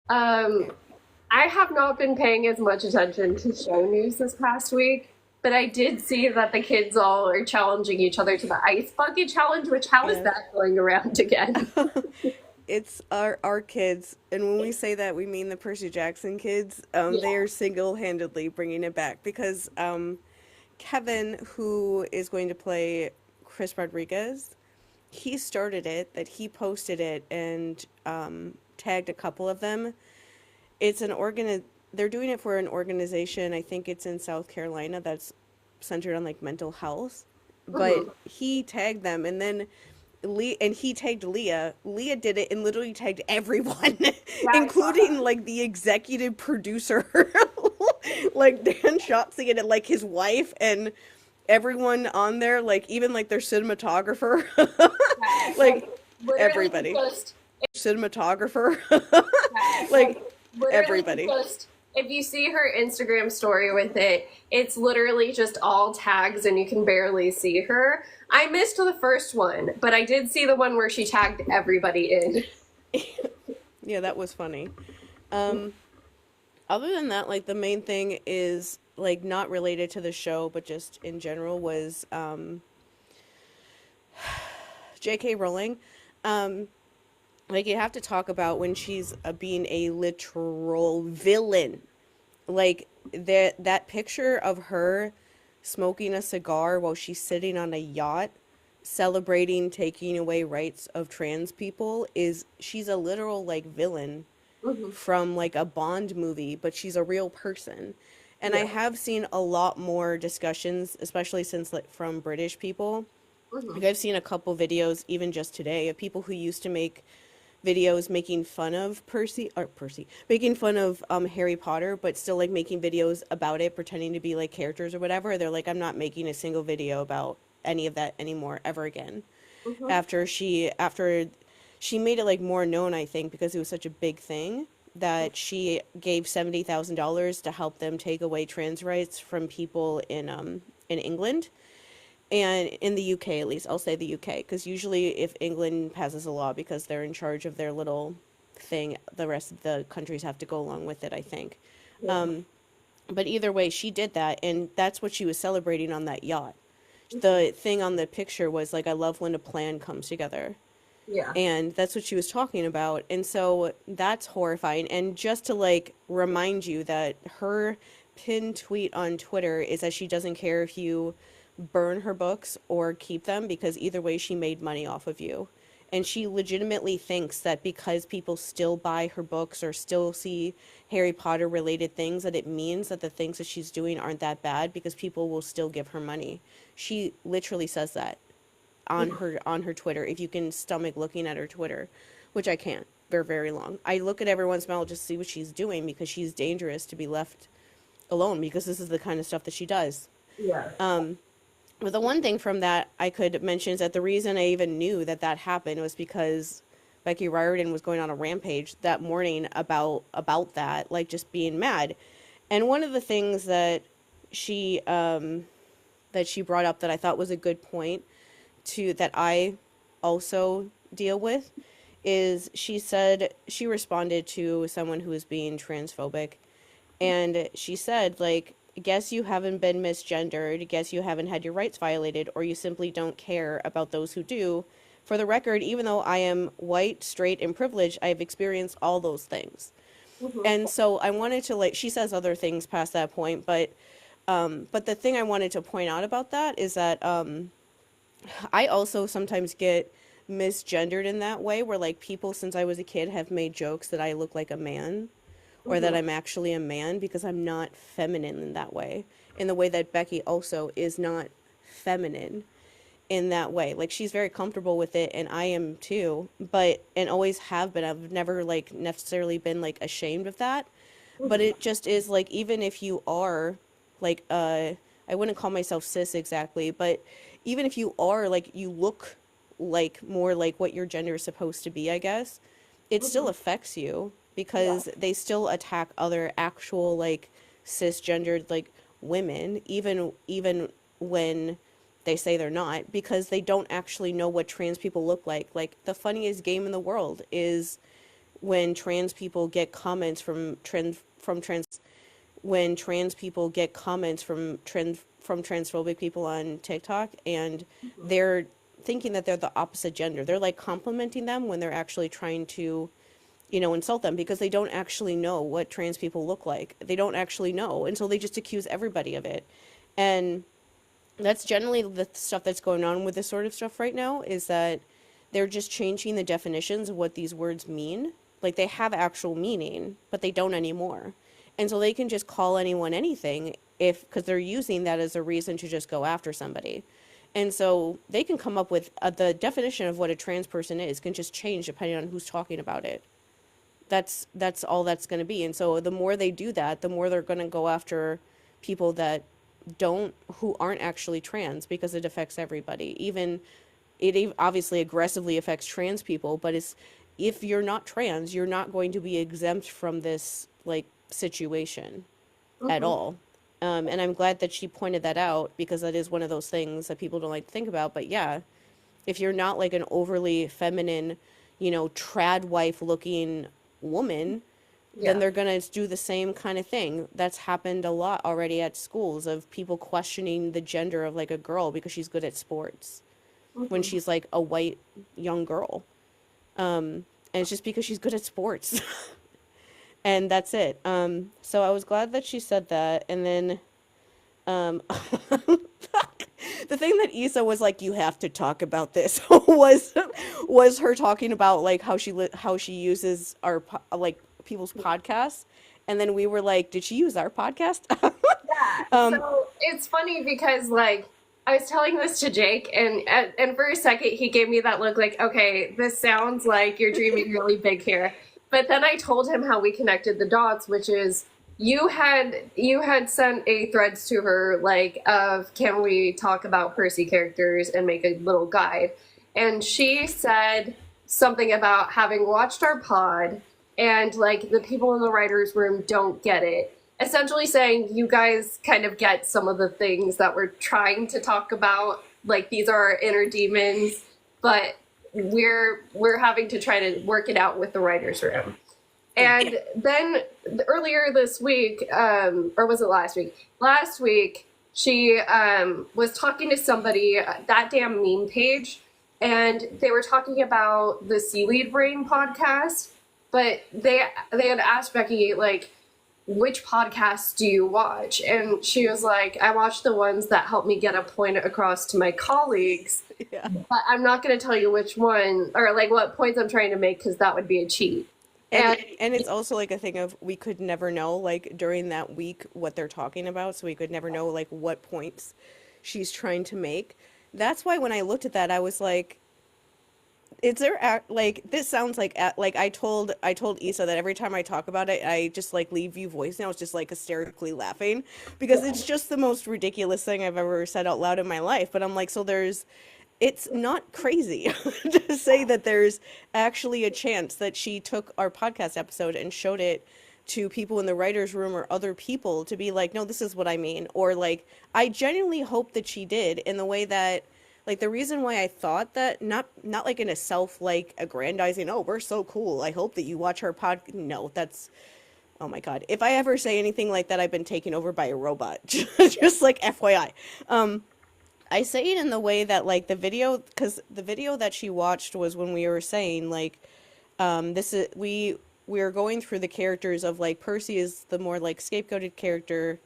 Um, I have not been paying as much attention to show news this past week, but I did see that the kids all are challenging each other to the ice bucket challenge, which how is Yeah. that going around again? It's our kids, and when we say that, we mean the Percy Jackson kids. They Yeah. are single-handedly bringing it back because Kevin, who is going to play Chris Rodriguez, he started it. That he posted it and tagged a couple of them. It's an organ. They're doing it for an organization. I think it's in South Carolina that's centered on like mental health. But Mhm. he tagged them, and then he tagged Leah. Leah did it and literally tagged everyone, Yeah, I saw including that. like the executive producer, like Dan Shotzi, and like his wife and everyone on there, like even like their cinematographer, Yeah, like like literally everybody, just cinematographer, yeah, like like literally everybody. just if you see her Instagram story with it, it's literally just all tags and you can barely see her. I missed the first one, but I did see the one where she tagged everybody in. Yeah, that was funny. Um, Other than that, like the main thing is like not related to the show, but just in general was J.K. Rowling. Um, like you have to talk about when she's being a literal villain. Like that picture of her smoking a cigar while she's sitting on a yacht celebrating taking away rights of trans people is she's a literal like villain Mhm. from like a Bond movie, but she's a real person. And I Yeah. have seen a lot more discussions, especially since like from British people. Mhm. Like I've seen a couple videos even just today of people who used to make videos making fun of making fun of Harry Potter, but still like making videos about it, pretending to be like characters or whatever. They're like, I'm not making a single video about any of that anymore ever again. Mhm. After she made it like more known, I think, because it was such a big thing that she gave $70,000 to help them take away trans rights from people in England and in the UK at least. I'll say the UK because usually if England passes a law because they're in charge of their little thing, the rest of the countries have to go along with it, I think. Yeah. But either way, she did that, and that's what she was celebrating on that yacht. The thing on the picture was like, I love when a plan comes together. Yeah. And that's what she was talking about. And so that's horrifying. And just to like remind you that her pinned tweet on Twitter is that she doesn't care if you burn her books or keep them because either way she made money off of you. And she legitimately thinks that because people still buy her books or still see Harry Potter related things, that it means that the things that she's doing aren't that bad because people will still give her money. She literally says that on her Twitter if you can stomach looking at her Twitter, which I can't. They're very long. I look at every once in a while just to see what she's doing because she's dangerous to be left alone because this is the kind of stuff that she does. Yeah. But the one thing from that I could mention is that the reason I even knew that that happened was because Becky Riordan was going on a rampage that morning about that, like just being mad. And one of the things she that she brought up that I thought was a good point to that I also deal with is she said she responded to someone who was being transphobic and she said like guess you haven't been misgendered, guess you haven't had your rights violated or you simply don't care about those who do. For the record, even though I am white, straight and privileged, I've experienced all those things. Mhm. And so I wanted to like she says other things past that point, but the thing I wanted to point out about that is that I also sometimes get misgendered in that way where like people since I was a kid have made jokes that I look like a man or that Mhm. I'm actually a man because I'm not feminine in that way. In the way that Becky also is not feminine in that way. Like she's very comfortable with it and I am too, but and always have been. I've never like necessarily been like ashamed of that. But Mhm. it just is like even if you are like I wouldn't call myself cis exactly, but even if you are like you look like more like what your gender is supposed to be, I guess, it still Mhm. affects you Yeah. because they still attack other actual like cisgendered like women even when they say they're not because they don't actually know what trans people look like. Like the funniest game in the world is when trans people get comments when trans people get comments from transphobic people on TikTok, and they're thinking that they're the opposite gender. They're like complimenting them when they're actually trying to, insult them, because they don't actually know what trans people look like. They don't actually know, and so they just accuse everybody of it. And that's generally the stuff that's going on with this sort of stuff right now, is that they're just changing the definitions of what these words mean. Like, they have actual meaning, but they don't anymore. And so they can just call anyone anything because they're using that as a reason to just go after somebody. And so they can come up with the definition of what a trans person is can just change depending on who's talking about it. That's all that's going to be. And so the more they do that, the more they're going to go after people that who aren't actually trans, because it affects everybody. It obviously aggressively affects trans people, but if you're not trans, you're not going to be exempt from this like situation at all. And I'm glad that she pointed that out, because that is one of those things that people don't like to think about. But yeah, if you're not like an overly feminine, trad wife looking woman, then they're going to do the same kind of thing. That's happened a lot already at schools, of people questioning the gender of like a girl because she's good at sports when she's like a white young girl. And it's just because she's good at sports. And that's it. So I was glad that she said that. And then the thing that Issa was like, you have to talk about this, was her talking about like how she uses our like people's podcasts. And then we were like, did she use our podcast? Yeah. So it's funny because like I was telling this to Jake, and for a second he gave me that look like, okay, this sounds like you're dreaming really big here. But then I told him how we connected the dots, which is you had sent a threads to her like of, can we talk about Percy characters and make a little guide? And she said something about having watched our pod and like the people in the writer's room don't get it. Essentially saying you guys kind of get some of the things that we're trying to talk about. Like, these are our inner demons, but we're having to try to work it out with the writer's room. And then earlier this week, or was it last week? Last week, she was talking to somebody, that damn meme page, and they were talking about the Seaweed Brain podcast, but they had asked Becky, like, which podcasts do you watch? And she was like, I watch the ones that help me get a point across to my colleagues, but I'm not going to tell you which one, or like what points I'm trying to make, because that would be a cheat. And it's also like a thing of, we could never know like during that week what they're talking about, so we could never know like what points she's trying to make. That's why when I looked at that, I was like, is there like, this sounds like I told Issa that every time I talk about it, I just like leave you voice notes just like hysterically laughing, because it's just the most ridiculous thing I've ever said out loud in my life. But I'm like, so it's not crazy to say that there's actually a chance that she took our podcast episode and showed it to people in the writer's room or other people to be like, no, this is what I mean. Or like, I genuinely hope that she did, in the way that, like, the reason why I thought that, not like in a self, like, aggrandizing, oh, we're so cool, I hope that you watch our no, that's, oh my God. If I ever say anything like that, I've been taken over by a robot. Just like FYI. I say it in the way that, like, because the video that she watched was when we were saying, like, we're going through the characters of, like, Percy is the more, like, scapegoated character,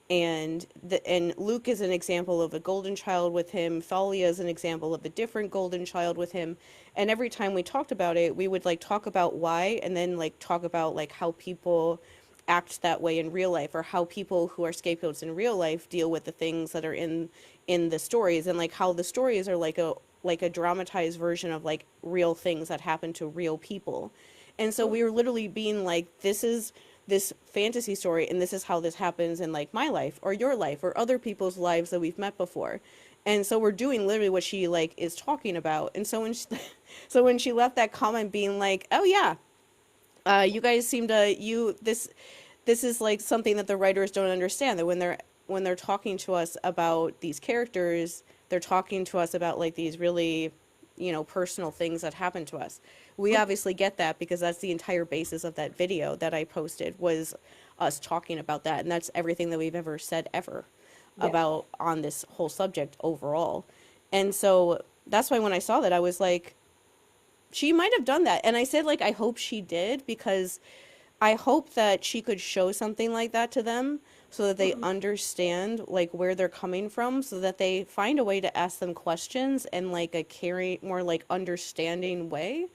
and Luke is an example of a golden child with him, Thalia is an example of a different golden child with him, and every time we talked about it, we would, like, talk about why, and then, like, talk about, like, how people act that way in real life, or how people who are scapegoats in real life deal with the things that are in the stories, and like how the stories are like a dramatized version of like real things that happen to real people. And so we were literally being like, this is this fantasy story, and this is how this happens in like my life or your life or other people's lives that we've met before. And so we're doing literally what she like is talking about. And so when she left that comment being like, oh yeah, you guys seem to this is like something that the writers don't understand, that when they're talking to us about these characters, they're talking to us about like these really personal things that happen to us. We obviously get that because that's the entire basis of that video that I posted, was us talking about that. And that's everything that we've ever said ever about on this whole subject overall. And so that's why when I saw that, I was like, she might have done that. And I said, like, I hope she did, because I hope that she could show something like that to them so that they understand like where they're coming from, so that they find a way to ask them questions in like a caring, more like understanding way,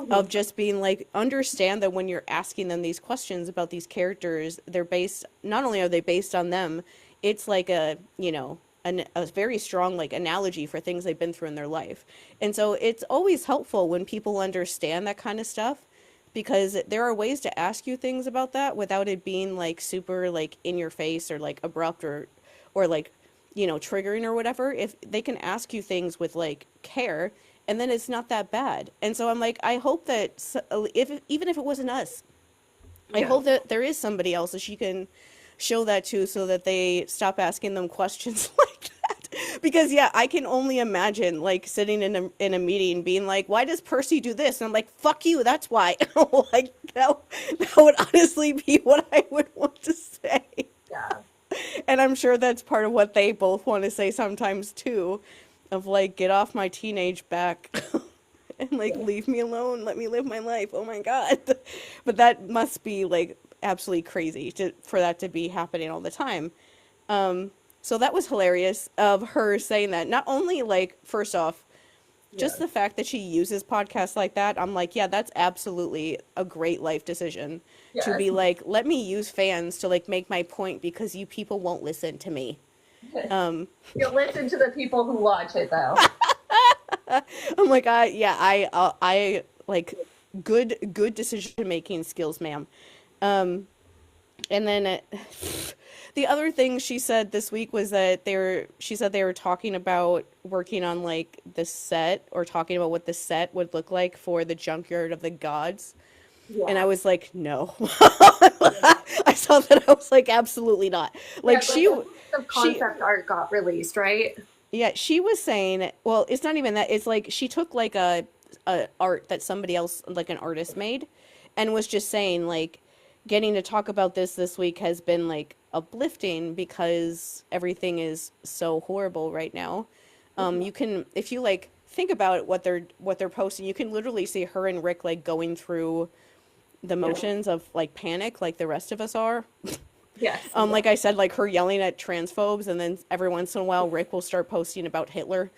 of just being like, understand that when you're asking them these questions about these characters, they're based, not only are they based on them, it's like a, a very strong like analogy for things they've been through in their life. And so it's always helpful when people understand that kind of stuff, because there are ways to ask you things about that without it being like super like in your face or like abrupt or like, triggering or whatever. If they can ask you things with like care, and then it's not that bad. And so I'm like, I hope that if even if it wasn't us, I hope that there is somebody else that she can show that to, so that they stop asking them questions like that. Because yeah, I can only imagine like sitting in a meeting being like, why does Percy do this? And I'm like, fuck you, that's why. Like that would honestly be what I would want to say. Yeah. And I'm sure that's part of what they both want to say sometimes too, of like, get off my teenage back. And like, leave me alone, let me live my life. Oh my god. But that must be like absolutely crazy for that to be happening all the time. So that was hilarious of her saying that. Not only like, first off, just the fact that she uses podcasts like that, I'm like, yeah, that's absolutely a great life decision. To be like, let me use fans to like make my point, because you people won't listen to me. You'll listen to the people who watch it though. I'm like, I like good decision making skills, ma'am. And then the other thing she said this week was that she said they were talking about working on like the set, or talking about what the set would look like for the Junkyard of the Gods. Yeah. And I was like, no. I saw that, I was like, absolutely not. Like, the concept art got released, right? Yeah, she was saying, well, it's not even that. It's like she took like a art that somebody else, like an artist made, and was just saying like, getting to talk about this week has been like uplifting, because everything is so horrible right now. You can, if you like think about what they're posting, you can literally see her and Rick like going through the motions of like panic, like the rest of us are. Yes. Like I said, like her yelling at transphobes, and then every once in a while Rick will start posting about Hitler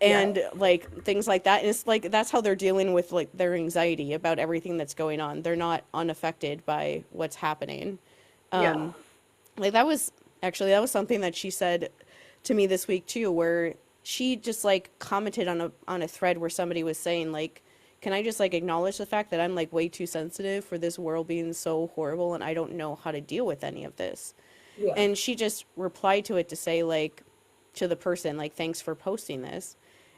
and like things like that. And it's like, that's how they're dealing with like their anxiety about everything that's going on. They're not unaffected by what's happening. Like that was something that she said to me this week too, where she just like commented on a thread where somebody was saying like, can I just like acknowledge the fact that I'm like way too sensitive for this world being so horrible, and I don't know how to deal with any of this. Yeah. And she just replied to it to say like, to the person, like, thanks for posting this.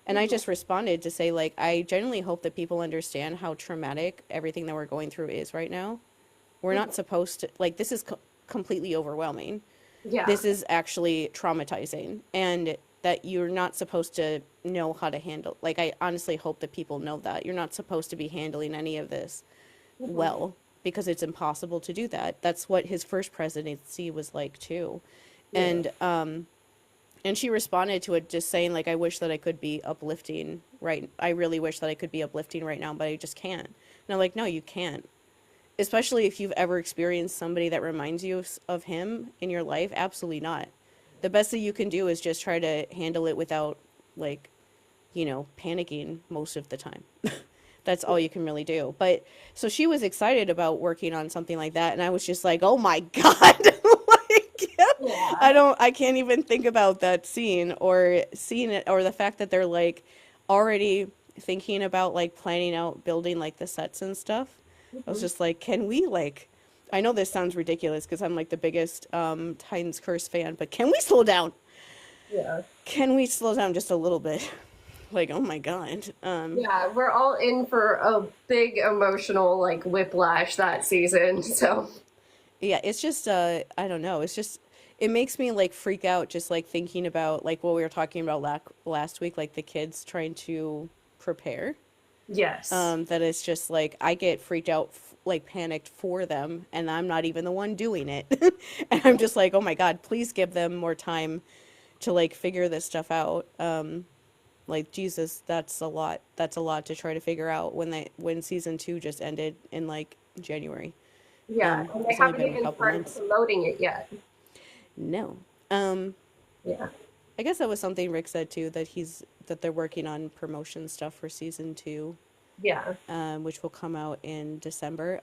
And I just responded to say like, I genuinely hope that people understand how traumatic everything that we're going through is right now. We're not supposed to, like, this is completely overwhelming. Yeah. This is actually traumatizing, and that you're not supposed to know how to handle. Like, I honestly hope that people know that you're not supposed to be handling any of this well, because it's impossible to do that. That's what his first presidency was like too. Yeah. And she responded to it just saying like, I wish that I could be uplifting, right? I really wish that I could be uplifting right now, but I just can't. And I'm like, no, you can't. Especially if you've ever experienced somebody that reminds you of him in your life. Absolutely not. The best that you can do is just try to handle it without, like, panicking most of the time. That's all you can really do. But so she was excited about working on something like that, and I was just like, oh my god. I can't even think about that scene or seeing it, or the fact that they're like already thinking about like planning out building like the sets and stuff. I was just like, can we like, I know this sounds ridiculous because I'm like the biggest Titan's Curse fan, but can we slow down? Yeah. Can we slow down just a little bit? Like, oh my god. Yeah, we're all in for a big emotional like whiplash that season. So yeah, it's just I don't know. It's just, it makes me like freak out just like thinking about like what we were talking about last week, like the kids trying to prepare. Yes. That it's just like I get freaked out, like panicked for them, and I'm not even the one doing it. And I'm just like, oh my God, please give them more time to like figure this stuff out. Like Jesus, that's a lot. That's a lot to try to figure out when season 2 just ended in like January. Yeah, and they It's only haven't been a even couple started months. promoting it yet. No. Um, Yeah. I guess that was something Rick said too, that they're working on promotion stuff for season 2, Yeah. which will come out in December.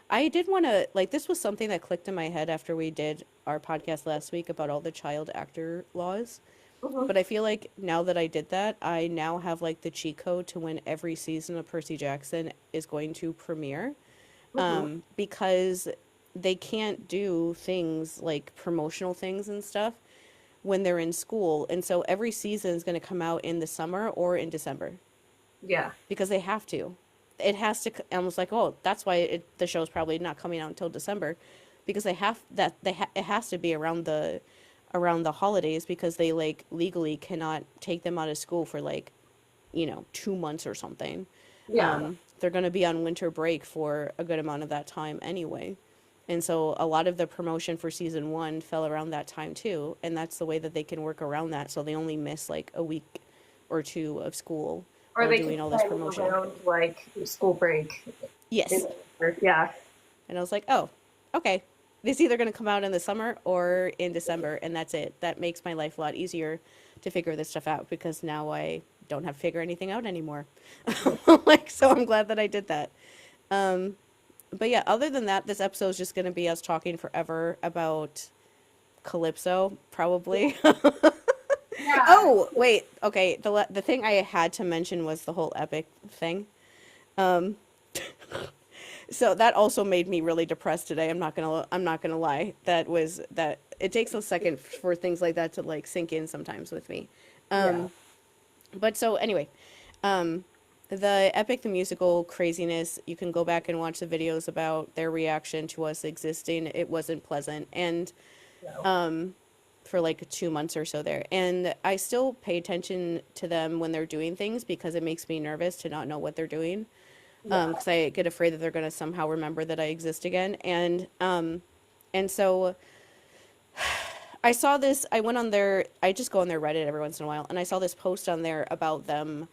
I did want to, like, this was something that clicked in my head after we did our podcast last week about all the child actor laws. Hmm. But I feel like now that I did that, I now have like the cheat code to when every season of Percy Jackson is going to premiere. Hmm. Because they can't do things like promotional things and stuff when they're in school. And so every season is going to come out in the summer or in December Yeah. because they have to. It has to. I was like, oh, that's why the show's probably not coming out until December, because it has to be around the holidays because they like legally cannot take them out of school for like 2 months or something. Yeah. They're going to be on winter break for a good amount of that time anyway. And so a lot of the promotion for season 1 fell around that time too, and that's the way that they can work around that, so they only miss like a week or two of school Or while they can doing all this plan promotion. around like school break. Yes. Yeah. And I was like, oh, okay. It's either going to come out in the summer or in December, and that's it. That makes my life a lot easier to figure this stuff out because now I don't have to figure anything out anymore. Like, so I'm glad that I did that. But yeah, other than that, this episode is just going to be us talking forever about Calypso, probably. Yeah. Oh, wait. Okay, the thing I had to mention was the whole epic thing. Um, so that also made me really depressed today. I'm not gonna lie. That it takes a second for things like that to like sink in sometimes with me. Yeah. But so anyway, um, the Epic the Musical craziness, you can go back and watch the videos about their reaction to us existing. It wasn't pleasant. And No. for like 2 months or so there. And I still pay attention to them when they're doing things because it makes me nervous to not know what they're doing. Yeah. Because I get afraid that they're going to somehow remember that I exist again. And so I saw this, I went on their, I just go on their Reddit every once in a while, and I saw this post on there about them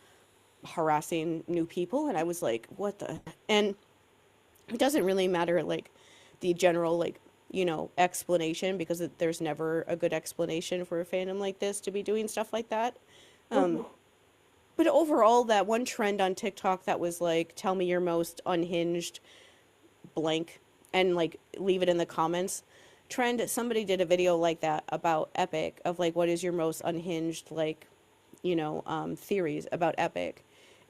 harassing new people, and I was like, what the? And it doesn't really matter, like, the general, like, explanation, because there's never a good explanation for a fandom like this to be doing stuff like that. Hmm. But overall, that one trend on TikTok that was like, tell me your most unhinged blank, and like, leave it in the comments trend, somebody did a video like that about Epic, of like, what is your most unhinged, like, theories about Epic.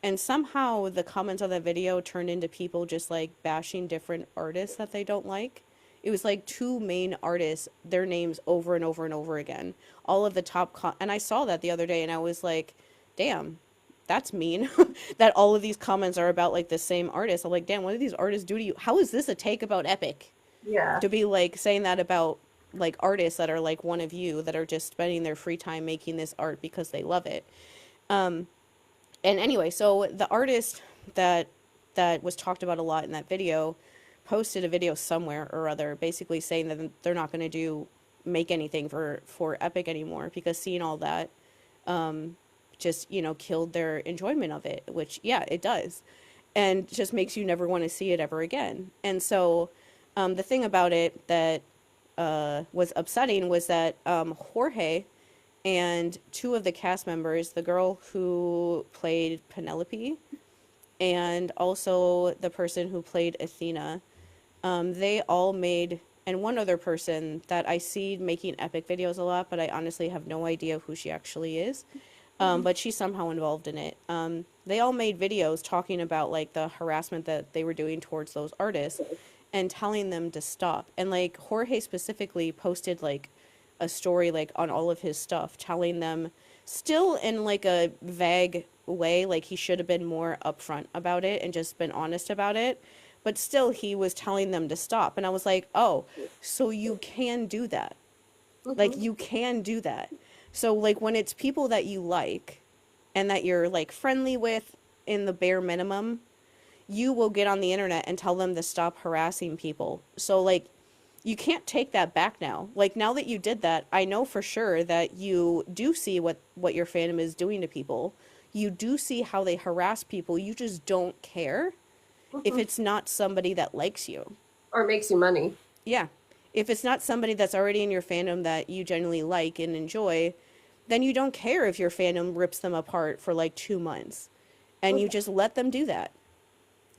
And somehow the comments on that video turned into people just like bashing different artists that they don't like. It was like two main artists, their names over and over and over again. All of the and I saw that the other day and I was like, damn, that's mean. That all of these comments are about like the same artist. I'm like, damn, what did these artists do to you? How is this a take about Epic? Yeah. To be like saying that about like artists that are like one of you, that are just spending their free time making this art because they love it. And anyway, so the artist that was talked about a lot in that video posted a video somewhere or other, basically saying that they're not going to make anything for Epic anymore because seeing all that just killed their enjoyment of it, which yeah, it does, and just makes you never want to see it ever again. And so the thing about it that was upsetting was that Jorge and two of the cast members, the girl who played Penelope and also the person who played Athena, they all made, and one other person that I see making Epic videos a lot, but I honestly have no idea who she actually is. But she's somehow involved in it. They all made videos talking about like the harassment that they were doing towards those artists and telling them to stop. And like Jorge specifically posted like a story like on all of his stuff, telling them, still in like a vague way, like he should have been more upfront about it and just been honest about it. But still, he was telling them to stop. And I was like, oh, so you can do that. Like, you can do that. So, like, when it's people that you like and that you're, like, friendly with, in the bare minimum, you will get on the internet and tell them to stop harassing people. So like you can't take that back now. Like now that you did that, I know for sure that you do see what your fandom is doing to people. You do see how they harass people. You just don't care if it's not somebody that likes you. Or makes you money. Yeah. If it's not somebody that's already in your fandom that you generally like and enjoy, then you don't care if your fandom rips them apart for like 2 months. And you just let them do that.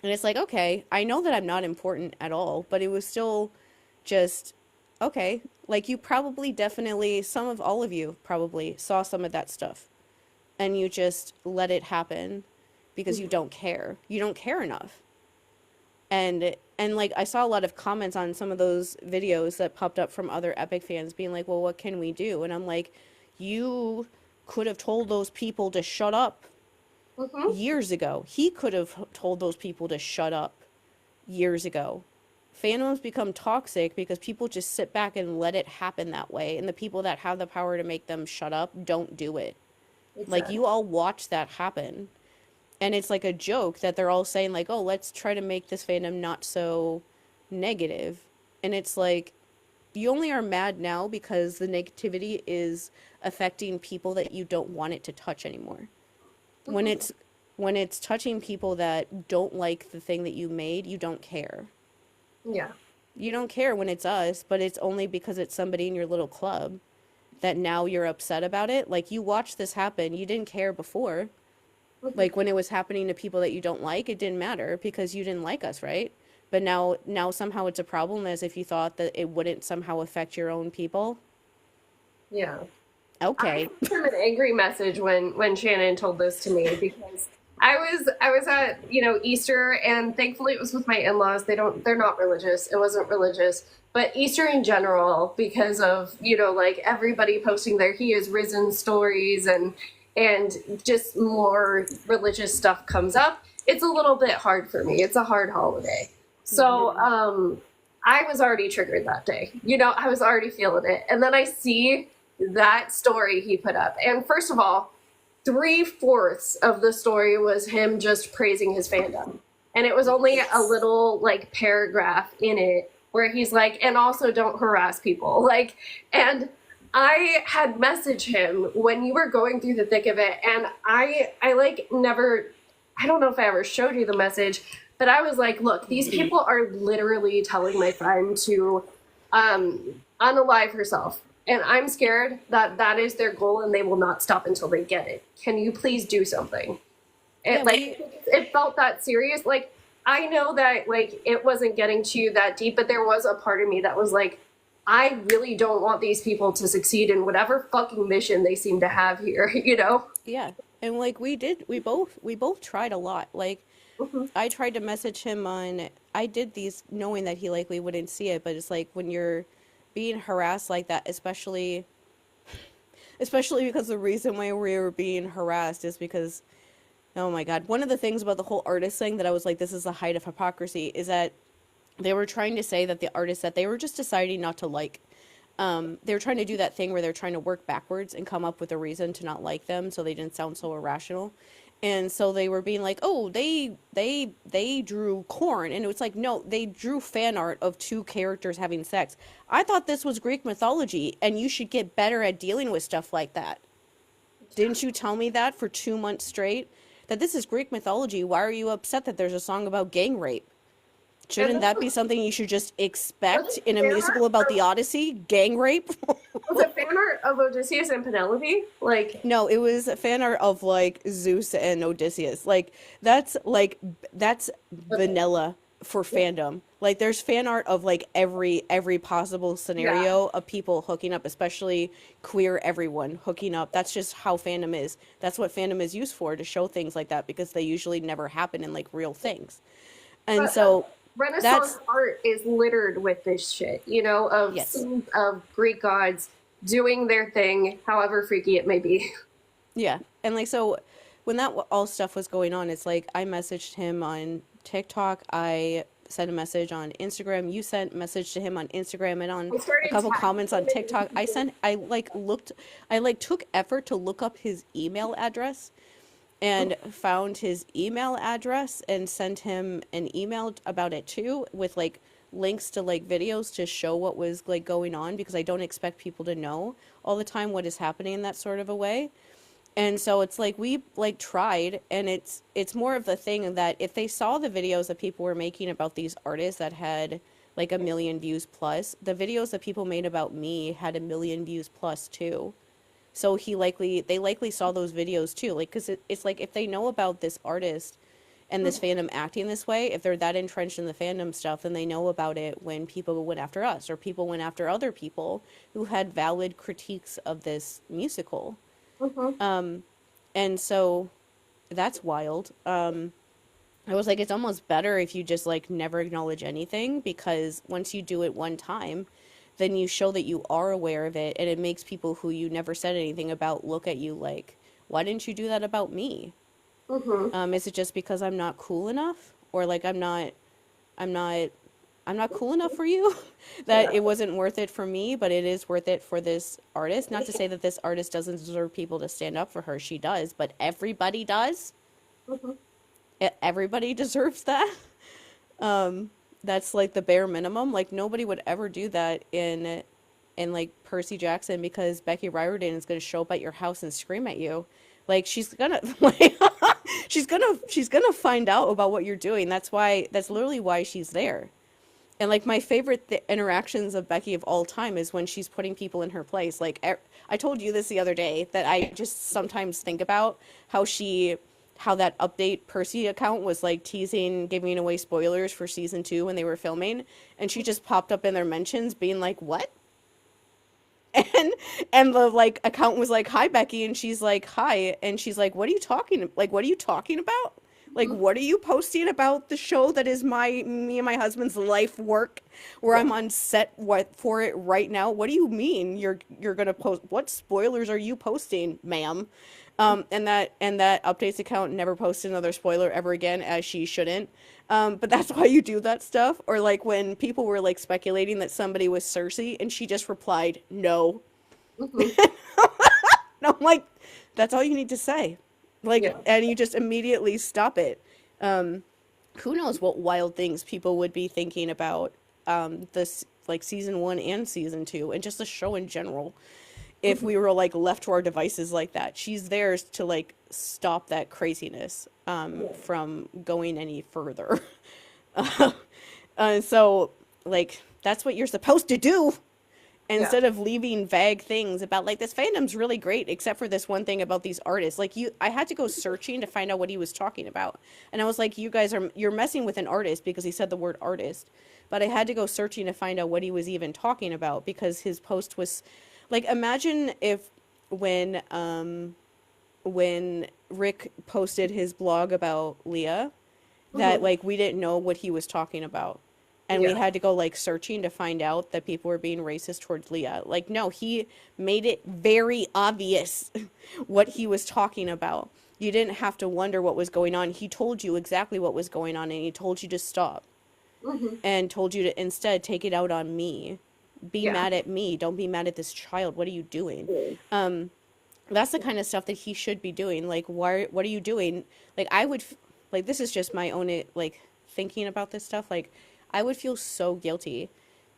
And it's like, okay, I know that I'm not important at all, but it was still just, okay. Like you probably definitely, all of you probably saw some of that stuff. And you just let it happen because you don't care. You don't care enough. And like I saw a lot of comments on some of those videos that popped up from other Epic fans being like, well, what can we do? And I'm like, you could have told those people to shut up years ago. He could have told those people to shut up years ago. Fandoms become toxic because people just sit back and let it happen that way. And the people that have the power to make them shut up don't do it. Exactly. Like you all watch that happen. And it's like a joke that they're all saying like, oh, let's try to make this fandom not so negative. And it's like, you only are mad now because the negativity is affecting people that you don't want it to touch anymore. When it's touching people that don't like the thing that you made, you don't care. Yeah. You don't care when it's us, but it's only because it's somebody in your little club that now you're upset about it. Like you watched this happen, you didn't care before. Like when it was happening to people that you don't like, it didn't matter because you didn't like us, right? But now somehow it's a problem, as if you thought that it wouldn't somehow affect your own people. Yeah. Okay. I sent him an angry message when Shannon told this to me because I was at, Easter, and thankfully it was with my in-laws. They're not religious. It wasn't religious. But Easter in general, because of, like everybody posting their He is risen stories and just more religious stuff comes up, it's a little bit hard for me. It's a hard holiday. So I was already triggered that day. I was already feeling it. And then I see that story he put up. And first of all, 3/4 of the story was him just praising his fandom. And it was only a little like paragraph in it where he's like, and also don't harass people. Like, and I had messaged him when you were going through the thick of it, and I like never, I don't know if I ever showed you the message, but I was like, look, these people are literally telling my friend to unalive herself, and I'm scared that that is their goal and they will not stop until they get it. Can you please do something? It felt that serious. Like, I know that like it wasn't getting to you that deep, but there was a part of me that was like, I really don't want these people to succeed in whatever fucking mission they seem to have here, Yeah. And like we both tried a lot. Like I tried to message him I did these knowing that he likely wouldn't see it, but it's like when you're being harassed like that, especially because the reason why we were being harassed is because, oh my God, one of the things about the whole artist thing that I was like, this is the height of hypocrisy, is that they were trying to say that the artists that they were just deciding not to like, they were trying to do that thing where they're trying to work backwards and come up with a reason to not like them so they didn't sound so irrational. And so they were being like, oh, they drew corn. And it was like, no, they drew fan art of two characters having sex. I thought this was Greek mythology, and you should get better at dealing with stuff like that. Didn't you tell me that for 2 months straight? That this is Greek mythology. Why are you upset that there's a song about gang rape? Shouldn't that be something you should just expect in a musical about the Odyssey? Gang rape? Was it fan art of Odysseus and Penelope? Like, no, it was fan art of like Zeus and Odysseus. Like that's vanilla for fandom. Like there's fan art of like every possible scenario of people hooking up, especially queer everyone hooking up. That's just how fandom is. That's what fandom is used for, to show things like that, because they usually never happen in like real things. And so Renaissance art is littered with this shit, of scenes of Greek gods doing their thing, however freaky it may be. Yeah. And like, so when that all stuff was going on, it's like I messaged him on TikTok. I sent a message on Instagram. You sent a message to him on Instagram and on a couple comments on TikTok. I took effort to look up his email address. and found his email address and sent him an email about it too, with like links to like videos to show what was like going on, because I don't expect people to know all the time what is happening in that sort of a way. And so it's like we like tried, and it's more of the thing that if they saw the videos that people were making about these artists that had like a million views plus, the videos that people made about me had a million views plus too. So they likely saw those videos too, like because it's like if they know about this artist and this fandom acting this way, if they're that entrenched in the fandom stuff, then they know about it when people went after us or people went after other people who had valid critiques of this musical. Mm-hmm. And so that's wild. I was like, it's almost better if you just like never acknowledge anything, because once you do it one time, then you show that you are aware of it, and it makes people who you never said anything about look at you like, why didn't you do that about me? Mm-hmm. Is it just because I'm not cool enough, or like I'm not, I'm not cool enough for you, that Yeah. it wasn't worth it for me, but it is worth it for this artist? Not to say that this artist doesn't deserve people to stand up for her. She does, but everybody does. Mm-hmm. Everybody deserves that. That's like the bare minimum. Like nobody would ever do that in like Percy Jackson, because Becky Riordan is going to show up at your house and scream at you. Like she's gonna like she's gonna find out about what you're doing. That's literally why she's there. And like my favorite interactions of Becky of all time is when she's putting people in her place. Like I told you this the other day, that I just sometimes think about how that update Percy account was like teasing, giving away spoilers for season 2 when they were filming, and she just popped up in their mentions being like, "What?" and and the like account was like, "Hi Becky," and she's like, "Hi," and she's like, what are you talking about? Like, what are you posting about the show that is me and my husband's life work, where I'm on set for it right now? What do you mean you're gonna post? What spoilers are you posting, ma'am? And that updates account never posted another spoiler ever again, as she shouldn't. But that's why you do that stuff. Or like when people were like speculating that somebody was Cersei, and she just replied, "No." Mm-hmm. And I'm like, that's all you need to say. Like, Yeah. and you just immediately stop it. Who knows what wild things people would be thinking about this, like season 1 and season 2, and just the show in general, if Mm-hmm. we were like left to our devices like that. She's there to like stop that craziness Yeah. from going any further. So like that's what you're supposed to do, Yeah. instead of leaving vague things about like, this fandom's really great except for this one thing about these artists. Like, I had to go searching to find out what he was talking about, and I was like, you're messing with an artist because he said the word artist. But I had to go searching to find out what he was even talking about, because his post was like, imagine if when Rick posted his blog about Leah, that Mm-hmm. like we didn't know what he was talking about, and we Yeah. had to go like searching to find out that people were being racist towards Leah. Like, no, he made it very obvious what he was talking about. You didn't have to wonder what was going on. He told you exactly what was going on, and he told you to stop, Mm-hmm. and told you to instead take it out on me. Be Yeah. mad at me. Don't be mad at this child. What are you doing? That's the kind of stuff that he should be doing. Like, why? What are you doing? Like, like, this is just my own like thinking about this stuff. Like, I would feel so guilty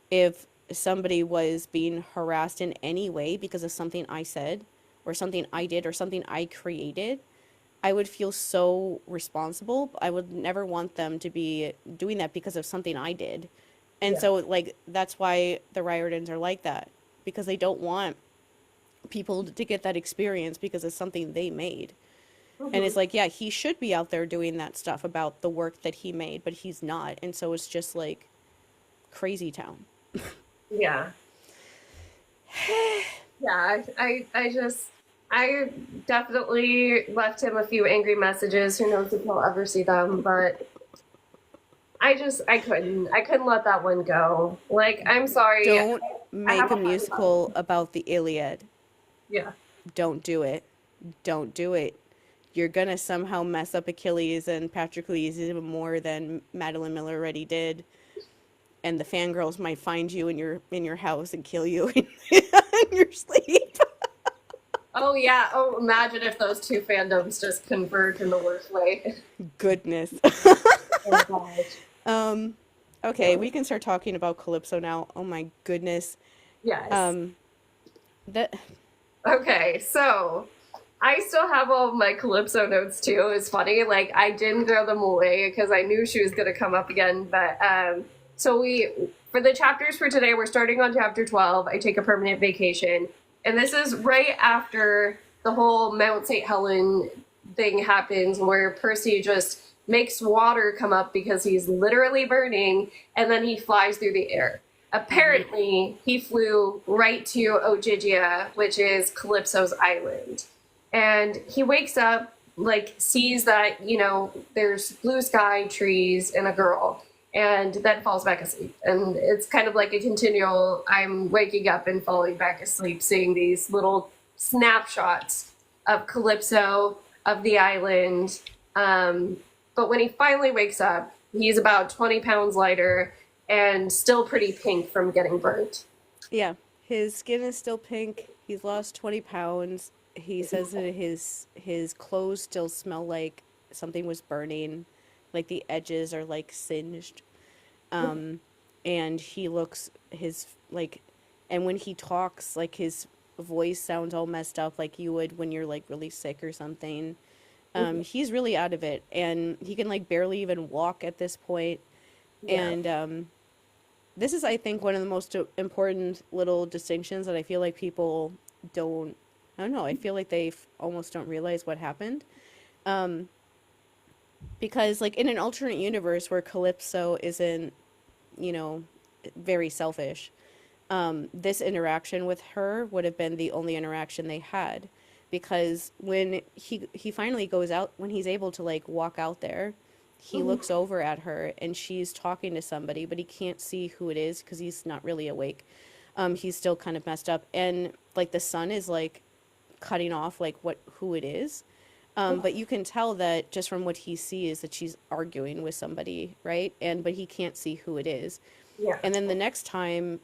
if somebody was being harassed in any way because of something I said, or something I did, or something I created. I would feel so responsible. I would never want them to be doing that because of something I did. And Yeah. so, like, that's why the Riordans are like that, because they don't want people to get that experience because it's something they made. And Mm-hmm. it's like, yeah, he should be out there doing that stuff about the work that he made, but he's not. And so it's just like crazy town. Yeah. Yeah. I definitely left him a few angry messages. Who knows if he'll ever see them, but I couldn't let that one go. Like, I'm sorry. Don't I have make a a hard time. musical about the Iliad. Yeah. Don't do it. Don't do it. You're gonna somehow mess up Achilles and Patroclus even more than Madeline Miller already did. And the fangirls might find you in your house and kill you in your sleep. Oh yeah. Oh, imagine if those two fandoms just converge in the worst way. Goodness. Oh gosh. Um, okay, we can start talking about Calypso now. Oh my goodness. Yes. Um, that Okay, so I still have all of my Calypso notes too. It's funny, like I didn't throw them away because I knew she was going to come up again. But so we for the chapters for today, we're starting on chapter 12. I take a permanent vacation, and this is right after the whole Mount St. Helen thing happens, where Percy just makes water come up because he's literally burning, and then he flies through the air. Apparently, he flew right to Ogygia, which is Calypso's island. And he wakes up, like, sees that, there's blue sky, trees, and a girl, and then falls back asleep. And it's kind of like a continual, I'm waking up and falling back asleep, seeing these little snapshots of Calypso, of the island. But when he finally wakes up, he's about 20 pounds lighter and still pretty pink from getting burnt. yeah, his skin is still pink. He's lost 20 pounds. He says that his clothes still smell like something was burning, like the edges are like singed. And he looks his like and when he talks, like his voice sounds all messed up like you would when you're like really sick or something. He's really out of it, and he can like barely even walk at this point. Yeah. And this is, I think, one of the most important little distinctions that I feel like people don't. I don't know. I feel like they almost don't realize what happened. Because, like, in an alternate universe where Calypso isn't, you know, very selfish, this interaction with her would have been the only interaction they had. Because when he finally goes out, when he's able to, like, walk out there, he looks over at her and she's talking to somebody, but he can't see who it is because he's not really awake. He's still kind of messed up. And, like, the sun is, like, cutting off, like, who it is. But you can tell that just from what he sees that she's arguing with somebody, right? But he can't see who it is. Yeah. And then the next time,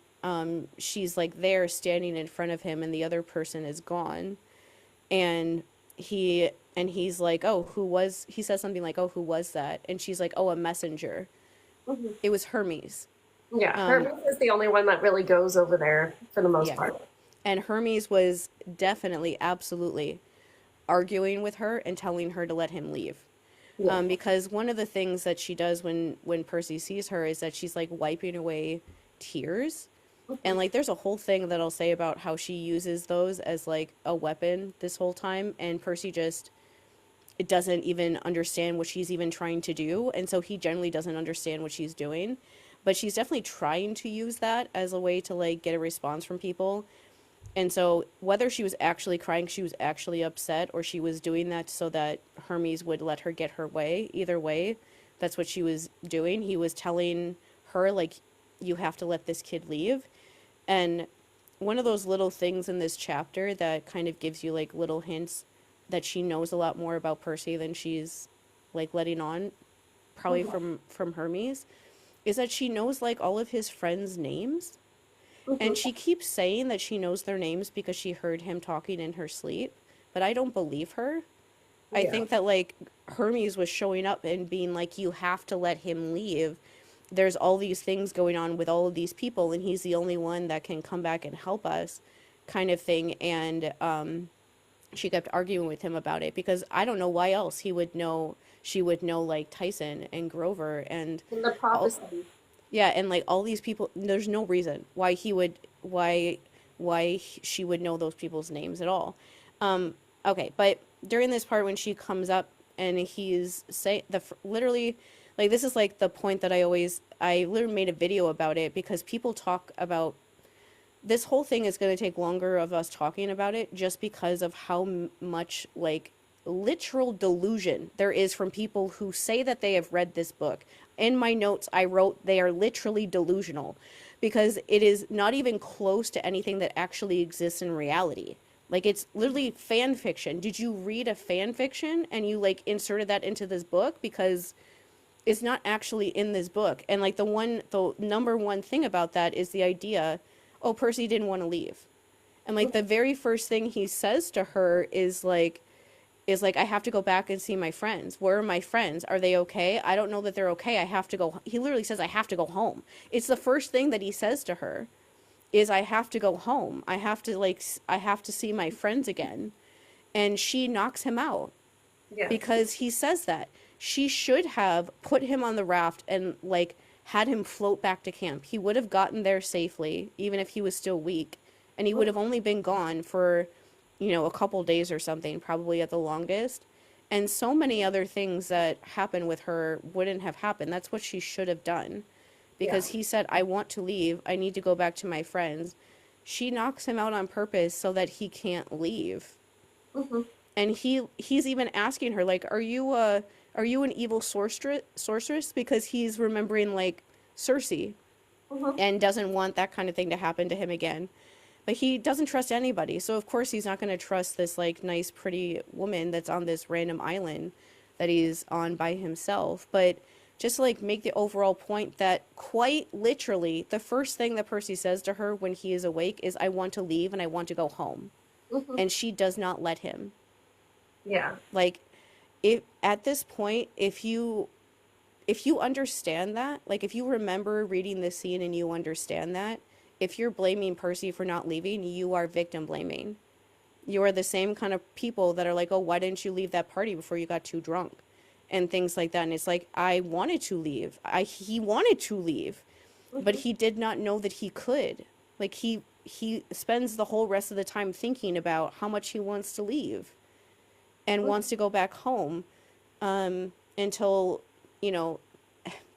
she's like there standing in front of him and the other person is gone. And he's like, "Oh, he says something like, "Oh, who was that?" And she's like, "Oh, a messenger." It was Hermes. Yeah. Hermes is the only one that really goes over there for the most Yeah. part. And Hermes was definitely, absolutely arguing with her and telling her to let him leave. Yeah. Because one of the things that she does when Percy sees her is that she's like wiping away tears. And like there's a whole thing that I'll say about how she uses those as like a weapon this whole time, and Percy just it doesn't even understand what she's even trying to do, and so he generally doesn't understand what she's doing. But she's definitely trying to use that as a way to like get a response from people. And so whether she was actually crying, she was actually upset, or she was doing that so that Hermes would let her get her way, either way, that's what she was doing. He was telling her, like, you have to let this kid leave. And one of those little things in this chapter that kind of gives you, like, little hints that she knows a lot more about Percy than she's, like, letting on, probably from Hermes, is that she knows, like, all of his friends' names. And she keeps saying that she knows their names because she heard him talking in her sleep, but I don't believe her. I think that, like, Hermes was showing up and being like, you have to let him leave. There's all these things going on with all of these people, and he's the only one that can come back and help us, kind of thing. And she kept arguing with him about it because I don't know why else she would know, like, Tyson and Grover and And the prophecy. yeah, and like all these people, there's no reason why she would know those people's names at all. Okay, but during this part when she comes up and he's saying literally, like this is like the point that I literally made a video about it because people talk about this whole thing is going to take longer of us talking about it just because of how much like literal delusion there is from people who say that they have read this book. In my notes, I wrote they are literally delusional because it is not even close to anything that actually exists in reality. Like it's literally fan fiction. Did you read a fan fiction and you like inserted that into this book? Because it's not actually in this book. And like the number one thing about that is the idea, oh, Percy didn't want to leave. And like the very first thing he says to her is like I have to go back and see my friends. Where are my friends? Are they okay? I don't know that they're okay. I have to go. He literally says I have to go home. It's the first thing that he says to her is I have to go home. I have to see my friends again. And she knocks him out Yeah. because he says that. She should have put him on the raft and like had him float back to camp. He would have gotten there safely even if he was still weak, and he would have only been gone for a couple days or something, probably at the longest. And so many other things that happen with her wouldn't have happened. That's what she should have done. Because Yeah. he said, I want to leave. I need to go back to my friends. She knocks him out on purpose so that he can't leave. Hmm. And he's even asking her, like, are you an evil sorceress? Because he's remembering like Cersei Hmm. and doesn't want that kind of thing to happen to him again. But he doesn't trust anybody. So of course he's not going to trust this like nice pretty woman that's on this random island that he's on by himself. But just like make the overall point that quite literally the first thing that Percy says to her when he is awake is I want to leave and I want to go home. Hmm. And she does not let him. Yeah. Like if at this point if you understand that, like if you remember reading this scene and you understand that, if you're blaming Percy for not leaving, you are victim blaming. You are the same kind of people that are like, oh, why didn't you leave that party before you got too drunk? And things like that. And it's like, I wanted to leave. He wanted to leave, but Hmm. he did not know that he could. Like he spends the whole rest of the time thinking about how much he wants to leave and wants to go back home until, you know,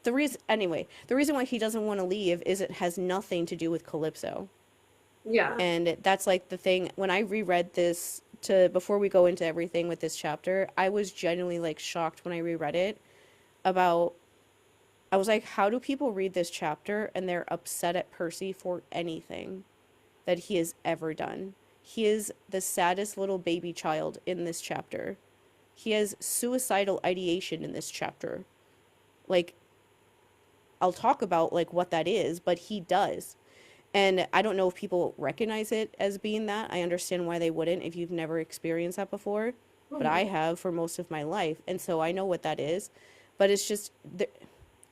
the reason why he doesn't want to leave is it has nothing to do with Calypso. Yeah. And that's like the thing when I reread this to before we go into everything with this chapter, I was genuinely like shocked when I reread it about I was like, how do people read this chapter and they're upset at Percy for anything that he has ever done? He is the saddest little baby child in this chapter. He has suicidal ideation in this chapter. Like I'll talk about like what that is, but he does. And I don't know if people recognize it as being that. I understand why they wouldn't if you've never experienced that before, but I Hmm. have for most of my life, and so I know what that is. But it's just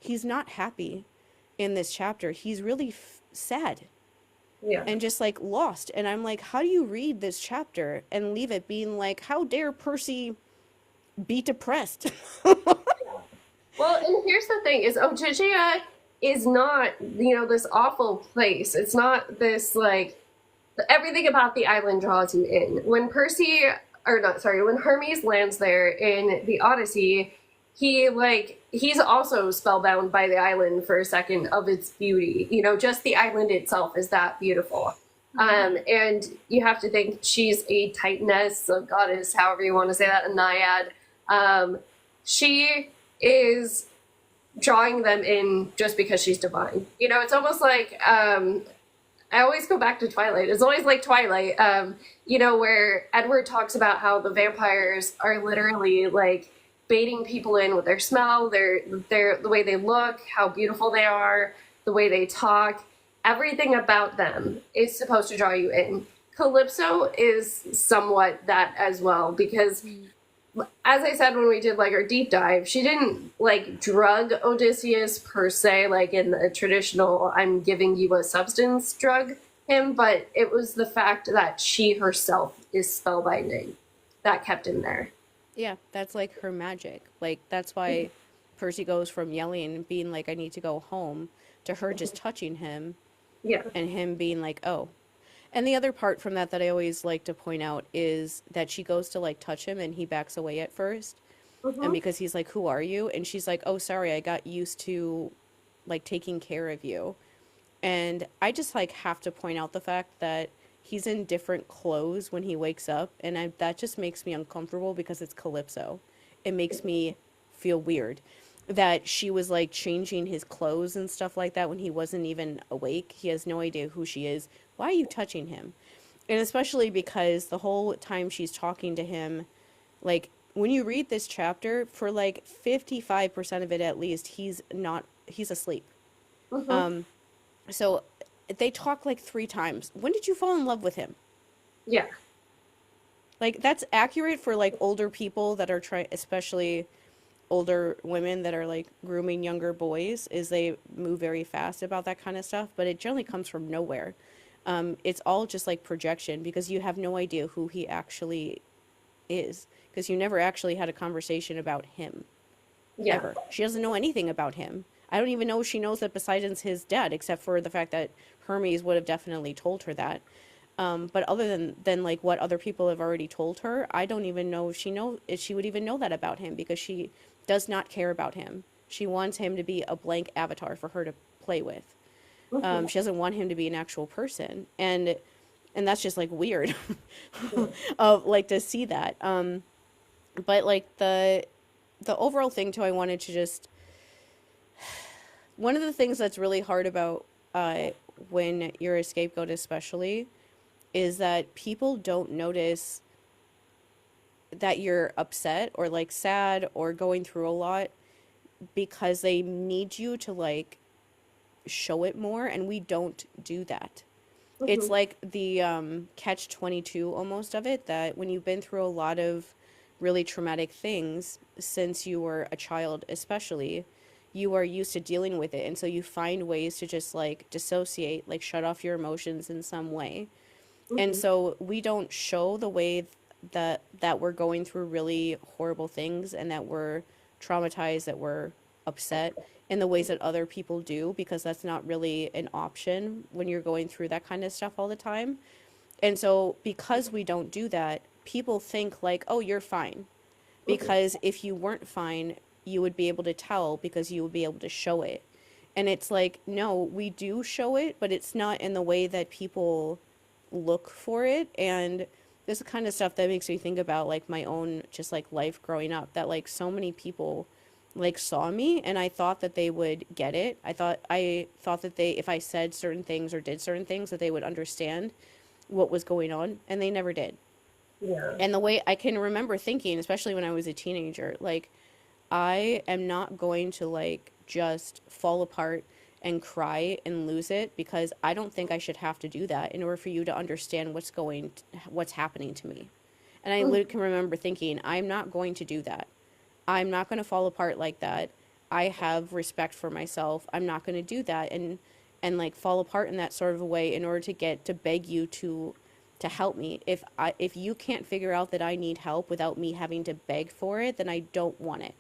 he's not happy in this chapter. He's really sad Yeah. and just like lost. And I'm like, how do you read this chapter and leave it being like, how dare Percy be depressed? Well, and here's the thing: is Ogygia is not this awful place. It's not this like everything about the island draws you in. When Percy, or not, sorry, when Hermes lands there in the Odyssey, he's also spellbound by the island for a second of its beauty. Just the island itself is that beautiful. And you have to think she's a titaness, a goddess, however you want to say that, a naiad. She is drawing them in just because she's divine. It's almost like I always go back to Twilight. It's always like Twilight, where Edward talks about how the vampires are literally like baiting people in with their smell, their the way they look, how beautiful they are, the way they talk. Everything about them is supposed to draw you in. Calypso is somewhat that as well because as I said when we did like our deep dive, she didn't like drug Odysseus per se, like in the traditional I'm giving you a substance drug him, but it was the fact that she herself is spellbinding that kept him there. Yeah, that's like her magic. Like that's why Percy goes from yelling and being like, I need to go home, to her just touching him Yeah. and him being like, oh. And the other part from that I always like to point out is that she goes to like touch him and he backs away at first. And Mm-hmm. because he's like, who are you? And she's like, oh, sorry, I got used to like taking care of you. And I just like have to point out the fact that he's in different clothes when he wakes up. And that just makes me uncomfortable because it's Calypso. It makes me feel weird that she was like changing his clothes and stuff like that when he wasn't even awake. He has no idea who she is. Why are you touching him? And especially because the whole time she's talking to him, like when you read this chapter, for like 55% of it at least, he's asleep. Mm-hmm. Um, so they talk like 3 times. When did you fall in love with him? Yeah. Like that's accurate for like older people that are trying, especially older women that are like grooming younger boys, is they move very fast about that kind of stuff, but it generally comes from nowhere. It's all just like projection because you have no idea who he actually is because you never actually had a conversation about him Yeah. ever. She doesn't know anything about him. I don't even know if she knows that Poseidon's his dad, except for the fact that Hermes would have definitely told her that. But other than like what other people have already told her, I don't even know if she would even know that about him because she does not care about him. She wants him to be a blank avatar for her to play with. Mhm. She doesn't want him to be an actual person, and that's just like weird, Yeah. of like to see that. But like the overall thing too, I wanted to just one of the things that's really hard about uh, when you're a scapegoat, especially, is that people don't notice that you're upset or like sad or going through a lot because they need you to like show it more, and we don't do that. It's Mhm. like the catch 22 almost of it, that when you've been through a lot of really traumatic things since you were a child, especially, you are used to dealing with it. And so you find ways to just like dissociate, like shut off your emotions in some way. And Mhm. so we don't show the way that we're going through really horrible things and that we're traumatized, that we're upset in the ways that other people do, because that's not really an option when you're going through that kind of stuff all the time. And so because we don't do that, people think like, "Oh, you're fine." Mhm. Because if you weren't fine, you would be able to tell because you would be able to show it. And it's like, no, we do show it, but it's not in the way that people look for it. And this is the kind of stuff that makes me think about like my own just like life growing up, that like so many people like saw me and I thought that they would get it. I thought that they, if I said certain things or did certain things, that they would understand what was going on, and they never did. Yeah. And the way I can remember thinking, especially when I was a teenager, like I am not going to like just fall apart and cry and lose it, because I don't think I should have to do that in order for you to understand what's happening to me. And I Mhm. literally can remember thinking, I'm not going to do that. I'm not going to fall apart like that. I have respect for myself. I'm not going to do that and like fall apart in that sort of a way in order to get to beg you to help me. If you can't figure out that I need help without me having to beg for it, then I don't want it.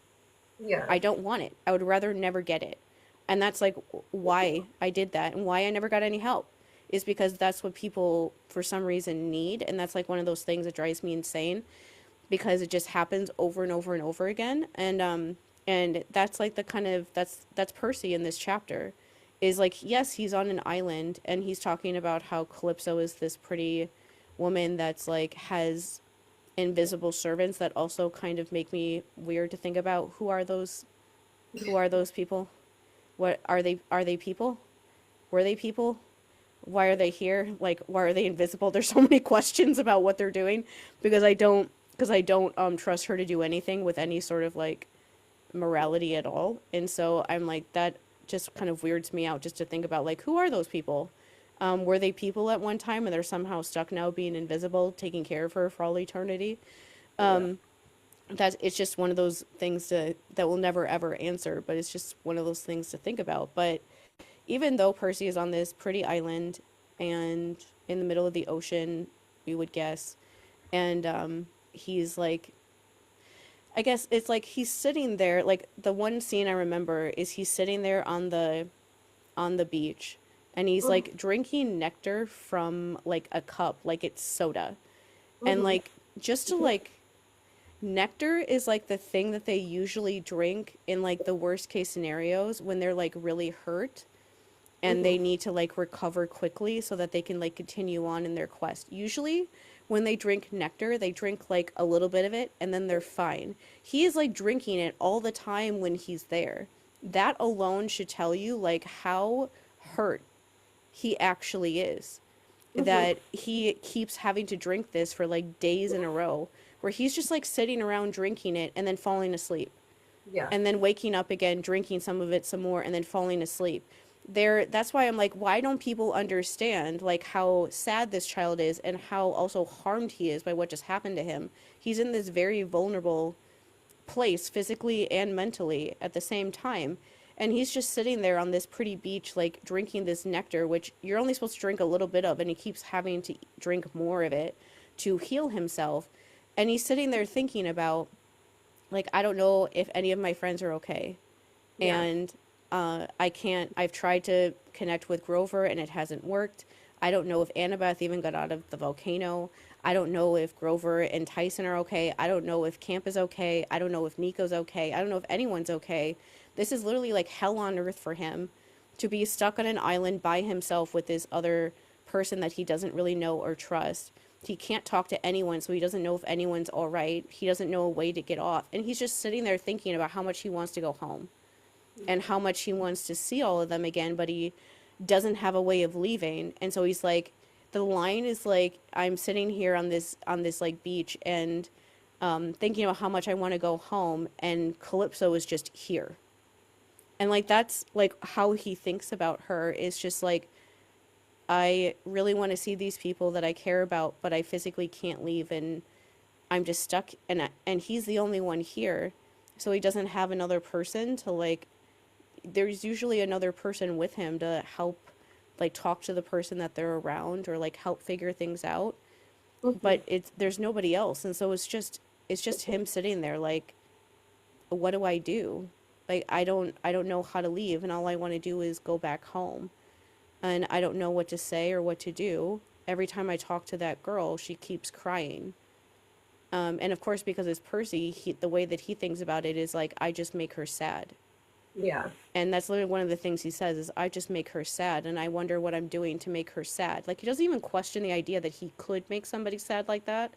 Yeah. I don't want it. I would rather never get it. And that's like why I did that and why I never got any help, is because that's what people for some reason need, and that's like one of those things that drives me insane because it just happens over and over and over again. And that's like the kind of that's Percy in this chapter, is like, yes, he's on an island and he's talking about how Calypso is this pretty woman that's like has invisible servants that also kind of make me weird to think about. Who are those people? What are they people? Were they people? Why are they here? Like, why are they invisible? There's so many questions about what they're doing because I don't trust her to do anything with any sort of like morality at all. And so I'm like, that just kind of weirds me out just to think about like, who are those people? Were they people at one time and they're somehow stuck now being invisible, taking care of her for all eternity? Yeah. That it's just one of those things that will never ever answer, but it's just one of those things to think about. But even though Percy is on this pretty island and in the middle of the ocean, we would guess, and he's like, I guess it's like he's sitting there. Like the one scene I remember is he's sitting there on the beach, and he's Mhm. like drinking nectar from like a cup, like it's soda, and Mhm. like just to like nectar is like the thing that they usually drink in like the worst case scenarios when they're like really hurt and Mhm. they need to like recover quickly so that they can like continue on in their quest. Usually, when they drink nectar, they drink like a little bit of it and then they're fine. He is like drinking it all the time when he's there. That alone should tell you like how hurt he actually is. Mhm. That he keeps having to drink this for like days in a row, where he's just like sitting around drinking it and then falling asleep Yeah. and then waking up again, drinking some of it some more, and then falling asleep. That's why I'm like, why don't people understand like how sad this child is and how also harmed he is by what just happened to him? He's in this very vulnerable place physically and mentally at the same time. And he's just sitting there on this pretty beach, like drinking this nectar, which you're only supposed to drink a little bit of, and he keeps having to drink more of it to heal himself. And he's sitting there thinking about, like, I don't know if any of my friends are okay. Yeah. And I can't, I've tried to connect with Grover and it hasn't worked. I don't know if Annabeth even got out of the volcano. I don't know if Grover and Tyson are okay. I don't know if Camp is okay. I don't know if Nico's okay. I don't know if anyone's okay. This is literally like hell on earth for him to be stuck on an island by himself with this other person that he doesn't really know or trust. He can't talk to anyone, so he doesn't know if anyone's all right. He doesn't know a way to get off. And he's just sitting there thinking about how much he wants to go home and how much he wants to see all of them again, but he doesn't have a way of leaving. And so he's like, the line is like, I'm sitting here on this like beach and thinking about how much I want to go home, and Calypso is just here. And like that's like how he thinks about her, is just like, I really want to see these people that I care about, but I physically can't leave, and I'm just stuck. And he's the only one here, so he doesn't have another person to like. There's usually another person with him to help, like talk to the person that they're around or like help figure things out. Hmm. But there's nobody else, and so it's just him sitting there like, what do I do? Like I don't know how to leave, and all I want to do is go back home, and I don't know what to say or what to do. Every time I talk to that girl, she keeps crying. And of course, because it's Percy, the way that he thinks about it is like, I just make her sad. Yeah. And that's literally one of the things he says is, I just make her sad, and I wonder what I'm doing to make her sad. Like, he doesn't even question the idea that he could make somebody sad like that.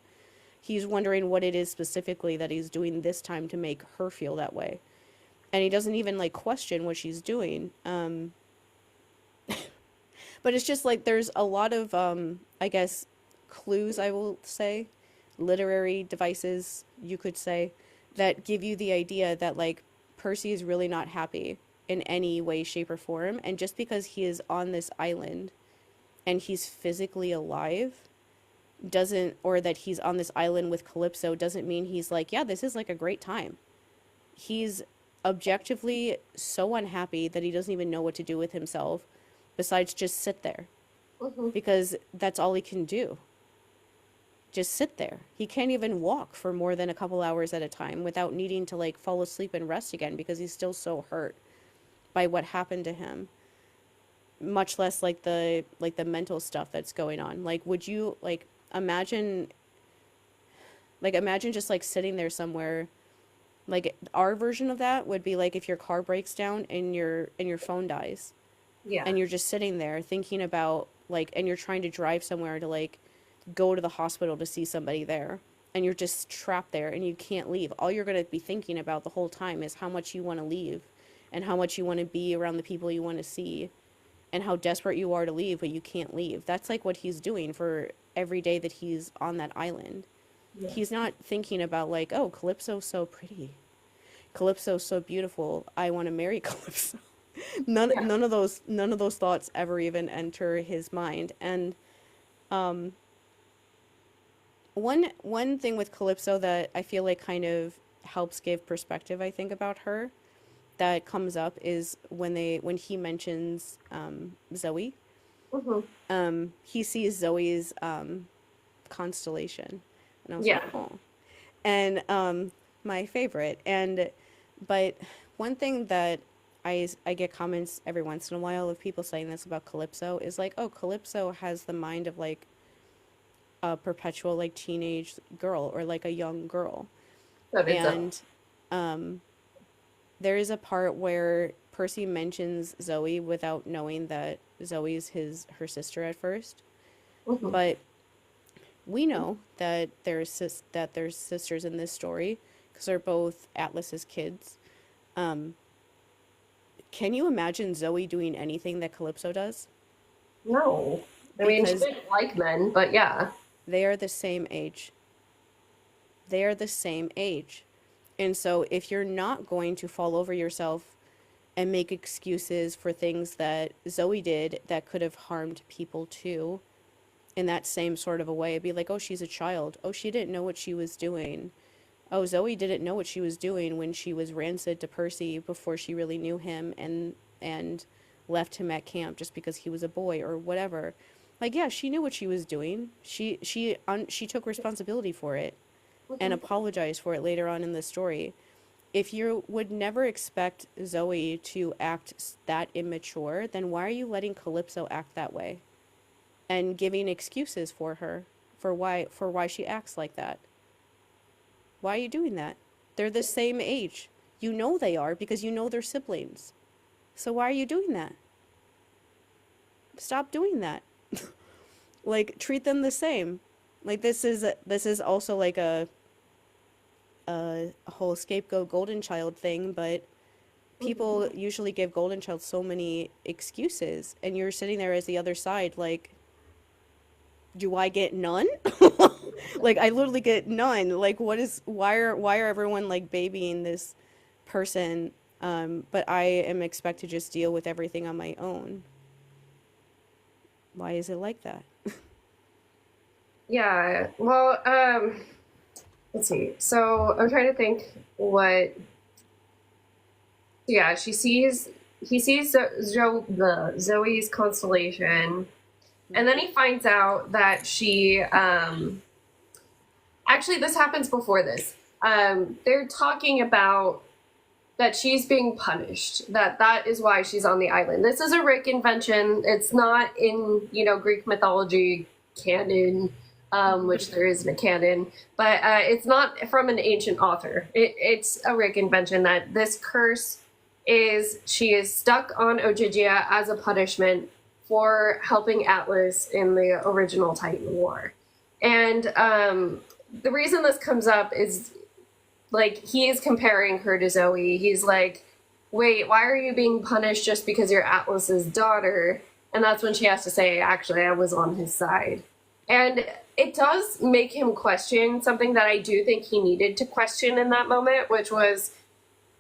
He's wondering what it is specifically that he's doing this time to make her feel that way. And he doesn't even, like, question what she's doing. But it's just like there's a lot of, I guess, clues, I will say, literary devices, you could say, that give you the idea that, like, Percy is really not happy in any way, shape, or form. And just because he is on this island and he's physically alive doesn't, or that he's on this island with Calypso doesn't mean he's like, yeah, this is like a great time. He's objectively so unhappy that he doesn't even know what to do with himself besides just sit there, Hmm. because that's all he can do. Just sit there. He can't even walk for more than a couple hours at a time without needing to like fall asleep and rest again, because he's still so hurt by what happened to him. Much less like the mental stuff that's going on. Like, would you imagine imagine just like sitting there somewhere, like our version of that would be like if your car breaks down and your phone dies, Yeah. and you're just sitting there thinking about like, and you're trying to drive somewhere to like go to the hospital to see somebody there, and you're just trapped there and you can't leave. All you're going to be thinking about the whole time is how much you want to leave and how much you want to be around the people you want to see and how desperate you are to leave, but you can't leave. That's like what he's doing for every day that he's on that island. Yeah. He's not thinking about like, oh, Calypso's so pretty. Calypso's so beautiful. I want to marry Calypso. Yeah. None of those thoughts ever even enter his mind. And um one thing with Calypso that I feel like kind of helps give perspective, I think, about her, that comes up is when he mentions Zoe. Hmm. He sees Zoe's constellation, and I was like, Yeah. oh, and my favorite. And but one thing that I get comments every once in a while of people saying this about Calypso is like, oh, Calypso has the mind of like a perpetual like teenage girl or like a young girl. So did Zoe. And um there is a part where Percy mentions Zoe without knowing that Zoe's her sister at first. Hmm. But we know that there's sisters in this story because they're both Atlas's kids. Um, can you imagine Zoe doing anything that Calypso does? No. I mean, she Because didn't like men, but yeah. they are the same age. They are the same age. And so if you're not going to fall over yourself and make excuses for things that Zoe did that could have harmed people too, in that same sort of a way. It'd be like, oh, she's a child. Oh, she didn't know what she was doing. Oh, Zoe didn't know what she was doing when she was rancid to Percy before she really knew him and left him at camp just because he was a boy or whatever. Like, yeah, she knew what she was doing. She took responsibility for it and apologized for it later on in the story. If you would never expect Zoe to act that immature, then why are you letting Calypso act that way and giving excuses for her for why she acts like that? Why are you doing that? They're the same age. You know they are because you know they're siblings. So why are you doing that? Stop doing that. Like, treat them the same. Like, this is also like a whole scapegoat golden child thing, but people usually give golden child so many excuses, and you're sitting there as the other side like, do I get none? Like, I literally get none. Like, why are everyone like babying this person, but I am expected to just deal with everything on my own? Why is it like that? Yeah. Well, let's see. So I'm trying to think what. Yeah, he sees Zoe's constellation, and then he finds out that she. Actually, this happens before this. They're talking about that she's being punished. That is why she's on the island. This is a Rick invention. It's not in Greek mythology canon, which there isn't a canon, but it's not from an ancient author. It's a Rick invention that this curse is she is stuck on Ogygia as a punishment for helping Atlas in the original Titan War. And the reason this comes up is like he is comparing her to Zoe. He's like, wait, why are you being punished just because you're Atlas's daughter? And that's when she has to say, actually, I was on his side. And it does make him question something that I do think he needed to question in that moment, which was,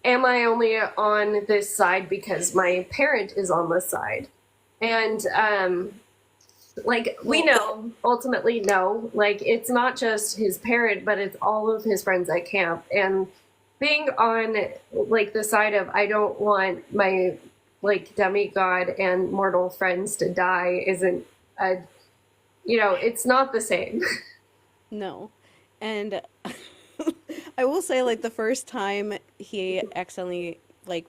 am I only on this side because my parent is on this side? And like, we know, ultimately no, like, it's not just his parent, but it's all of his friends at camp. And being on, like, the side of, I don't want my, like, demigod and mortal friends to die isn't a, it's not the same. No. And I will say, like, the first time he accidentally, like,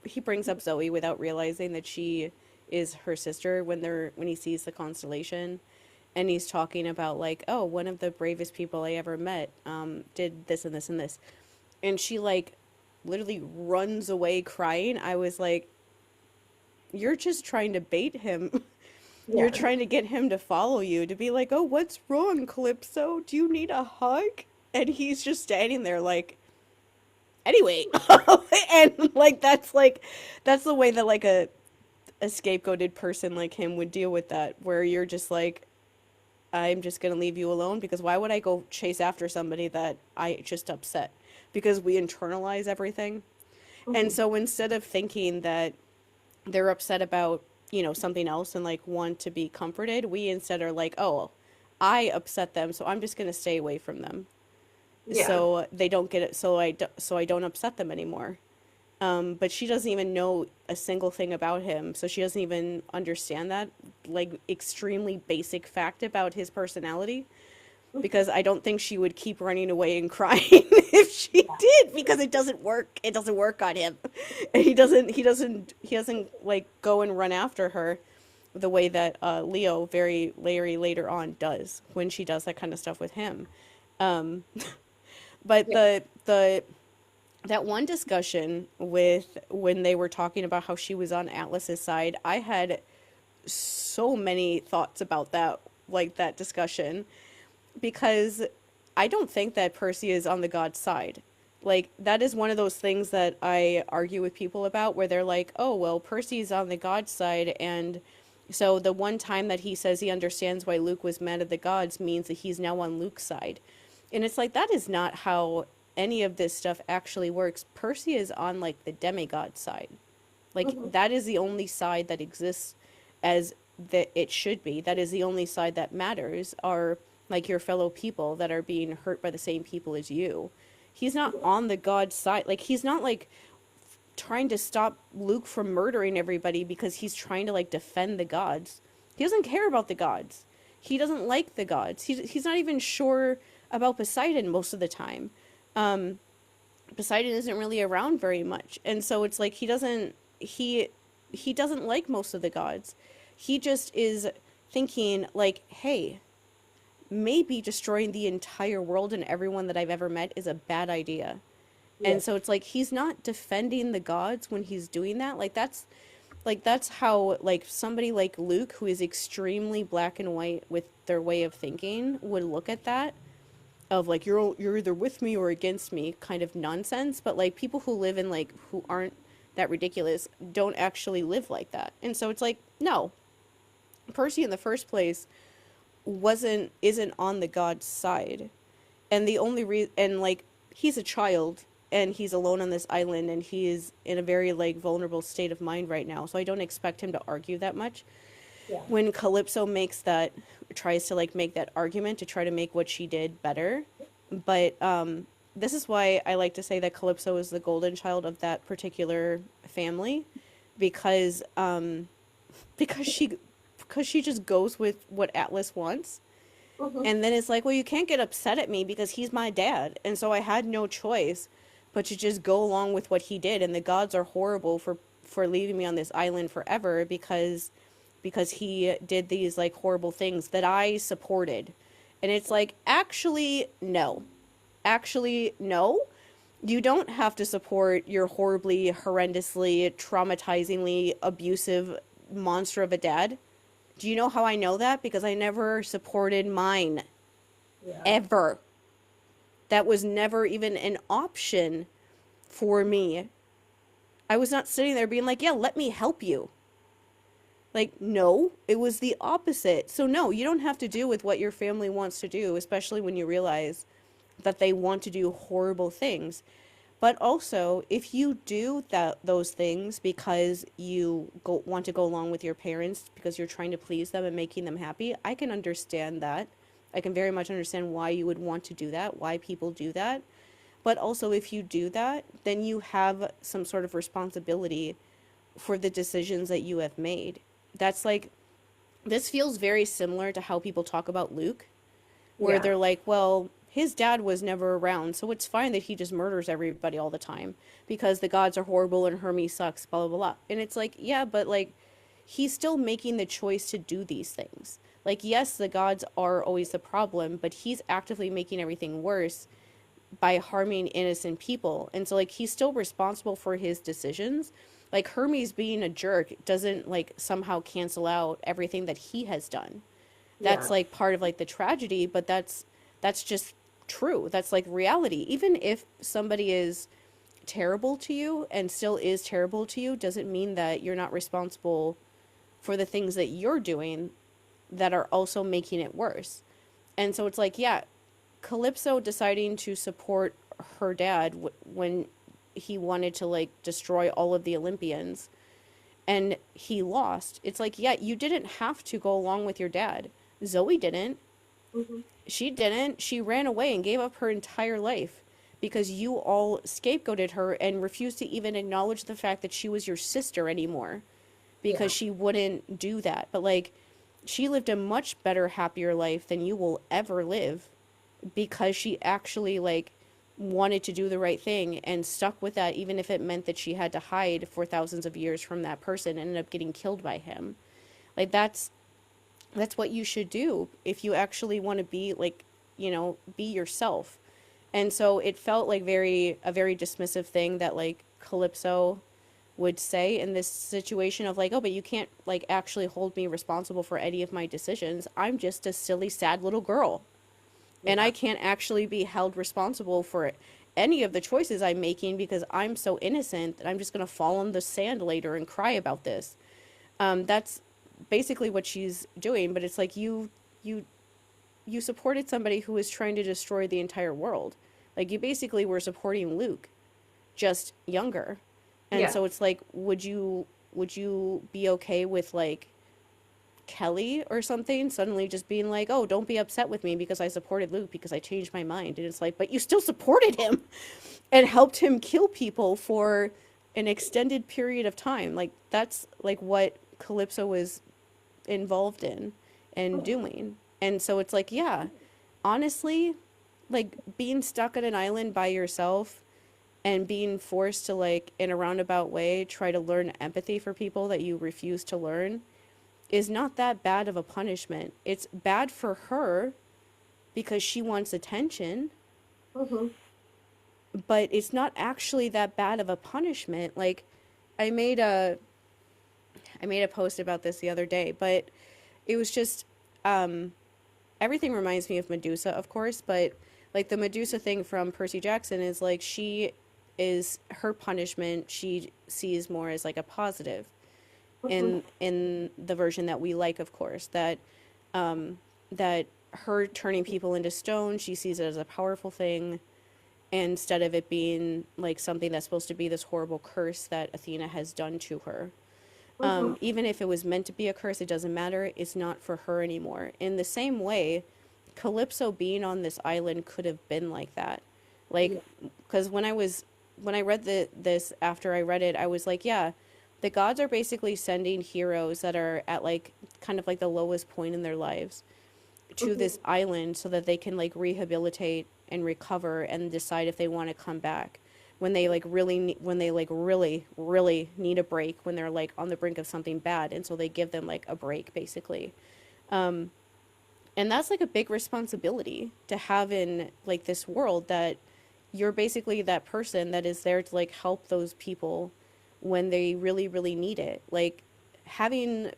he brings up Zoe without realizing that she is her sister when he sees the constellation, and he's talking about like, oh, one of the bravest people I ever met did this and this and this, and she like literally runs away crying. I was like, you're just trying to bait him. Yeah. You're trying to get him to follow you, to be like, oh, what's wrong, Calypso? Do you need a hug? And he's just standing there like, anyway. And like that's the way that like a scapegoated person like him would deal with that, where you're just like, I'm just gonna leave you alone, because why would I go chase after somebody that I just upset? Because we internalize everything. Mm-hmm. And so instead of thinking that they're upset about something else and like want to be comforted, we instead are like, oh, I upset them, so I'm just gonna stay away from them. Yeah. So they don't get it, so I don't upset them anymore. But she doesn't even know a single thing about him, so she doesn't even understand that, like, extremely basic fact about his personality, because I don't think she would keep running away and crying if she did, because it doesn't work. It doesn't work on him. And he doesn't like go and run after her the way that Leo very later on does when she does that kind of stuff with him. But that one discussion with when they were talking about how she was on Atlas's side, I had so many thoughts about that, like that discussion, because I don't think that Percy is on the god's side. Like, that is one of those things that I argue with people about, where they're like, oh, well, Percy's on the god's side, and so the one time that he says he understands why Luke was mad at the gods means that he's now on Luke's side. And it's like, that is not how any of this stuff actually works. Percy is on like the demigod side. Like, Mhm. that is the only side that exists as that it should be. That is the only side that matters, are like your fellow people that are being hurt by the same people as you. He's not on the God side. Like, he's not like trying to stop Luke from murdering everybody because he's trying to like defend the gods. He doesn't care about the gods. He doesn't like the gods. He's not even sure about Poseidon most of the time. Poseidon isn't really around very much, and so it's like he doesn't like most of the gods. He just is thinking like, hey, maybe destroying the entire world and everyone that I've ever met is a bad idea. Yeah. And so it's like he's not defending the gods when he's doing that. That's how like somebody like Luke, who is extremely black and white with their way of thinking, would look at that, of like, you're either with me or against me kind of nonsense. But like people who live in like who aren't that ridiculous don't actually live like that. And so it's like, no, Percy in the first place isn't on the god's side. And the only reason, and like, he's a child and he's alone on this island and he is in a very like vulnerable state of mind right now, so I don't expect him to argue that much. Yeah. When Calypso tries to like make that argument to try to make what she did better. But this is why I like to say that Calypso is the golden child of that particular family, because because she because she just goes with what Atlas wants. Mhm. And then it's like, well, you can't get upset at me because he's my dad. And so I had no choice but to just go along with what he did. And the gods are horrible for leaving me on this island forever because he did these like horrible things that I supported. And it's like, actually, no. Actually, no. You don't have to support your horribly, horrendously, traumatizingly abusive monster of a dad. Do you know how I know that? Because I never supported mine. Yeah. Ever. That was never even an option for me. I was not sitting there being like, yeah, let me help you. Like, no, it was the opposite. So no, you don't have to do with what your family wants to do, especially when you realize that they want to do horrible things. But also, if you do those things because want to go along with your parents because you're trying to please them and making them happy, I can understand that. I can very much understand why you would want to do that, why people do that. But also, if you do that, then you have some sort of responsibility for the decisions that you have made. That's like, this feels very similar to how people talk about Luke, where Yeah. they're like, well, his dad was never around, so it's fine that he just murders everybody all the time because the gods are horrible and Hermes sucks, blah, blah, blah. And it's like, yeah, but like, he's still making the choice to do these things. Like, yes, the gods are always the problem, but he's actively making everything worse by harming innocent people. And so, like, he's still responsible for his decisions. Like, Hermes being a jerk doesn't, like, somehow cancel out everything that he has done. That's, Yeah. like, part of, like, the tragedy, but that's just true. That's, like, reality. Even if somebody is terrible to you and still is terrible to you, doesn't mean that you're not responsible for the things that you're doing that are also making it worse. And so it's like, yeah, Calypso deciding to support her dad when he wanted to like destroy all of the Olympians and he lost. It's like, yeah, you didn't have to go along with your dad. Zoe didn't. Mhm. She didn't. She ran away and gave up her entire life because you all scapegoated her and refused to even acknowledge the fact that she was your sister anymore because Yeah. she wouldn't do that. But like, she lived a much better, happier life than you will ever live because she actually like wanted to do the right thing and stuck with that, even if it meant that she had to hide for thousands of years from that person and ended up getting killed by him. Like, that's what you should do if you actually want to be like, be yourself. And so it felt like a very dismissive thing that like Calypso would say in this situation of like, oh, but you can't like actually hold me responsible for any of my decisions. I'm just a silly, sad little girl. And Yeah. I can't actually be held responsible for any of the choices I'm making because I'm so innocent that I'm just going to fall on the sand later and cry about this. That's basically what she's doing, but it's like you supported somebody who was trying to destroy the entire world. Like, you basically were supporting Luke, just younger. And Yeah. so it's like, would you be okay with like Kelly or something suddenly just being like, "Oh, don't be upset with me because I supported Luke because I changed my mind." And it's like, "But you still supported him and helped him kill people for an extended period of time." Like that's like what Calypso was involved in and doing. And so it's like, yeah, honestly, like being stuck on an island by yourself and being forced to like in a roundabout way try to learn empathy for people that you refuse to learn is not that bad of a punishment. It's bad for her because she wants attention, Hmm. but it's not actually that bad of a punishment. Like I made a I made a post about this the other day, but it was just um everything reminds me of Medusa, of course, but like the Medusa thing from Percy Jackson is like she is her punishment she sees more as like a positive Hmm. in the version that we like, of course, that that her turning people into stone, she sees it as a powerful thing instead of it being like something that's supposed to be this horrible curse that Athena has done to her. Hmm. Even if it was meant to be a curse, it doesn't matter. It's not for her anymore. In the same way, Calypso being on this island could have been like that. Like, Yeah. because when I read this after I read it, I was like, yeah, the gods are basically sending heroes that are at like kind of like the lowest point in their lives to Hmm. this island so that they can like rehabilitate and recover and decide if they want to come back when they like when they like really need a break when they're like on the brink of something bad, and so they give them like a break basically. And that's like a big responsibility to have in like this world, that you're basically that person that is there to like help those people when they really need it. Like having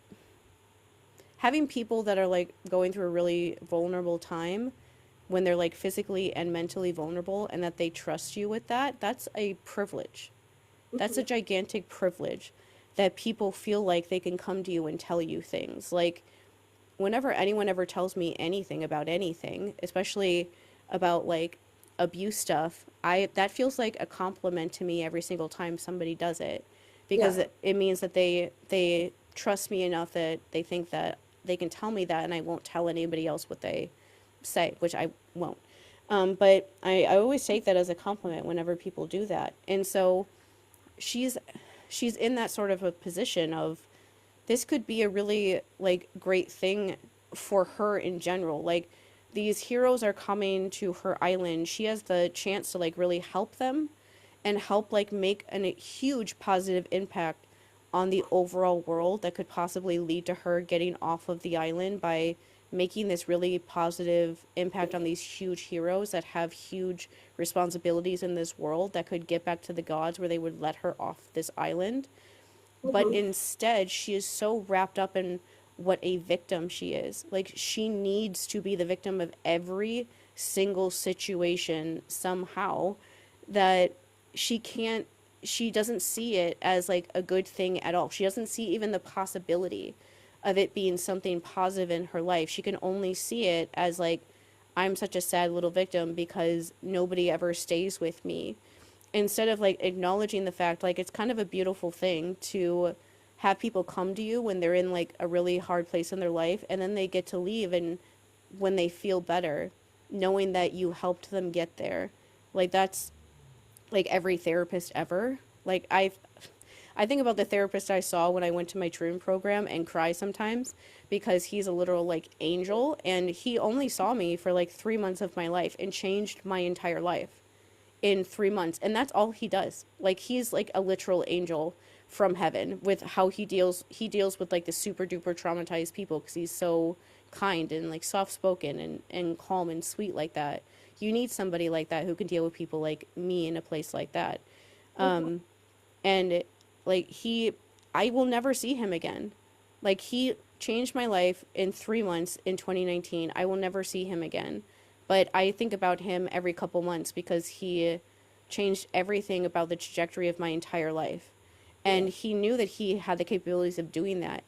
having people that are like going through a really vulnerable time when they're like physically and mentally vulnerable and that they trust you with that, that's a privilege. That's a Hmm. gigantic privilege that people feel like they can come to you and tell you things. Like whenever anyone ever tells me anything about anything, especially about like abuse stuff, I that feels like a compliment to me every single time somebody does it, because Yeah. it means that they trust me enough that they think that they can tell me that and I won't tell anybody else what they say, which I won't. But I always take that as a compliment whenever people do that. And so she's she's in that sort of a position of this could be a really like great thing for her in general. Like these heroes are coming to her island. She has the chance to like really help them and help like make a huge positive impact on the overall world that could possibly lead to her getting off of the island by making this really positive impact on these huge heroes that have huge responsibilities in this world that could get back to the gods where they would let her off this island. But Hmm. instead she is so wrapped up in what a victim she is. Like she needs to be the victim of every single situation somehow, that she can't she doesn't see it as like a good thing at all. She doesn't see even the possibility of it being something positive in her life. She can only see it as like, I'm such a sad little victim because nobody ever stays with me, instead of like acknowledging the fact like it's kind of a beautiful thing to have people come to you when they're in like a really hard place in their life and then they get to leave, and when they feel better knowing that you helped them get there. Like that's like every therapist ever. Like I think about the therapist I saw when I went to my Troon program and cry sometimes because he's a literal like angel, and he only saw me for like 3 months of my life and changed my entire life in 3 months, and that's all he does. Like he's like a literal angel from heaven with how he deals with like the super duper traumatized people because he's so kind and like soft spoken and calm and sweet like that. You need somebody like that who can deal with people like me in a place like that. Hmm. And like I will never see him again. Like he changed my life in 3 months in 2019. I will never see him again, but I think about him every couple months because he changed everything about the trajectory of my entire life. Yeah. And he knew that he had the capabilities of doing that,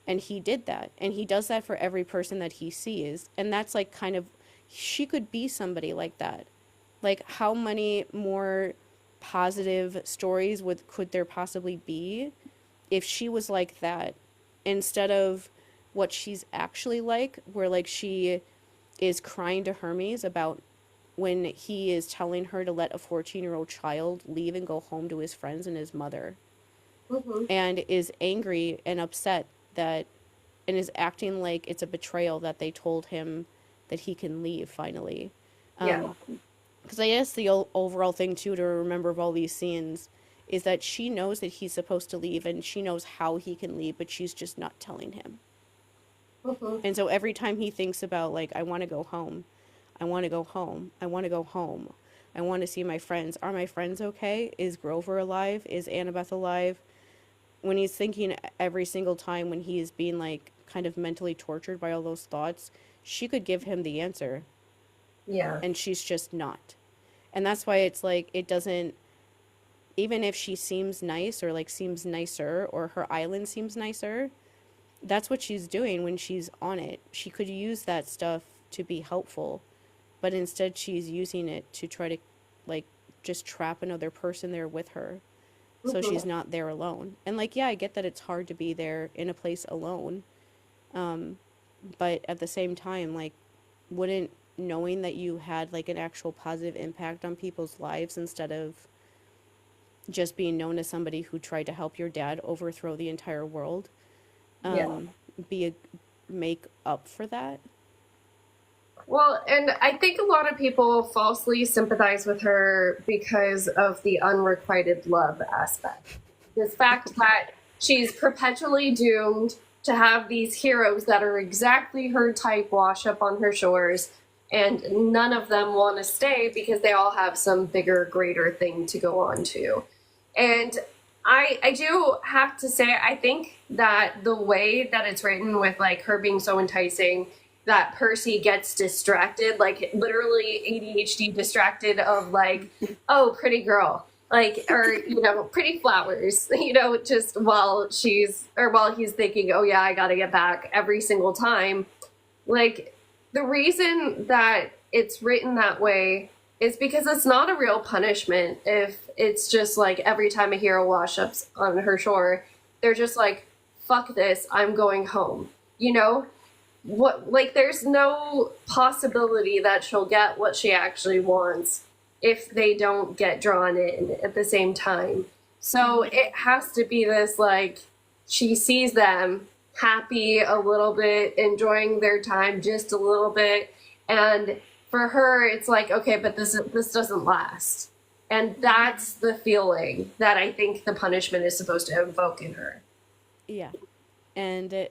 and he did that, and he does that for every person that he sees. And that's like kind of, she could be somebody like that. Like how many more positive stories could there possibly be if she was like that instead of what she's actually like, where like she is crying to Hermes about when he is telling her to let a 14-year-old child leave and go home to his friends and his mother, Hmm. and is angry and upset that, and is acting like it's a betrayal that they told him that he can leave finally. Yeah. Because I guess the overall thing too to remember of all these scenes is that she knows that he's supposed to leave and she knows how he can leave, but she's just not telling him. Hmm. And so every time he thinks about, like, I want to go home, I want to go home, I want to go home, I want to see my friends. Are my friends okay? Is Grover alive? Is Annabeth alive? When he's thinking every single time when he is being, like, kind of mentally tortured by all those thoughts, she could give him the answer, Yeah. and she's just not. And that's why it's like, it doesn't, even if she seems nice or, like, seems nicer, or her island seems nicer, that's what she's doing when she's on it. She could use that stuff to be helpful, but instead she's using it to try to, like, just trap another person there with her so Hmm. she's not there alone. And, like, yeah, I get that it's hard to be there in a place alone, but at the same time, like, wouldn't knowing that you had, like, an actual positive impact on people's lives instead of just being known as somebody who tried to help your dad overthrow the entire world, Yeah. be a make up for that? Well, and I think a lot of people falsely sympathize with her because of the unrequited love aspect. The fact that she's perpetually doomed to have these heroes that are exactly her type wash up on her shores, and none of them want to stay because they all have some bigger, greater thing to go on to. And I do have to say, I think that the way that it's written with like her being so enticing that Percy gets distracted, like literally ADHD distracted of like, oh, pretty girl, like, or, you know, pretty flowers, you know, just while she's, or while he's thinking, oh yeah, I gotta get back every single time. Like, the reason that it's written that way is because it's not a real punishment if it's just like every time a hero wash ups on her shore, they're just like, fuck this, I'm going home. You know? What, like, there's no possibility that she'll get what she actually wants if they don't get drawn in at the same time. So it has to be this like she sees them happy a little bit, enjoying their time just a little bit, and for her it's like, okay, but this doesn't last. And that's the feeling that I think the punishment is supposed to evoke in her. Yeah. And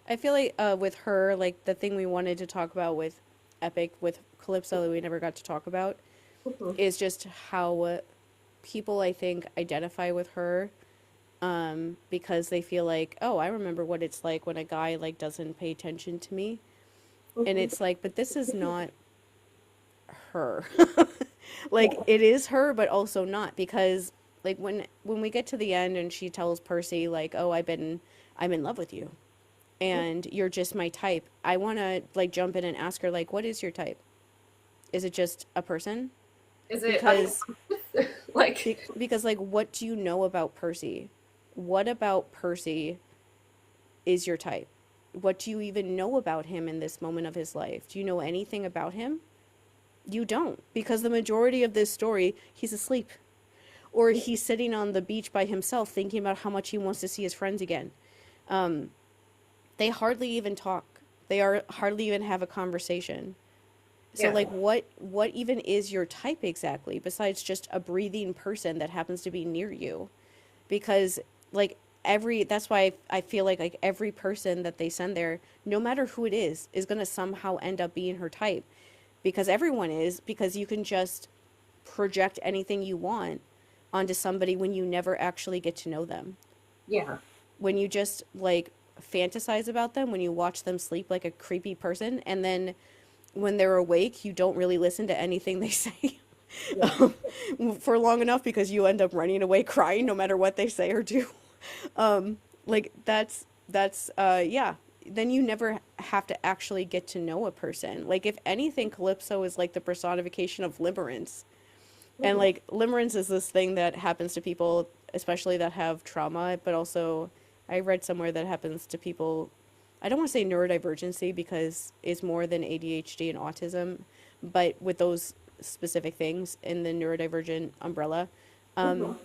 I feel like with her, like, the thing we wanted to talk about with Epic, with Calypso, that we never got to talk about, Mhm. is just how people, I think, identify with her, because they feel like, oh, I remember what it's like when a guy, like, doesn't pay attention to me. And Mhm. it's like, but this is not her. Like, it is her, but also not, because, like, when we get to the end and she tells Percy, like, oh, I'm in love with you and you're just my type, I want to, like, jump in and ask her, like, what is your type? Is it just a person? Is it Because like, because, like, what do you know about Percy? What about Percy is your type? What do you even know about him in this moment of his life? Do you know anything about him? You don't, because the majority of this story, he's asleep, or he's sitting on the beach by himself thinking about how much he wants to see his friends again. They hardly even talk. They are hardly even have a conversation. So, yeah, like, what even is your type exactly, besides just a breathing person that happens to be near you? Because, like, every that's why I feel like every person that they send there, no matter who it is going to somehow end up being her type, because everyone is, because you can just project anything you want onto somebody when you never actually get to know them. yeah, When you just, like, fantasize about them, when you watch them sleep like a creepy person, and then when they're awake, you don't really listen to anything they say yeah. for long enough, because you end up running away crying no matter what they say or do. Like, that's yeah. Then you never have to actually get to know a person. Like, if anything, Calypso is like the personification of limerence, And like limerence is this thing that happens to people, especially that have trauma, but also I read somewhere that happens to people. I don't want to say neurodivergency because it's more than ADHD and autism, but with those specific things in the neurodivergent umbrella. Mhm.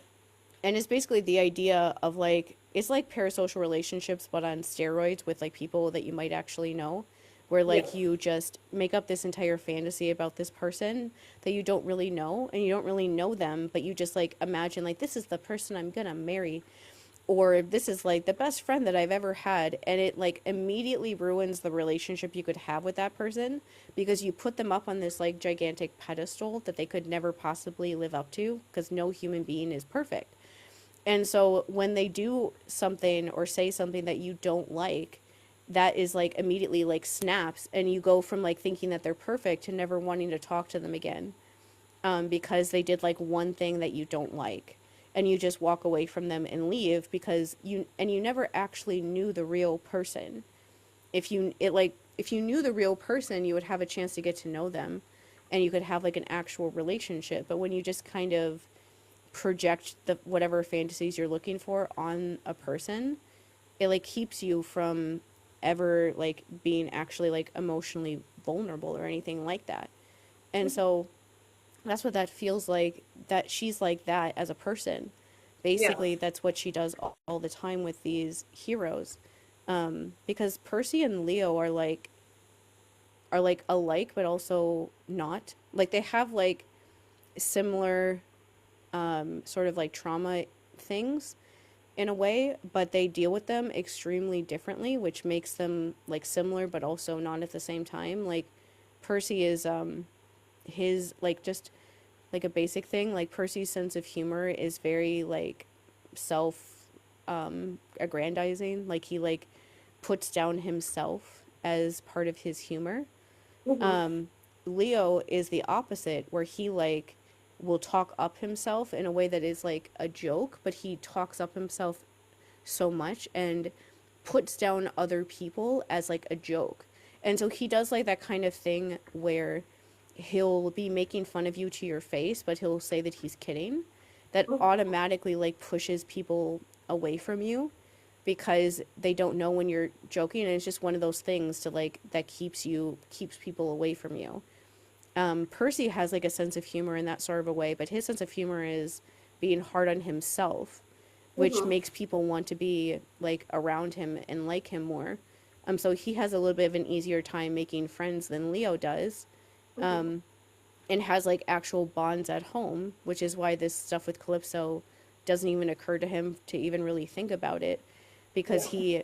And it's basically the idea of like, it's like parasocial relationships, but on steroids with like people that you might actually know, where Yeah. like you just make up this entire fantasy about this person that you don't really know and you don't really know them, but you just like imagine like, this is the person I'm gonna marry, or this is like the best friend that I've ever had, and it like immediately ruins the relationship you could have with that person because you put them up on this like gigantic pedestal that they could never possibly live up to because no human being is perfect. And so when they do something or say something that you don't like, that is like immediately like snaps, and you go from like thinking that they're perfect to never wanting to talk to them again, because they did like one thing that you don't like, and you just walk away from them and leave because you never actually knew the real person. If you knew the real person, you would have a chance to get to know them, and you could have like an actual relationship. But when you just kind of project the whatever fantasies you're looking for on a person, it like keeps you from ever like being actually like emotionally vulnerable or anything like that. And so that's what that feels like, that she's like that as a person. Yeah. Basically, that's what she does all the time with these heroes. Because Percy and Leo are like alike but also not. Like they have like similar sort of like trauma things in a way, but they deal with them extremely differently, which makes them like similar but also not at the same time. Like Percy is his like just like a basic thing, like Percy's sense of humor is very like self aggrandizing. Like he like puts down himself as part of his humor. Mhm. Leo is the opposite, where he like will talk up himself in a way that is like a joke, but he talks up himself so much and puts down other people as like a joke. And so he does like that kind of thing where he'll be making fun of you to your face, but he'll say that he's kidding. That Mhm. automatically like pushes people away from you because they don't know when you're joking, and it's just one of those things to like that keeps people away from you. Percy has like a sense of humor in that sort of a way, but his sense of humor is being hard on himself, which Mhm. makes people want to be like around him and like him more. So he has a little bit of an easier time making friends than Leo does, Mhm. and has like actual bonds at home, which is why this stuff with Calypso doesn't even occur to him to even really think about it, because Yeah.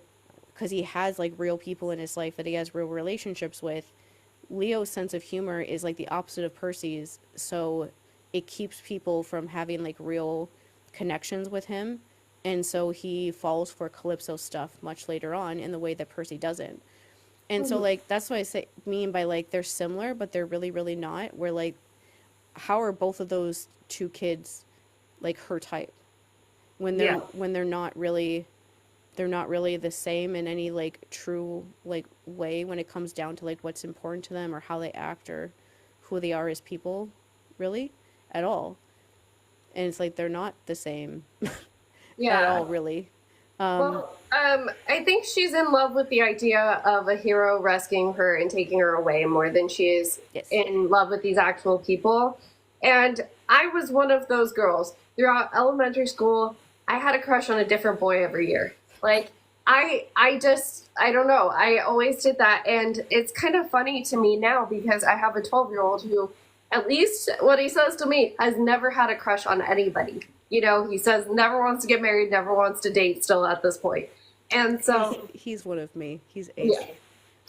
he has like real people in his life that he has real relationships with. Leo's sense of humor is like the opposite of Percy's, so it keeps people from having like real connections with him, and so he falls for Calypso stuff much later on in the way that Percy doesn't. And so Mhm. like that's what I say mean by like they're similar but they're really really not. Where like how are both of those two kids like her type when Yeah. they're not really the same in any like true like way when it comes down to like what's important to them or how they act or who they are as people, really, at all. And it's like they're not the same at Yeah. all, really. um Well, I think she's in love with the idea of a hero rescuing her and taking her away more than she is yes. in love with these actual people. And I was one of those girls. Throughout elementary school, I had a crush on a different boy every year. Like I don't know. I always did that, and it's kind of funny to me now because I have a 12-year-old who, at least what he says to me, has never had a crush on anybody. You know, he says never wants to get married, never wants to date still at this point. And so, He's one of me. He's yeah,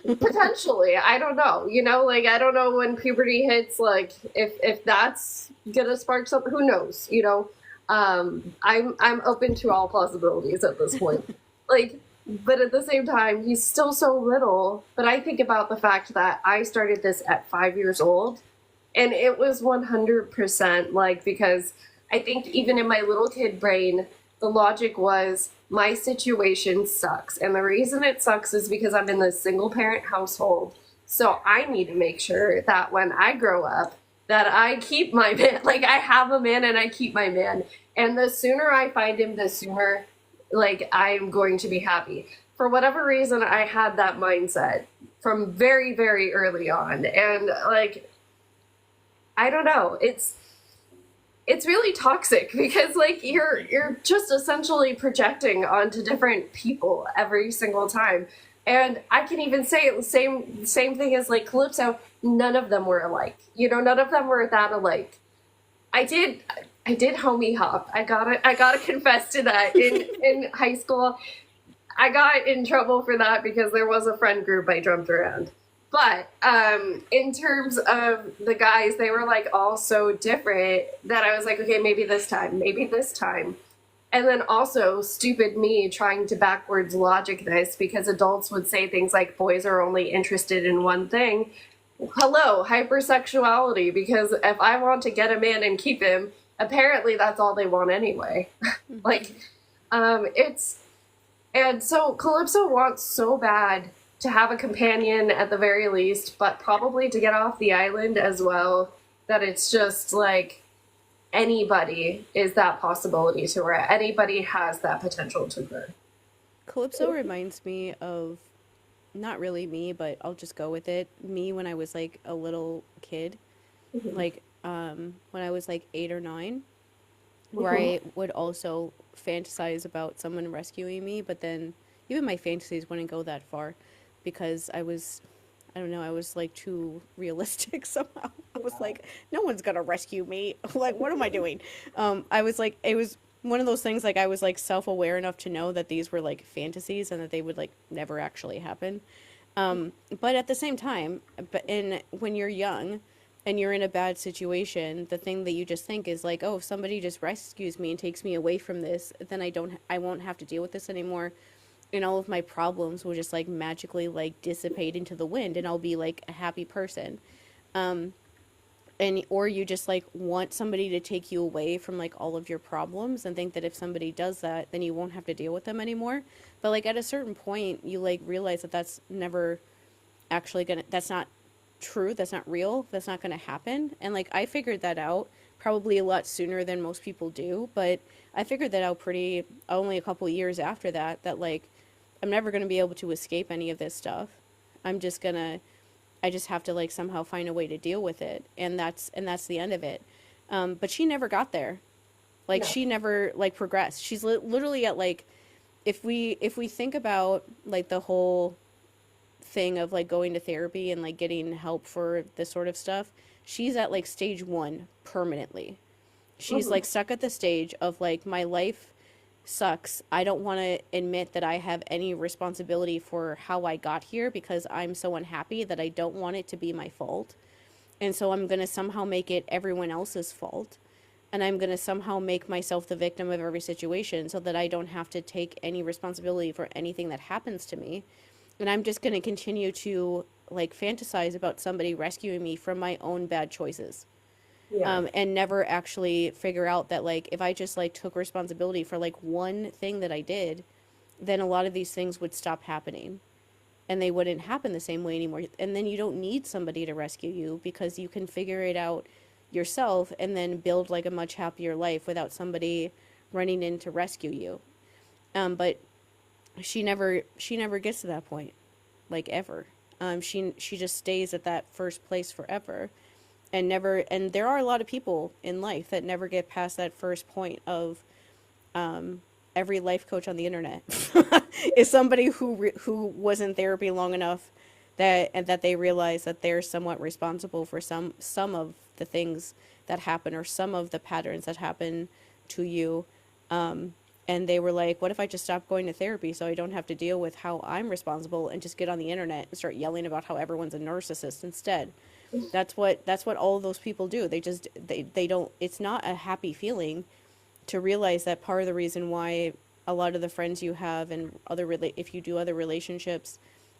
ace. potentially, I don't know. You know, like I don't know when puberty hits, like if that's gonna spark something, who knows, you know? I'm open to all possibilities at this point. Like, but at the same time, he's still so little. But I think about the fact that I started this at 5 years old, and it was 100% like, because I think even in my little kid brain, the logic was my situation sucks. And the reason it sucks is because I'm in this single parent household. So I need to make sure that when I grow up, that I keep my man. Like, I have a man and I keep my man. And the sooner I find him, the sooner, like, I'm going to be happy. For whatever reason, I had that mindset from very, very early on. And, like, I don't know. It's really toxic because like you're just essentially projecting onto different people every single time. And I can even say the same thing as like Calypso. None of them were alike. You know, none of them were that alike. I did I did homie hop. I gotta confess to that. In high school, I got in trouble for that because there was a friend group I jumped around. But in terms of the guys, they were like all so different that I was like, okay, maybe this time, maybe this time. And then also, stupid me trying to backwards logic this because adults would say things like boys are only interested in one thing. Hello, hypersexuality, because if I want to get a man and keep him, apparently that's all they want anyway. Like, it's and so Calypso wants so bad to have a companion at the very least, but probably to get off the island as well, that it's just like anybody is that possibility to her. Anybody has that potential to her. Calypso reminds me of, not really me, but I'll just go with it. Me when I was like a little kid, like when I was like 8 or 9, where I would also fantasize about someone rescuing me, but then even my fantasies wouldn't go that far because I don't know, I was like too realistic somehow. I was like, no one's gonna rescue me. Like, what am I doing? I was like, it was one of those things, like I was like self-aware enough to know that these were like fantasies and that they would like never actually happen. But at the same time, when you're young and you're in a bad situation, the thing that you just think is like, oh, if somebody just rescues me and takes me away from this, then I won't have to deal with this anymore, and all of my problems will just like magically like dissipate into the wind, and I'll be like a happy person. And or you just like want somebody to take you away from like all of your problems and think that if somebody does that, then you won't have to deal with them anymore. But like at a certain point, you like realize that that's never actually gonna, that's not true, that's not real, that's not gonna happen. And like I figured that out probably a lot sooner than most people do, but I figured that out pretty only a couple years after that, that like I'm never gonna be able to escape any of this stuff. I'm just gonna, I just have to like somehow find a way to deal with it, and that's the end of it. But she never got there. Like No. she never like progressed. She's literally at like, if we think about like the whole thing of like going to therapy and like getting help for this sort of stuff, she's at like stage 1 permanently. She's Mhm. like stuck at the stage of like my life sucks. I don't want to admit that I have any responsibility for how I got here because I'm so unhappy that I don't want it to be my fault. And so I'm going to somehow make it everyone else's fault. And I'm going to somehow make myself the victim of every situation so that I don't have to take any responsibility for anything that happens to me. And I'm just going to continue to like fantasize about somebody rescuing me from my own bad choices, Yeah. and never actually figure out that like if I just like took responsibility for like one thing that I did, then a lot of these things would stop happening and they wouldn't happen the same way anymore. And then you don't need somebody to rescue you because you can figure it out yourself and then build like a much happier life without somebody running in to rescue you. But she never gets to that point, like ever. She just stays at that first place forever, and never. And there are a lot of people in life that never get past that first point of, every life coach on the internet is somebody who was in therapy long enough that they realize that they're somewhat responsible for some of the things that happen or some of the patterns that happen to you. And they were like, what if I just stop going to therapy so I don't have to deal with how I'm responsible and just get on the internet and start yelling about how everyone's a narcissist instead? That's what all of those people do. They don't, it's not a happy feeling to realize that part of the reason why a lot of the friends you have and if you do other relationships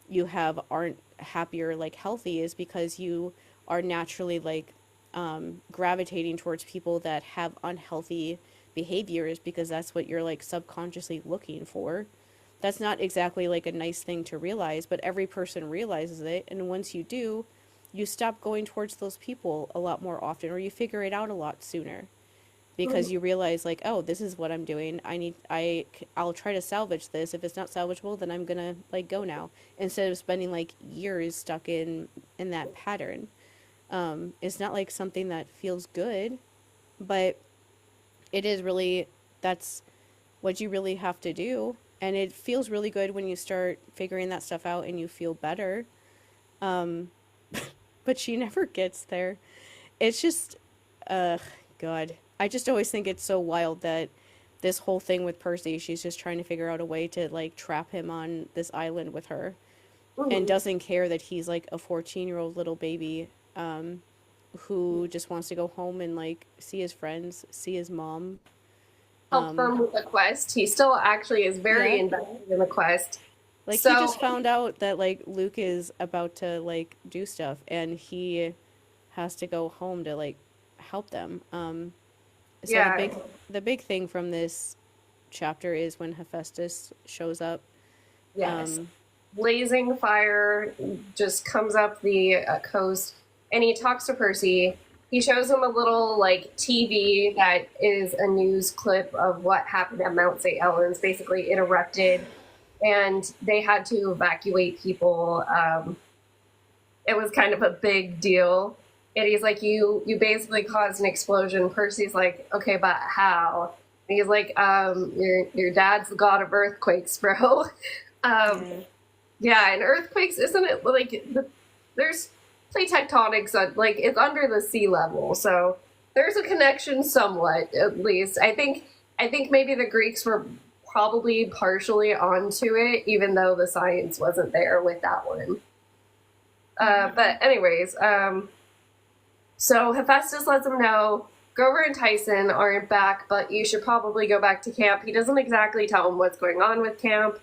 you have aren't happy or like healthy is because you are naturally like, gravitating towards people that have unhealthy behaviors because that's what you're like subconsciously looking for. That's not exactly like a nice thing to realize, but every person realizes it, and once you do, you stop going towards those people a lot more often, or you figure it out a lot sooner because you realize like, oh, this is what I'm doing. I'll try to salvage this. If it's not salvageable, then I'm gonna like go now, instead of spending like years stuck in that pattern. It's not like something that feels good, but it is really, that's what you really have to do. And it feels really good when you start figuring that stuff out and you feel better. Um, but she never gets there. It's just, God. I just always think it's so wild that this whole thing with Percy, she's just trying to figure out a way to like trap him on this island with her, and doesn't care that he's like a 14-year-old little baby, who just wants to go home and like see his friends, see his mom. Help them with the quest. He still actually is very Yeah. invested in the quest. Like So he just found out that like Luke is about to like do stuff, and he has to go home to like help them. So yeah, the big thing from this chapter is when Hephaestus shows up. yes. Um, Blazing fire just comes up the coast, and he talks to Percy. He shows him a little like TV that is a news clip of what happened at Mount St. Helens. Basically, it erupted, and they had to evacuate people. It was kind of a big deal. And he's like, you basically caused an explosion. Percy's like, okay, but how? And he's like, your dad's the god of earthquakes, bro. Yeah, and earthquakes, isn't it like there's plate tectonics like it's under the sea level, so there's a connection somewhat, at least. I think maybe the Greeks were probably partially onto it, even though the science wasn't there with that one. But anyways, so Hephaestus lets him know Grover and Tyson aren't back, but you should probably go back to camp. He doesn't exactly tell him what's going on with camp.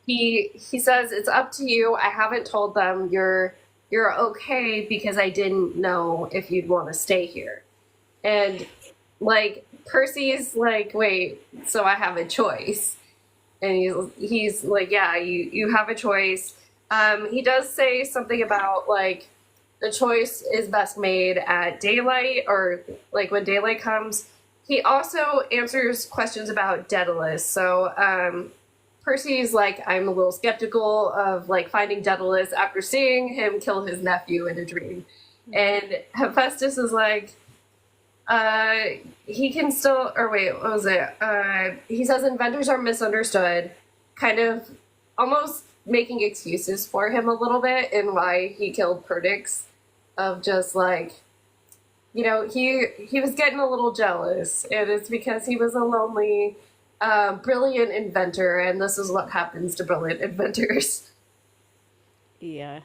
He says it's up to you. I haven't told them you're okay because I didn't know if you'd want to stay here. And like Percy's like, wait, so I have a choice. And he's like, yeah, you have a choice. He does say something about like the choice is best made at daylight, or like when daylight comes. He also answers questions about Daedalus. So Percy's like, I'm a little skeptical of like finding Daedalus after seeing him kill his nephew in a dream. And Hephaestus is like, he can still, or wait, what was it? He says inventors are misunderstood, kind of almost making excuses for him a little bit in why he killed Perdix, of just like, he was getting a little jealous, and it's because he was a lonely, brilliant inventor, and this is what happens to brilliant inventors. yeah.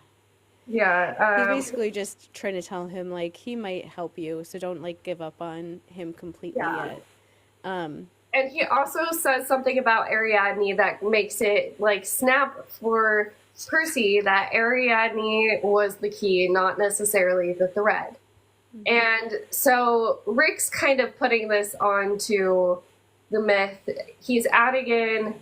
Yeah. He's basically just trying to tell him like he might help you, so don't like give up on him completely Yeah. yet. Um, And he also says something about Ariadne that makes it like snap for Percy that Ariadne was the key, not necessarily the thread. And so Rick's kind of putting this onto the myth. He's adding in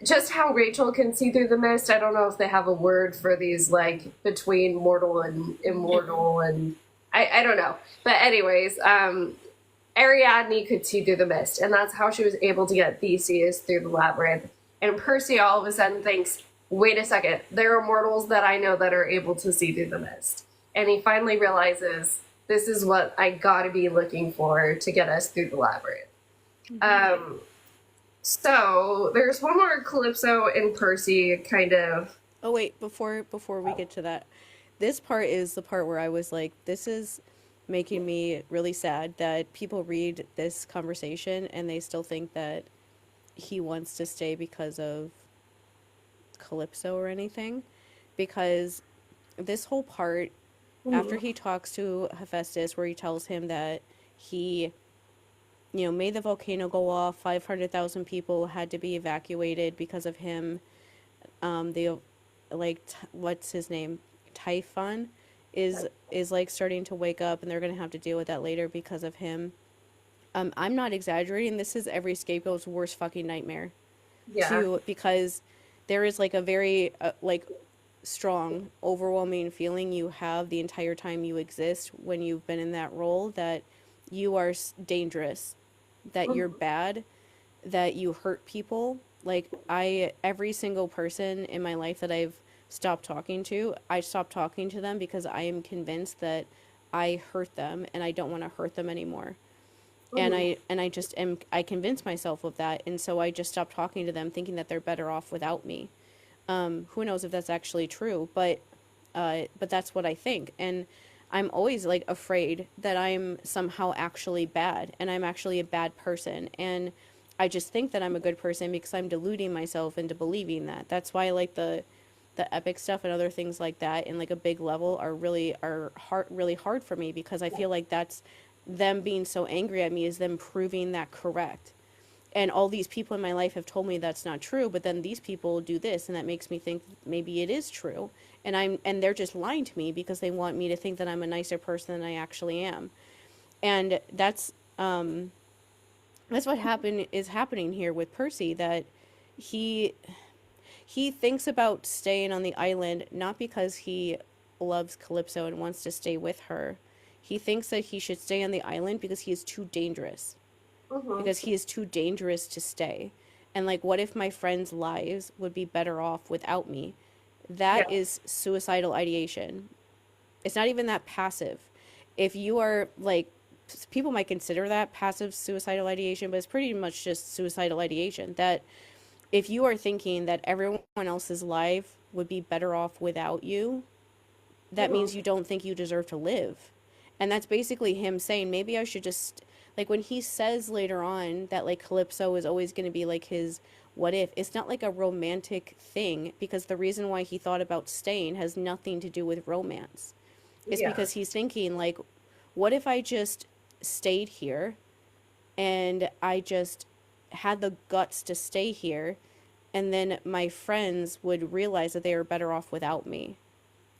just how Rachel can see through the mist. I don't know if they have a word for these, like between mortal and immortal, and I don't know. But anyways, Ariadne could see through the mist, and that's how she was able to get Theseus through the labyrinth. And Percy all of a sudden thinks, wait a second, there are mortals that I know that are able to see through the mist. And he finally realizes this is what I gotta be looking for to get us through the labyrinth. So there's one more Calypso and Percy kind of. oh wait, before we get to that, this part is the part where I was like, this is making me really sad that people read this conversation and they still think that he wants to stay because of Calypso or anything, because this whole part after he talks to Hephaestus, where he tells him that he, made the volcano go off, 500,000 people had to be evacuated because of him. What's his name? Typhon is like starting to wake up, and they're going to have to deal with that later because of him. I'm not exaggerating. This is every scapegoat's worst fucking nightmare. Yeah. Because there is like a very strong, overwhelming feeling you have the entire time you exist when you've been in that role that you are dangerous, that you're Mhm. bad, that you hurt people. Like, every single person in my life that I've stopped talking to, I stopped talking to them because I am convinced that I hurt them and I don't want to hurt them anymore. And Mhm. I just am, I convinced myself of that, and so I just stopped talking to them thinking that they're better off without me. Who knows if that's actually true, but that's what I think. And I'm always like afraid that I'm somehow actually bad and I'm actually a bad person. And I just think that I'm a good person because I'm deluding myself into believing that. That's why like the epic stuff and other things like that in like a big level are hard, really hard for me, because I feel like that's them being so angry at me is them proving that correct. And all these people in my life have told me that's not true, but then these people do this and that makes me think maybe it is true. And they're just lying to me because they want me to think that I'm a nicer person than I actually am. And that's what happening here with Percy, that he he thinks about staying on the island not because he loves Calypso and wants to stay with her. He thinks that he should stay on the island because he is too dangerous, Mhm. because he is too dangerous to stay. And like, what if my friends' lives would be better off without me? That Yeah. is suicidal ideation. It's not even that passive. If you are like, people might consider that passive suicidal ideation, but it's pretty much just suicidal ideation. That if you are thinking that everyone else's life would be better off without you, that Mhm. means you don't think you deserve to live. And that's basically him saying, maybe I should just, like, when he says later on that like Calypso is always going to be like his what if, it's not like a romantic thing, because the reason why he thought about staying has nothing to do with romance. It's Yeah. because he's thinking like, what if I just stayed here and I just had the guts to stay here, and then my friends would realize that they are better off without me,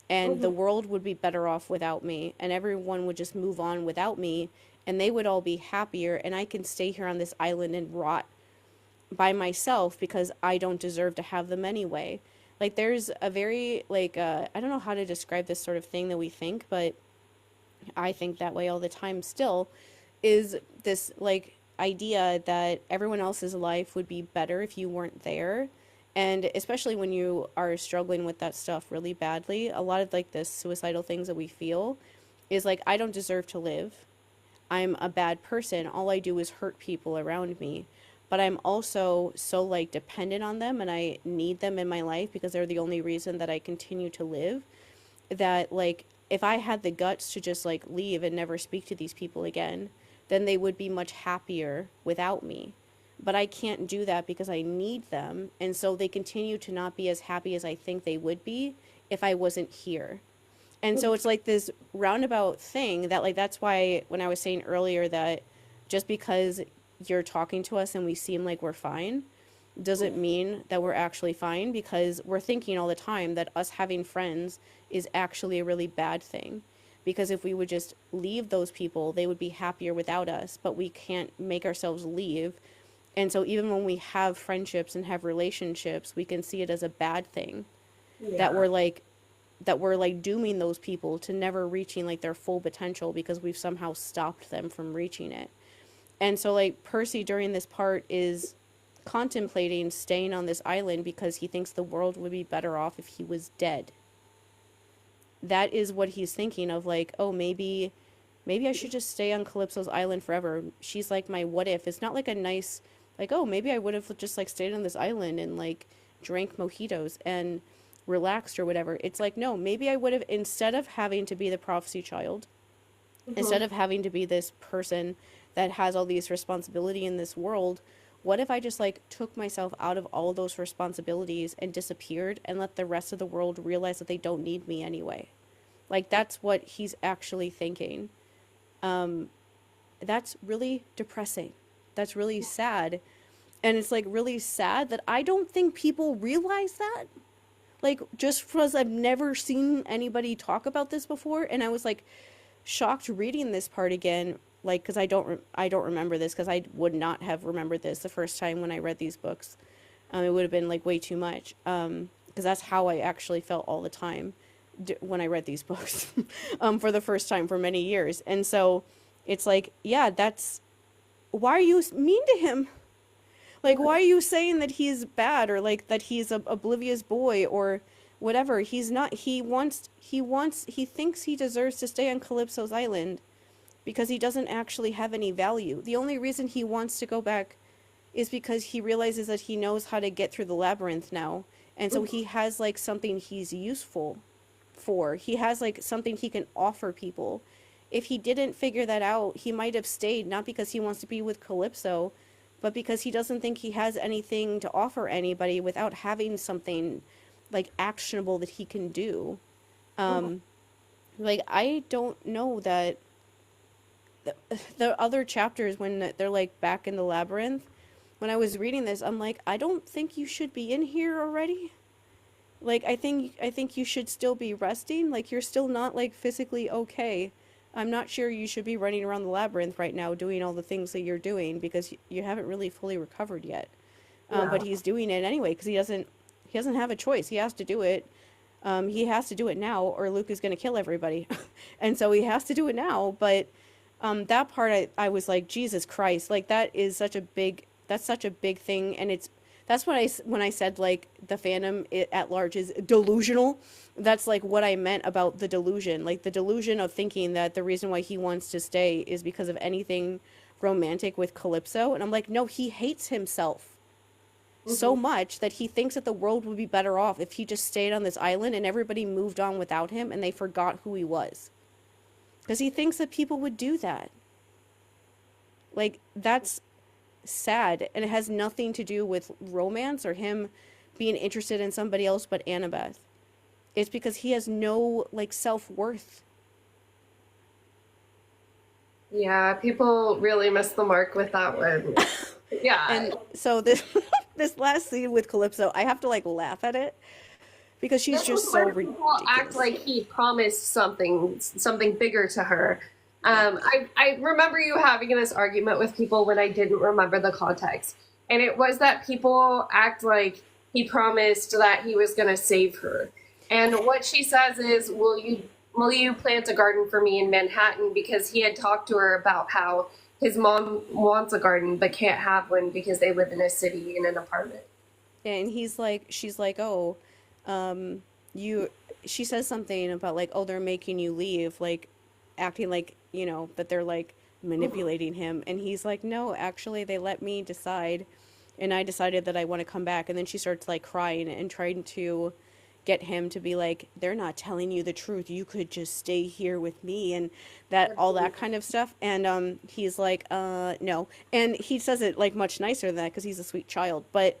and the Mhm. world would be better off without me, and everyone would just move on without me, and they would all be happier, and I can stay here on this island and rot by myself because I don't deserve to have them anyway. Like, there's a very like I don't know how to describe this sort of thing that we think, but I think that way all the time still, is this like idea that everyone else's life would be better if you weren't there. And especially when you are struggling with that stuff really badly, a lot of like this suicidal things that we feel is like, I don't deserve to live. I'm a bad person. All I do is hurt people around me. But I'm also so like dependent on them and I need them in my life because they're the only reason that I continue to live, that like, if I had the guts to just like leave and never speak to these people again, then they would be much happier without me. But I can't do that because I need them, and so they continue to not be as happy as I think they would be if I wasn't here. And so it's like this roundabout thing that like, that's why when I was saying earlier that just because you're talking to us and we seem like we're fine doesn't mean that we're actually fine, because we're thinking all the time that us having friends is actually a really bad thing. Because if we would just leave those people, they would be happier without us, but we can't make ourselves leave. And so even when we have friendships and have relationships, we can see it as a bad thing, that Yeah. we're like dooming those people to never reaching like their full potential because we've somehow stopped them from reaching it. And so like Percy during this part is contemplating staying on this island because he thinks the world would be better off if he was dead. That is what he's thinking of, like, oh, maybe I should just stay on Calypso's island forever. She's like my what if. It's not like a nice, like, oh, maybe I would have just like stayed on this island and like drank mojitos and relaxed or whatever. It's like, no, maybe I would have, instead of having to be the prophecy child, instead Mhm. of having to be this person that has all these responsibility in this world, what if I just like took myself out of all those responsibilities and disappeared and let the rest of the world realize that they don't need me anyway? Like, that's what he's actually thinking. That's really depressing. That's really sad. And it's like really sad that I don't think people realize that. Like, just because I've never seen anybody talk about this before, and I was like shocked reading this part again, like, because I don't remember this, because I would not have remembered this the first time when I read these books. It would have been like way too much because that's how I actually felt all the time when I read these books for the first time for many years. And so it's like, yeah, that's why are you mean to him? Like, why are you saying that he's bad or like that he's a oblivious boy or whatever? He's not. He thinks he deserves to stay on Calypso's island because he doesn't actually have any value. The only reason he wants to go back is because he realizes that he knows how to get through the labyrinth now. And so he has like something he's useful for. He has like something he can offer people. If he didn't figure that out, he might have stayed, not because he wants to be with Calypso, but because he doesn't think he has anything to offer anybody without having something like actionable that he can do. Like, I don't know that the other chapters when they're like back in the labyrinth, when I was reading this, I'm like, I don't think you should be in here already. Like, I think you should still be resting. Like, you're still not like physically okay. I'm not sure you should be running around the labyrinth right now doing all the things that you're doing because you haven't really fully recovered yet. But he's doing it anyway because he doesn't have a choice. He has to do it. He has to do it now or Luke is going to kill everybody. And so he has to do it now. But that part I was like, Jesus Christ, like that's such a big thing. And that's what when I said like the fandom at large is delusional. That's like what I meant about the delusion, like the delusion of thinking that the reason why he wants to stay is because of anything romantic with Calypso. And I'm like, no, he hates himself so much that he thinks that the world would be better off if he just stayed on this island and everybody moved on without him and they forgot who he was. Because he thinks that people would do that. Like, that's sad. And it has nothing to do with romance or him being interested in somebody else but Annabeth. It's because he has no, like, self-worth. Yeah, people really missed the mark with that one. Yeah. And so this last scene with Calypso, I have to, like, laugh at it. Because she's This just is so where ridiculous. people act like he promised something bigger to her. I remember you having this argument with people when I didn't remember the context. And it was that people act like he promised that he was going to save her. And what she says is, will you plant a garden for me in Manhattan? Because he had talked to her about how his mom wants a garden but can't have one because they live in a city in an apartment. And she's like, oh, she says something about like, oh, they're making you leave, like acting like, that they're like manipulating him. And he's like, no, actually they let me decide. And I decided that I want to come back. And then she starts like crying and trying to get him to be like, they're not telling you the truth. You could just stay here with me and all that kind of stuff. And he's like, no. And he says it like much nicer than that because he's a sweet child. But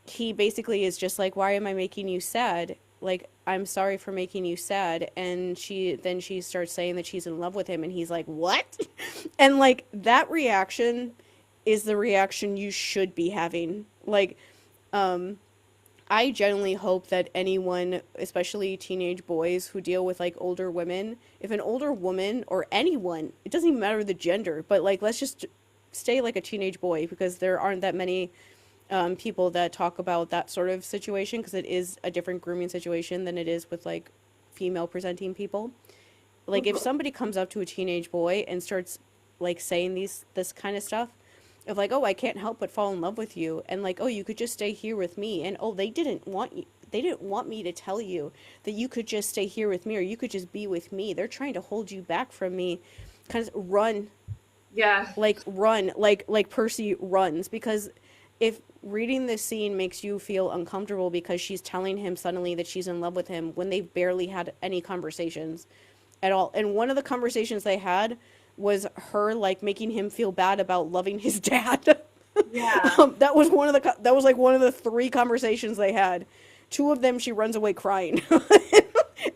he basically is just like, why am I making you sad? Like, I'm sorry for making you sad. And she starts saying that she's in love with him. And he's like, what? And like, that reaction is the reaction you should be having. Like, I genuinely hope that anyone, especially teenage boys who deal with like older women, if an older woman or anyone, it doesn't even matter the gender, but like, let's just stay like a teenage boy because there aren't that many people that talk about that sort of situation because it is a different grooming situation than it is with like female presenting people. Like if somebody comes up to a teenage boy and starts like saying this kind of stuff of like, oh, I can't help but fall in love with you, and like, oh, you could just stay here with me, and oh, they didn't want me to tell you that you could just stay here with me or you could just be with me. They're trying to hold you back from me. Kind of run. Yeah. Like run, like Percy runs, because if reading this scene makes you feel uncomfortable because she's telling him suddenly that she's in love with him when they barely had any conversations at all. And one of the conversations they had was her like making him feel bad about loving his dad. Yeah. That was like one of the 3 conversations they had. 2 of them she runs away crying.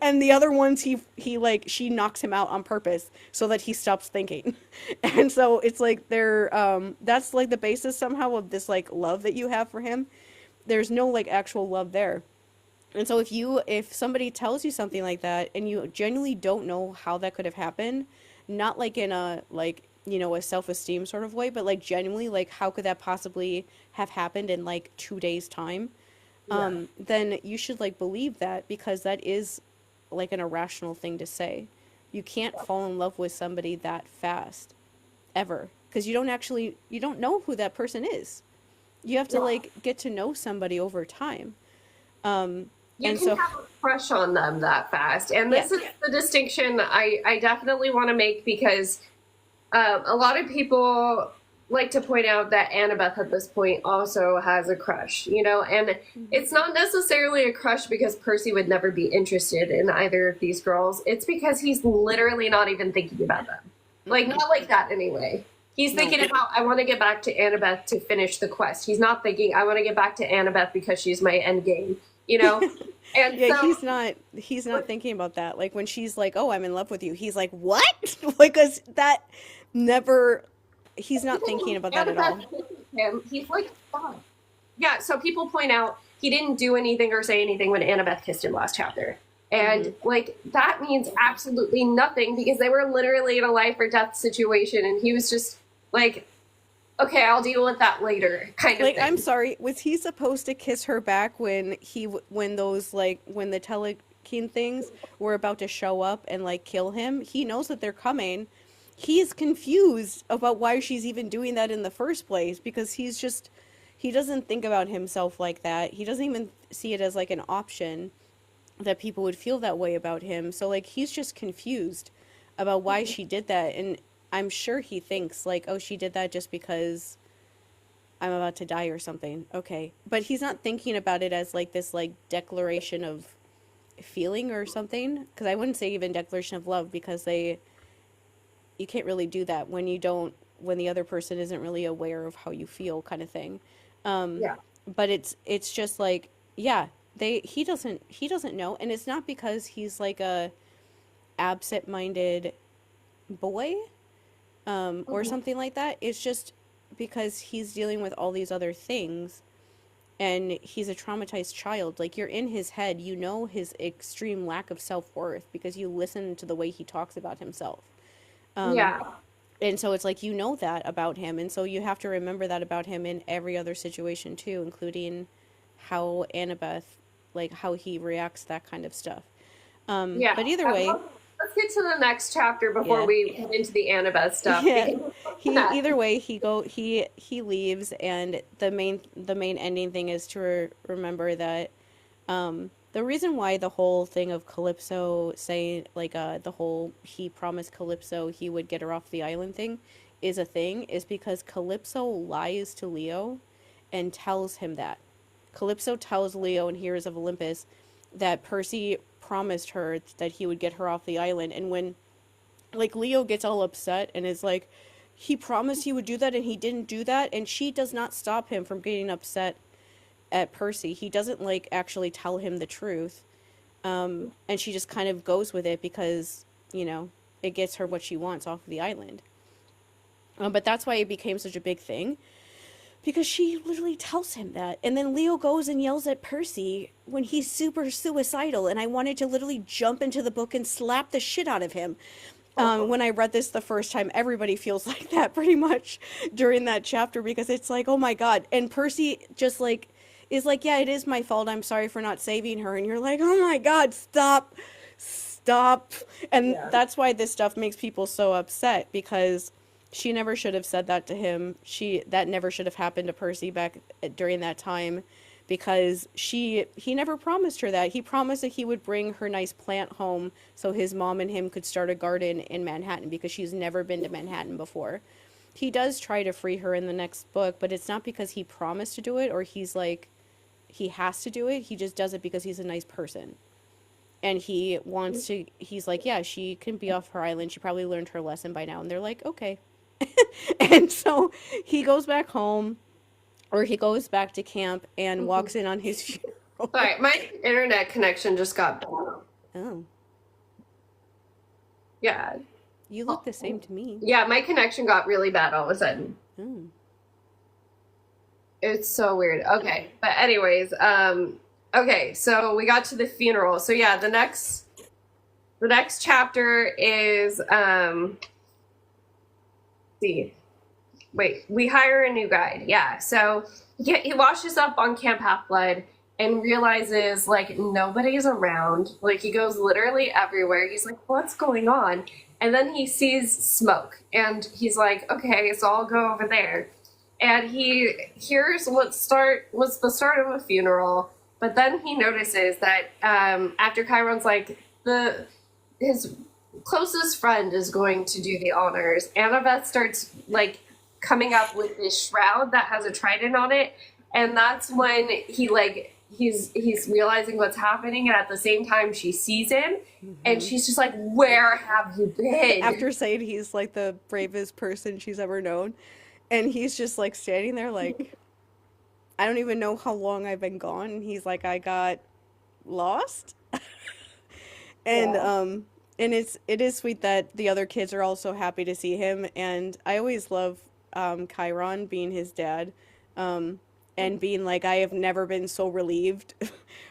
And the other ones she knocks him out on purpose so that he stops thinking. And so it's like that's like the basis somehow of this like love that you have for him. There's no like actual love there. And so if somebody tells you something like that and you genuinely don't know how that could have happened, not like in a like, a self-esteem sort of way, but like genuinely like how could that possibly have happened in like 2 days time? Yeah. then you should like believe that, because that is like an irrational thing to say. You can't fall in love with somebody that fast ever, because you don't know who that person is. You have to Yeah. like get to know somebody over time. Um, You and can so have a crush on them that fast. And yeah, this is the distinction I definitely want to make because a lot of people like to point out that Annabeth at this point also has a crush, and it's not necessarily a crush because Percy would never be interested in either of these girls. It's because he's literally not even thinking about them. Like, not like that anyway. He's no, thinking about, I want to get back to Annabeth to finish the quest. He's not thinking, I want to get back to Annabeth because she's my end game, you know? And yeah, so, he's not thinking about that. Like when she's like, "Oh, I'm in love with you," he's like, "What?" Like, 'cause that never. He's not thinking about that at Annabeth all. kisses him. He's like, oh. Yeah, so people point out he didn't do anything or say anything when Annabeth kissed him last chapter. And, like, that means absolutely nothing because they were literally in a life or death situation and he was just like, okay, I'll deal with that later, kind of Like, I'm thing. sorry, was he supposed to kiss her back when when those like when the telekine things were about to show up and like kill him? He knows that they're coming. He's confused about why she's even doing that in the first place, because he doesn't think about himself like that. He doesn't even see it as like an option that people would feel that way about him. So like he's just confused about why she did that, and I'm sure he thinks like, "Oh, she did that just because I'm about to die or something." Okay. But he's not thinking about it as like this like declaration of feeling or something, because I wouldn't say even declaration of love, because they you can't really do that when you don't when the other person isn't really aware of how you feel, kind of thing. Um Yeah. but it's just like, yeah, they he doesn't know, and it's not because he's like a absent-minded boy or Mhm. something like that. It's just because he's dealing with all these other things, and he's a traumatized child. Like, you're in his head, you know his extreme lack of self-worth because you listen to the way he talks about himself. Um, Yeah. and so it's like, you know that about him, and so you have to remember that about him in every other situation too, including how Annabeth, like how he reacts to that kind of stuff. Yeah. But either way, Let's get to the next chapter before yeah. we get into the Annabeth stuff Yeah. because He either way he leaves, and the main ending thing is to remember that the reason why the whole thing of Calypso saying like the whole he promised Calypso he would get her off the island thing is a thing is because Calypso lies to Leo and tells him that. Calypso tells Leo in Heroes of Olympus that Percy promised her that he would get her off the island, and when like Leo gets all upset and is like, he promised he would do that and he didn't do that, and she does not stop him from getting upset at Percy. He doesn't like actually tell him the truth. And she just kind of goes with it because, it gets her what she wants off of the island. But that's why it became such a big thing, because she literally tells him that. And then Leo goes and yells at Percy when he's super suicidal, and I wanted to literally jump into the book and slap the shit out of him. When I read this the first time, everybody feels like that pretty much during that chapter, because it's like, oh my God. And Percy just like is like, yeah, it is my fault. I'm sorry for not saving her. And you're like, oh my God, stop, stop. And yeah. that's why this stuff makes people so upset, because she never should have said that to him. That never should have happened to Percy back during that time, because he never promised her that. He promised that he would bring her nice plant home so his mom and him could start a garden in Manhattan, because she's never been to Manhattan before. He does try to free her in the next book, but it's not because he promised to do it or he's like he has to do it. He just does it because he's a nice person. And he's like, yeah, she can be off her island. She probably learned her lesson by now. And they're like, okay. And so he goes back home, or he goes back to camp and walks in on his funeral. Sorry, my internet connection just got bad. Oh, Yeah. you look the same to me. Yeah, my connection got really bad all of a sudden. Oh. It's so weird. Okay. But anyways, okay, so we got to the funeral. So yeah, the next chapter is see. Wait, we hire a new guide. Yeah. So he washes up on Camp Half-Blood and realizes like nobody's around. Like he goes literally everywhere. He's like, what's going on? And then he sees smoke and he's like, okay, so I'll go over there. And he hears was the start of a funeral, but then he notices that after Chiron's like his closest friend is going to do the honors, Annabeth starts like coming up with this shroud that has a trident on it, and that's when he's realizing what's happening, and at the same time she sees him, and she's just like, where have you been? After saying he's like the bravest person she's ever known, and he's just like standing there like, I don't even know how long I've been gone. And he's like, I got lost. And Yeah. and it is sweet that the other kids are also happy to see him. And I always love Chiron being his dad, and being like, I have never been so relieved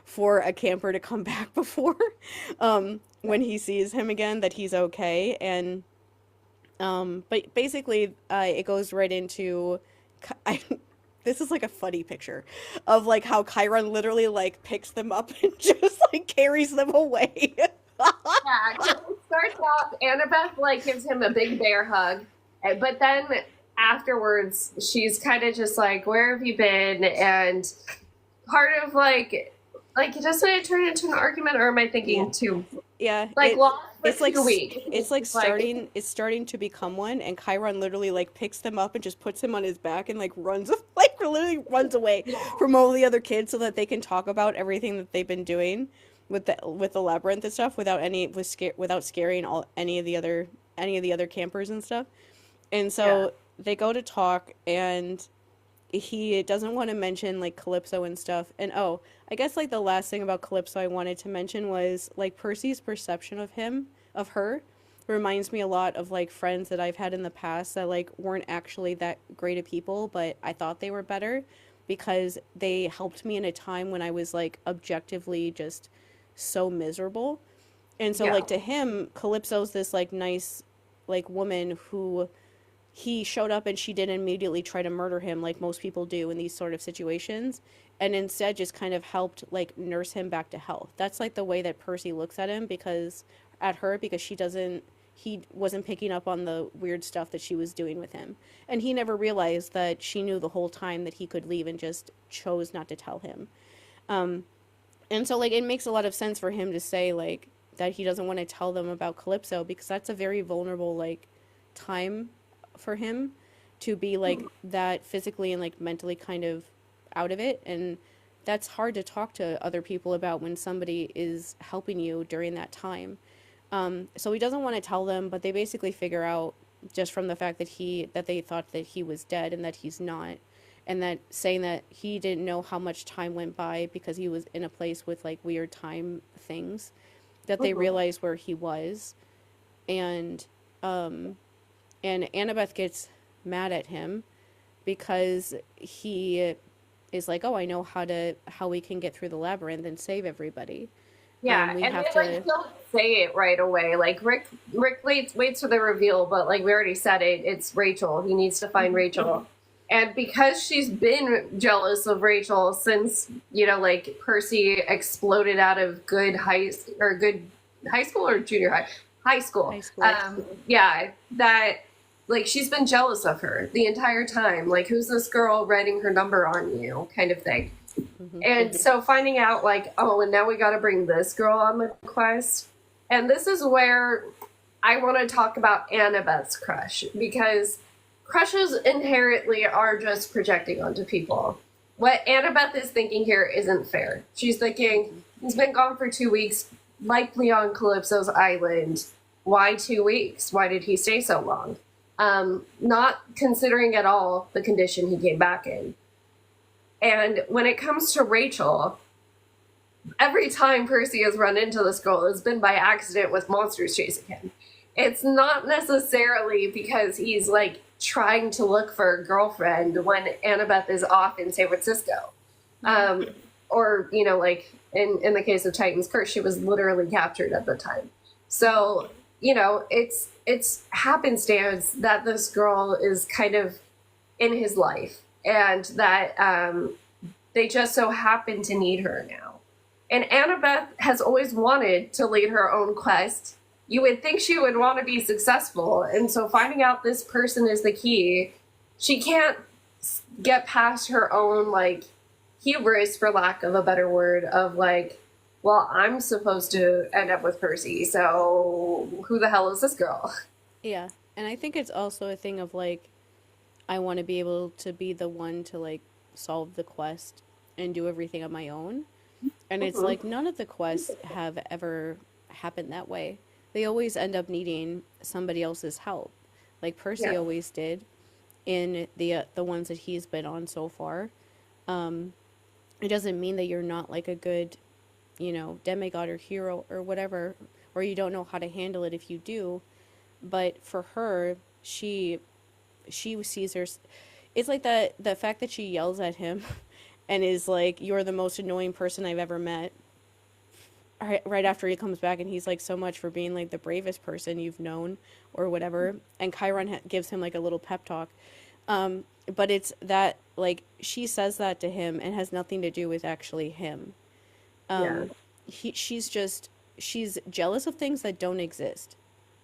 for a camper to come back before, when he sees him again, that he's okay. And but basically, it goes right into, I, this is like a funny picture of like how Chiron literally like picks them up and just like carries them away. Yeah, so it starts off, Annabeth like gives him a big bear hug, but then afterwards she's kind of just like, "Where have you been?" And part of doesn't it turn into an argument, or am I thinking too Yeah, like lost for it's like 2 weeks? it's like Like, starting to become one, and Chiron literally like picks them up and just puts him on his back and like runs like literally runs away from all the other kids so that they can talk about everything that they've been doing with the labyrinth and stuff without scaring any of the other campers and stuff. And yeah, so they go to talk, and he doesn't want to mention like Calypso and stuff. And oh, I guess like the last thing about Calypso I wanted to mention was like Percy's perception of her reminds me a lot of like friends that I've had in the past that like weren't actually that great of people, but I thought they were better because they helped me in a time when I was like objectively just so miserable. And so yeah. like to him, Calypso's this like nice like woman who he showed up and she didn't immediately try to murder him like most people do in these sort of situations, and instead just kind of helped like nurse him back to health. That's like the way that Percy looks at him, because at her, because he wasn't picking up on the weird stuff that she was doing with him, and he never realized that she knew the whole time that he could leave and just chose not to tell him. And so like it makes a lot of sense for him to say like that he doesn't want to tell them about Calypso, because that's a very vulnerable like time for him to be like that physically and like mentally kind of out of it. And that's hard to talk to other people about when somebody is helping you during that time. So he doesn't want to tell them, but they basically figure out just from the fact that they thought that he was dead and that he's not, and that saying that he didn't know how much time went by because he was in a place with like weird time things, that they Mhm. realized where he was. And and Annabeth gets mad at him because he is like, "Oh, I know how we can get through the labyrinth and save everybody. Yeah, We and have they like to." don't say it right away. Like Rick waits for the reveal, but like we already said it, it's Rachel. He needs to find Rachel. And because she's been jealous of Rachel since, like Percy exploded out of good high school or junior high, high school. High school. Yeah, that like she's been jealous of her the entire time. Like, who's this girl writing her number on you, kind of thing. Hmm. And so finding out like, oh, and now we got to bring this girl on the quest. And this is where I want to talk about Annabeth's crush, because crushes inherently are just projecting onto people. What Annabeth is thinking here isn't fair. She's thinking, he's been gone for 2 weeks, likely on Calypso's island. Why 2 weeks? Why did he stay so long? Not considering at all the condition he came back in. And when it comes to Rachel, every time Percy has run into this girl, it's been by accident with monsters chasing him. It's not necessarily because he's like trying to look for a girlfriend when Annabeth is off in San Francisco. Or, like in the case of Titan's Curse, she was literally captured at the time. So, it's happenstance that this girl is kind of in his life, and that They just so happen to need her now. And Annabeth has always wanted to lead her own quest. You would think she would want to be successful. And so finding out this person is the key, she can't get past her own, like, hubris, for lack of a better word, of like, well, I'm supposed to end up with Percy, so who the hell is this girl? Yeah. And I think it's also a thing of like, I want to be able to be the one to like solve the quest and do everything on my own. And it's Mhm. like none of the quests have ever happened that way. They always end up needing somebody else's help. Like Percy Yeah. always did in the ones that he's been on so far. Um it doesn't mean that you're not like a good, demigod or hero or whatever, or you don't know how to handle it if you do. But for her, she sees her. It's like the fact that she yells at him, and is like, "You're the most annoying person I've ever met." Right after he comes back, and he's like, "So much for being like the bravest person you've known," or whatever. And Chiron gives him like a little pep talk. But it's that like she says that to him and has nothing to do with actually him. Yeah. Um, she's jealous of things that don't exist.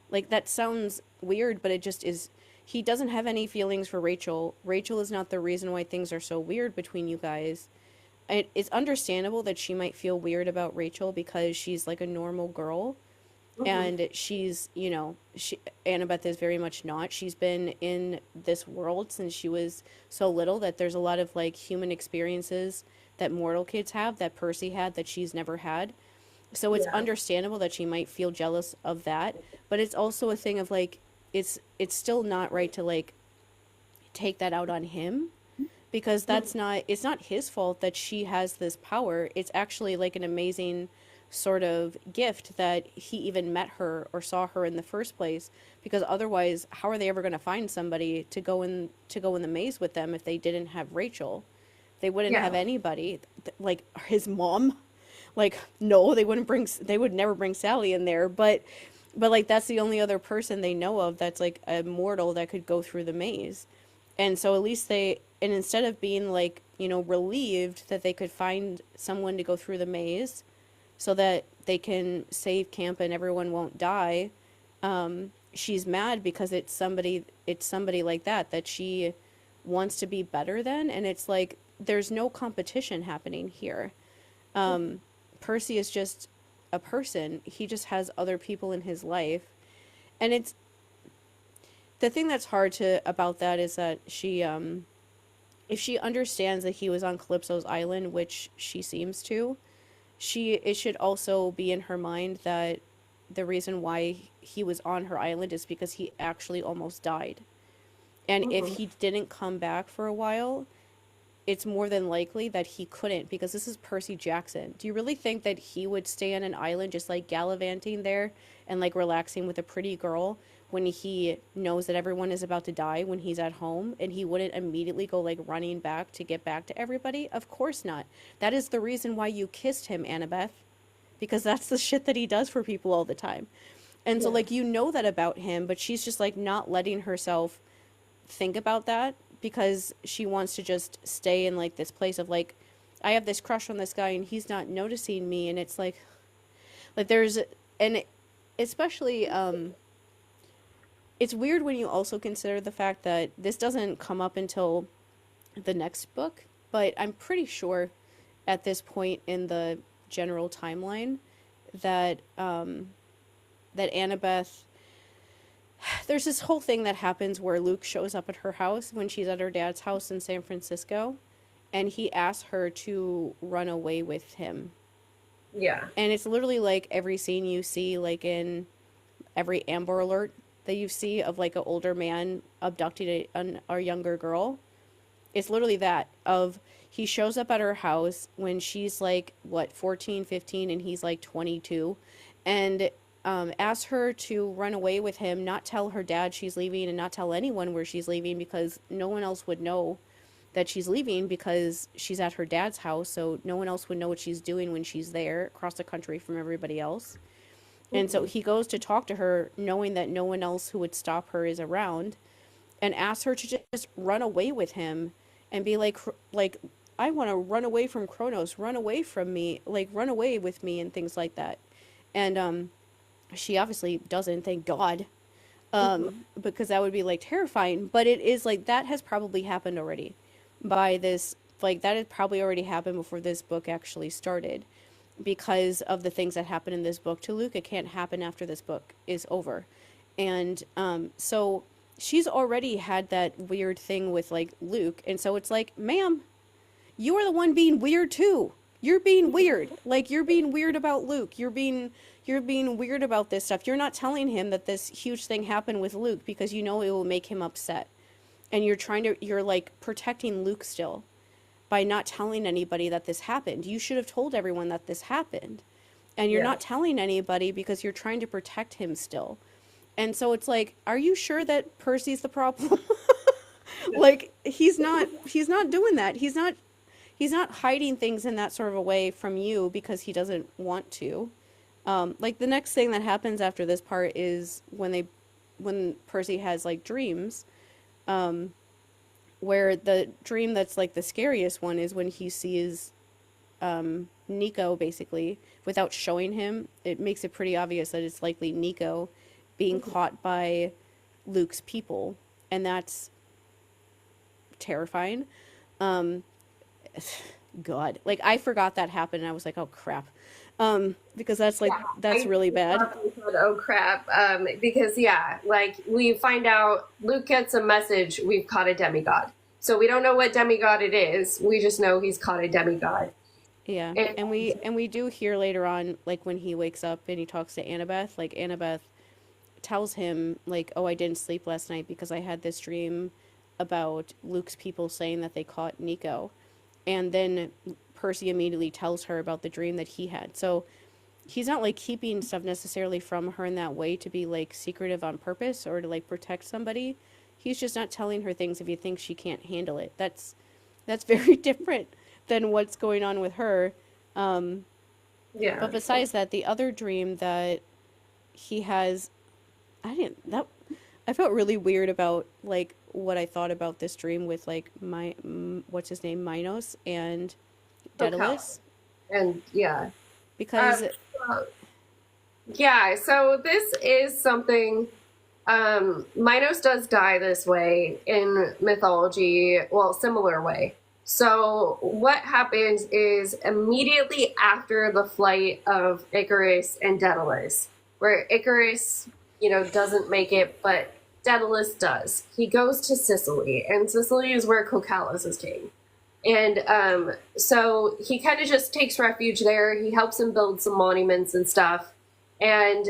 Like that sounds weird, but it just is. He doesn't have any feelings for Rachel. Rachel is not the reason why things are so weird between you guys. It's understandable that she might feel weird about Rachel because she's like a normal girl, Mhm. and Annabeth is very much not. She's been in this world since she was so little that there's a lot of like human experiences that mortal kids have that Percy had that she's never had. So it's Yeah. understandable that she might feel jealous of that, but it's also a thing of like it's still not right to like take that out on him, because Mhm. it's not his fault that she has this power. It's actually like an amazing sort of gift that he even met her or saw her in the first place, because otherwise how are they ever going to find somebody to go in the maze with them if they didn't have Rachel? They wouldn't have Yeah. anybody like his mom. Like no, they would never bring Sally in there, but like that's the only other person they know of that's like a mortal that could go through the maze. And so at least and instead of being like, relieved that they could find someone to go through the maze so that they can save camp and everyone won't die, she's mad because it's somebody like that she wants to be better than, and it's like there's no competition happening here. Percy is just a person. He just has other people in his life. And it's the thing that's hard to about that is that if she understands that he was on Calypso's island, which she seems to, it should also be in her mind that the reason why he was on her island is because he actually almost died. And if Mhm. he didn't come back for a while, it's more than likely that he couldn't, because this is Percy Jackson. Do you really think that he would stay on an island just like gallivanting there and like relaxing with a pretty girl when he knows that everyone is about to die when he's at home, and he wouldn't immediately go like running back to get back to everybody? Of course not. That is the reason why you kissed him, Annabeth, because that's the shit that he does for people all the time. And so Yeah. like that about him, but she's just like not letting herself think about that because she wants to just stay in like this place of like, I have this crush on this guy and he's not noticing me. And it's like there's and especially it's weird when you also consider the fact that this doesn't come up until the next book, but I'm pretty sure at this point in the general timeline that that Annabeth, there's this whole thing that happens where Luke shows up at her house when she's at her dad's house in San Francisco, and he asks her to run away with him. Yeah. And it's literally like every scene you see, like in every Amber Alert that you see of like an older man abducting a younger girl. It's literally that of he shows up at her house when she's like what 14, 15, and he's like 22, and asks her to run away with him, not tell her dad she's leaving, and not tell anyone where she's leaving because no one else would know that she's leaving because she's at her dad's house, so no one else would know what she's doing when she's there across the country from everybody else. And so Mhm. he goes to talk to her knowing that no one else who would stop her is around, and asks her to just run away with him and be like I want to run away from Kronos, run away from me, like run away with me and things like that. And she obviously doesn't, thank God. Because that would be like terrifying, but it is like that has probably happened already by this, like that had probably already happened before this book actually started, because of the things that happen in this book to Luke. It can't happen after this book is over. And so she's already had that weird thing with like Luke, and so it's like, ma'am, you are the one being weird too. You're being weird. Like you're being weird about Luke. You're being weird about this stuff. You're not telling him that this huge thing happened with Luke because you know it will make him upset. And you're like protecting Luke still by not telling anybody that this happened. You should have told everyone that this happened. And you're not telling anybody because you're trying to protect him still. And so it's like, are you sure that Percy's the problem? Like he's not doing that. He's not hiding things in that sort of a way from you because he doesn't want to. Like the next thing that happens after this part is when Percy has like dreams, where the dream that's like the scariest one is when he sees Nico, basically, without showing him. It makes it pretty obvious that it's likely Nico being caught by Luke's people, and that's terrifying. God, like I forgot that happened, and I was like, oh crap. Because that's like, that's really bad. Said, oh crap. Because like we find out Luke gets a message, we've caught a demigod. So we don't know what demigod it is. We just know he's caught a demigod. Yeah. And we do hear later on, like when he wakes up and he talks to Annabeth, like Annabeth tells him like, oh, I didn't sleep last night because I had this dream about Luke's people saying that they caught Nico. And then Percy immediately tells her about the dream that he had. So he's not like keeping stuff necessarily from her in that way to be like secretive on purpose or to like protect somebody. He's just not telling her things if he thinks she can't handle it. That's very different than what's going on with her. But besides that, the other dream that he has, I felt really weird about like what I thought about this dream with like what's his name, Minos and Daedalus. And because so this is something, Minos does die this way in mythology, well, similar way. So what happens is immediately after the flight of Icarus and Daedalus, where Icarus, doesn't make it, but Daedalus does. He goes to Sicily, and Sicily is where Cocalus is king. And so he kind of just takes refuge there. He helps him build some monuments and stuff. And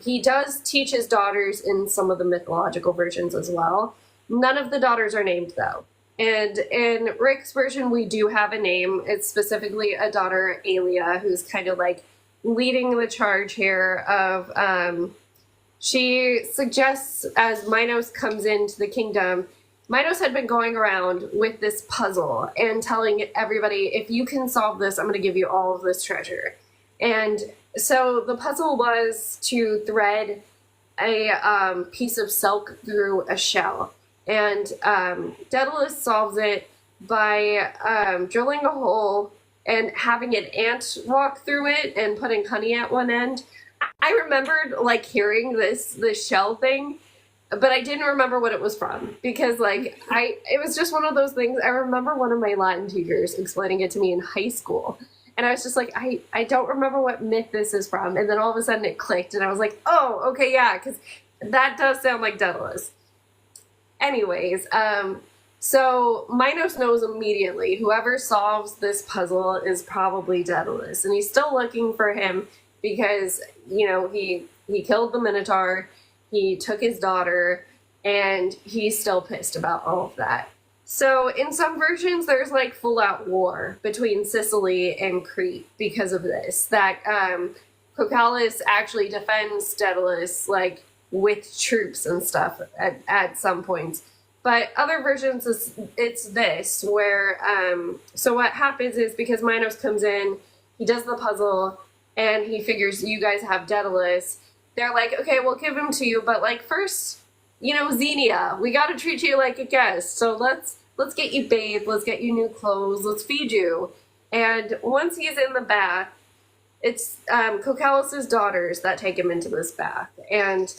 he does teach his daughters in some of the mythological versions as well. None of the daughters are named, though. And in Rick's version, we do have a name. It's specifically a daughter, Aelia, who's kind of like leading the charge here of... she suggests as Minos comes into the kingdom, Minos had been going around with this puzzle and telling everybody, if you can solve this, I'm going to give you all of this treasure. And so the puzzle was to thread a piece of silk through a shell. And Daedalus solves it by drilling a hole and having an ant walk through it and putting honey at one end. I remembered like hearing this shell thing, but I didn't remember what it was from because it was just one of those things. I remember one of my Latin teachers explaining it to me in high school, and I was just like, I don't remember what myth this is from. And then all of a sudden it clicked, and I was like, oh, okay, yeah, because that does sound like Daedalus. Anyways, so Minos knows immediately whoever solves this puzzle is probably Daedalus, and he's still looking for him because, he killed the Minotaur, he took his daughter, and he's still pissed about all of that. So in some versions, there's like full-out war between Sicily and Crete because of this, that Cocalus actually defends Daedalus like with troops and stuff at some points. But other versions, it's this, where, so what happens is because Minos comes in, he does the puzzle, and he figures you guys have Daedalus. They're like, okay, we'll give him to you, but like first, Xenia, we got to treat you like a guest. So let's let's get you bathed, let's get you new clothes, let's feed you. And once he's in the bath, it's Cocalis's daughters that take him into this bath, and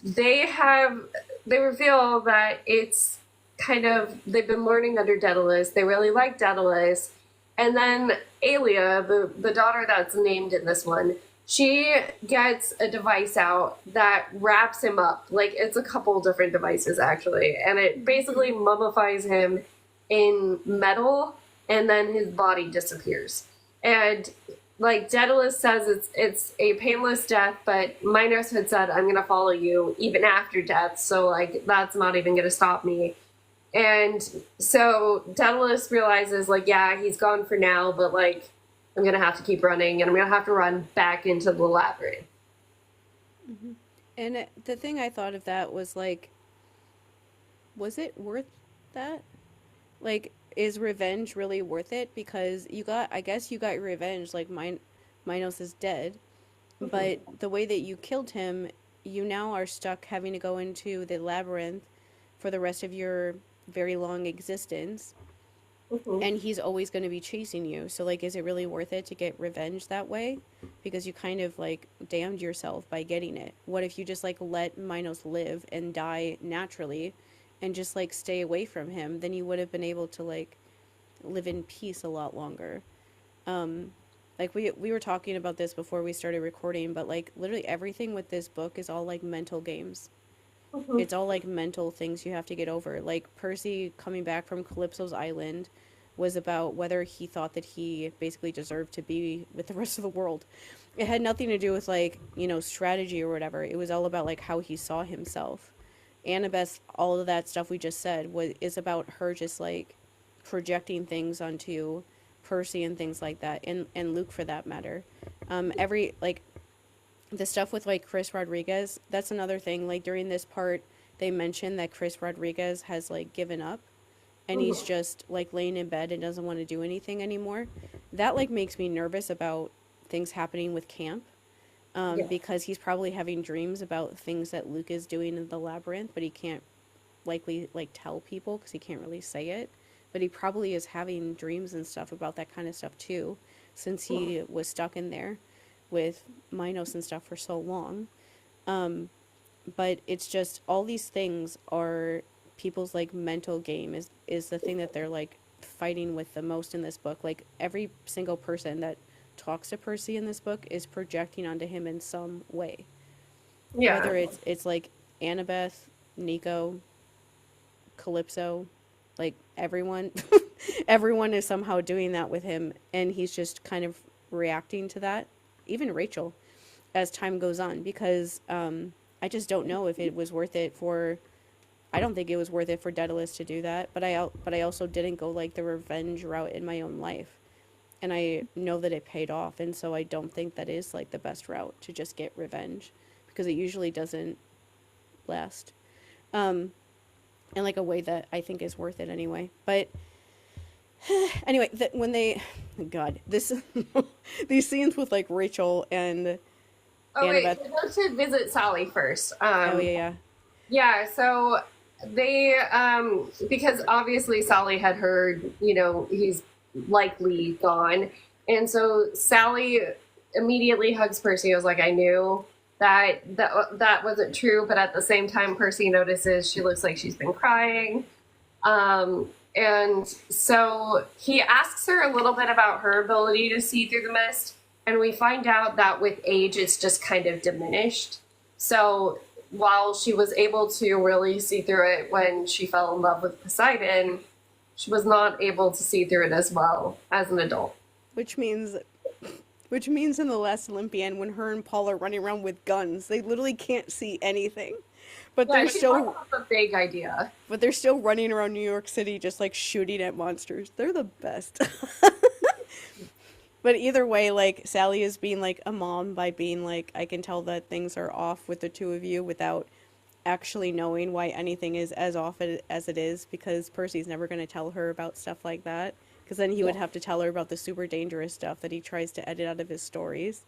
they have they reveal that it's kind of they've been learning under Daedalus. They really like Daedalus, and then Aelia, the daughter that's named in this one, she gets a device out that wraps him up. Like it's a couple different devices actually, and it basically mummifies him in metal, and then his body disappears. And like Daedalus says, it's a painless death, but Minos had said, "I'm gonna follow you even after death," so like that's not even gonna stop me. And so Daedalus realizes, like, yeah, he's gone for now, but like I'm gonna have to keep running, and I'm gonna have to run back into the labyrinth. Mm-hmm. And the thing I thought of that was like, was it worth that? Like, is revenge really worth it? Because I guess you got your revenge. Like, Minos is dead, but the way that you killed him, you now are stuck having to go into the labyrinth for the rest of your very long existence, Mm-hmm. and he's always going to be chasing you. So, like, is it really worth it to get revenge that way? Because you kind of, like, damned yourself by getting it. What if you just, like, let Minos live and die naturally and just, like, stay away from him? Then you would have been able to, like, live in peace a lot longer. Like, we were talking about this before we started recording, but, like, literally everything with this book is all, like, mental games. Mm-hmm. It's all like mental things you have to get over. Like Percy coming back from Calypso's island was about whether he thought that he basically deserved to be with the rest of the world. It had nothing to do with like, you know, strategy or whatever. It was all about like how he saw himself. Annabeth, all of that stuff we just said is about her just like projecting things onto Percy and things like that, and Luke for that matter. Every like the stuff with like Chris Rodriguez, that's another thing. Like during this part, they mention that Chris Rodriguez has like given up and he's just like laying in bed and doesn't want to do anything anymore. That like makes me nervous about things happening with camp. Yeah. Because he's probably having dreams about things that Luke is doing in the labyrinth, but he can't likely like tell people because he can't really say it. But he probably is having dreams and stuff about that kind of stuff too, since he was stuck in there with Minos and stuff for so long. But it's just all these things are people's like mental game is the thing that they're like fighting with the most in this book. Like every single person that talks to Percy in this book is projecting onto him in some way. Yeah. Whether it's like Annabeth, Nico, Calypso, like everyone everyone is somehow doing that with him, and he's just kind of reacting to that. Even Rachel, as time goes on, because I just don't know if it was worth it for. I don't think it was worth it for Daedalus to do that, but I also didn't go like the revenge route in my own life, and I know that it paid off, and so I don't think that is like the best route to just get revenge, because it usually doesn't last, in like a way that I think is worth it anyway. But anyway, when they, God, this these scenes with like Rachel and Oh wait, Annabeth. we have to visit Sally first. Oh yeah, Yeah, so they because obviously Sally had heard, you know, he's likely gone. And so Sally immediately hugs Percy. I was like, I knew that wasn't true, but at the same time Percy notices she looks like she's been crying. And so he asks her a little bit about her ability to see through the mist, and we find out that with age it's just kind of diminished. So while she was able to really see through it when she fell in love with Poseidon, she was not able to see through it as well as an adult. which means in the last Olympian, when her and Paul are running around with guns, they literally can't see anything. But Yeah, they're she still brought up a big idea. running around New York City just like shooting at monsters. They're the best. But either way, like Sally is being like a mom by being like, I can tell that things are off with the two of you without actually knowing why anything is as off as it is, because Percy's never going to tell her about stuff like that, because then he would have to tell her about the super dangerous stuff that he tries to edit out of his stories.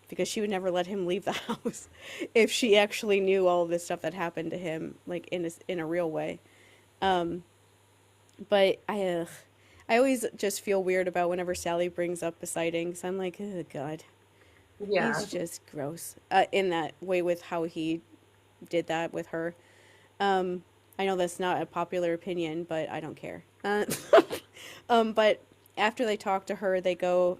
Because she would never let him leave the house if she actually knew all of this stuff that happened to him, like in a real way. But I always just feel weird about whenever Sally brings up the sightings. I'm like, oh God, Yeah. he's just gross in that way with how he did that with her. Um, I know that's not a popular opinion, but I don't care. But after they talk to her, they go.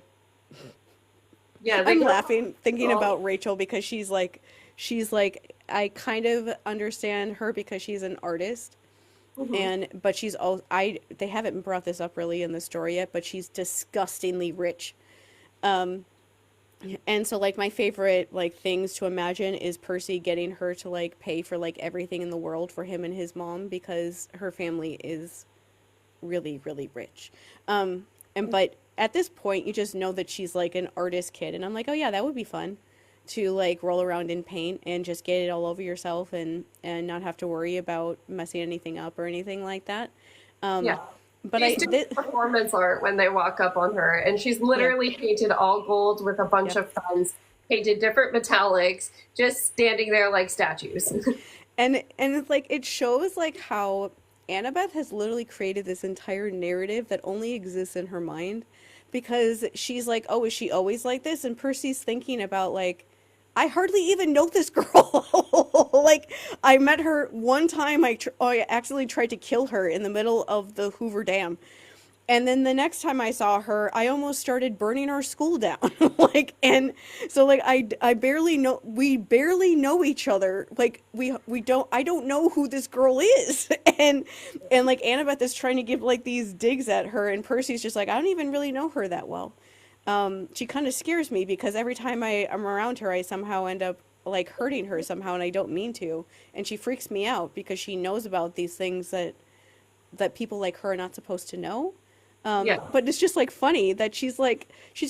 Yeah, they I'm go laughing thinking all. about Rachel because she's like, I kind of understand her because she's an artist, Mhm. and but she's all I. They haven't brought this up really in the story yet, but she's disgustingly rich. Um, and so like my favorite like things to imagine is Percy getting her to like pay for like everything in the world for him and his mom because her family is really, really rich. And but at this point, you just know that she's like an artist kid, and I'm like, oh yeah, that would be fun to like roll around in paint and just get it all over yourself and not have to worry about messing anything up or anything like that. Yeah. Um, but She's doing performance art when they walk up on her, and she's yeah, literally painted all gold with a bunch yep. of friends, painted different metallics, just standing there like statues. And it's like it shows like how Annabeth has literally created this entire narrative that only exists in her mind because she's like, "Oh, is she always like this?" And Percy's thinking about like I hardly even know this girl. Like I met her one time I accidentally tried to kill her in the middle of the Hoover Dam. And then the next time I saw her, I almost started burning our school down. Like, and so like I barely know, we barely know each other. Like we don't, I don't know who this girl is. And like Annabeth is trying to give like these digs at her, and Percy's just like, I don't even really know her that well. She kind of scares me because every time I'm around her, I somehow end up like hurting her somehow, and I don't mean to. And she freaks me out because she knows about these things that people like her are not supposed to know. Yeah. But it's just like funny that she's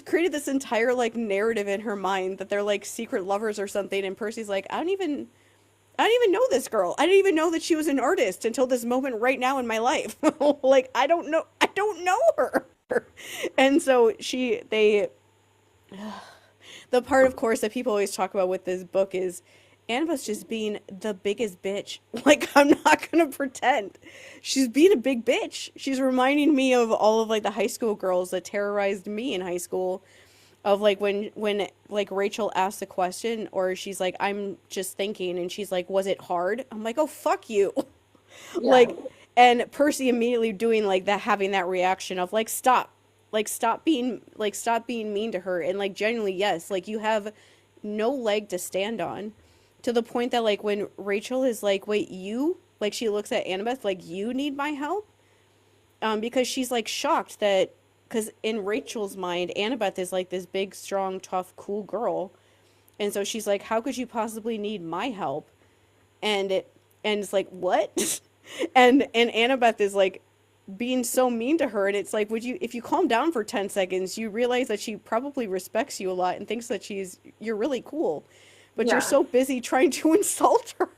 created this entire like narrative in her mind that they're like secret lovers or something, and Percy's like, I don't even know this girl. I didn't even know that she was an artist until this moment right now in my life. Like I don't know her. And so the part, of course, that people always talk about with this book is Annabeth's just being the biggest bitch. Like, I'm not gonna pretend. She's being a big bitch. She's reminding me of all of like the high school girls that terrorized me in high school. Of like when like Rachel asks a question or she's like, I'm just thinking, and she's like, was it hard? I'm like, oh fuck you. Yeah. Like, and Percy immediately doing like that, having that reaction of like, stop, stop being mean to her, and like genuinely, yes, like you have no leg to stand on, to the point that like when Rachel is like, wait, you, like she looks at Annabeth like, you need my help, because she's like shocked that, because in Rachel's mind, Annabeth is like this big, strong, tough, cool girl, and so she's like, how could you possibly need my help? And it's like, what? And Annabeth is like being so mean to her, and it's like, would you, if you calm down for 10 seconds, you realize that she probably respects you a lot and thinks that you're really cool, but you're Yeah. so busy trying to insult her.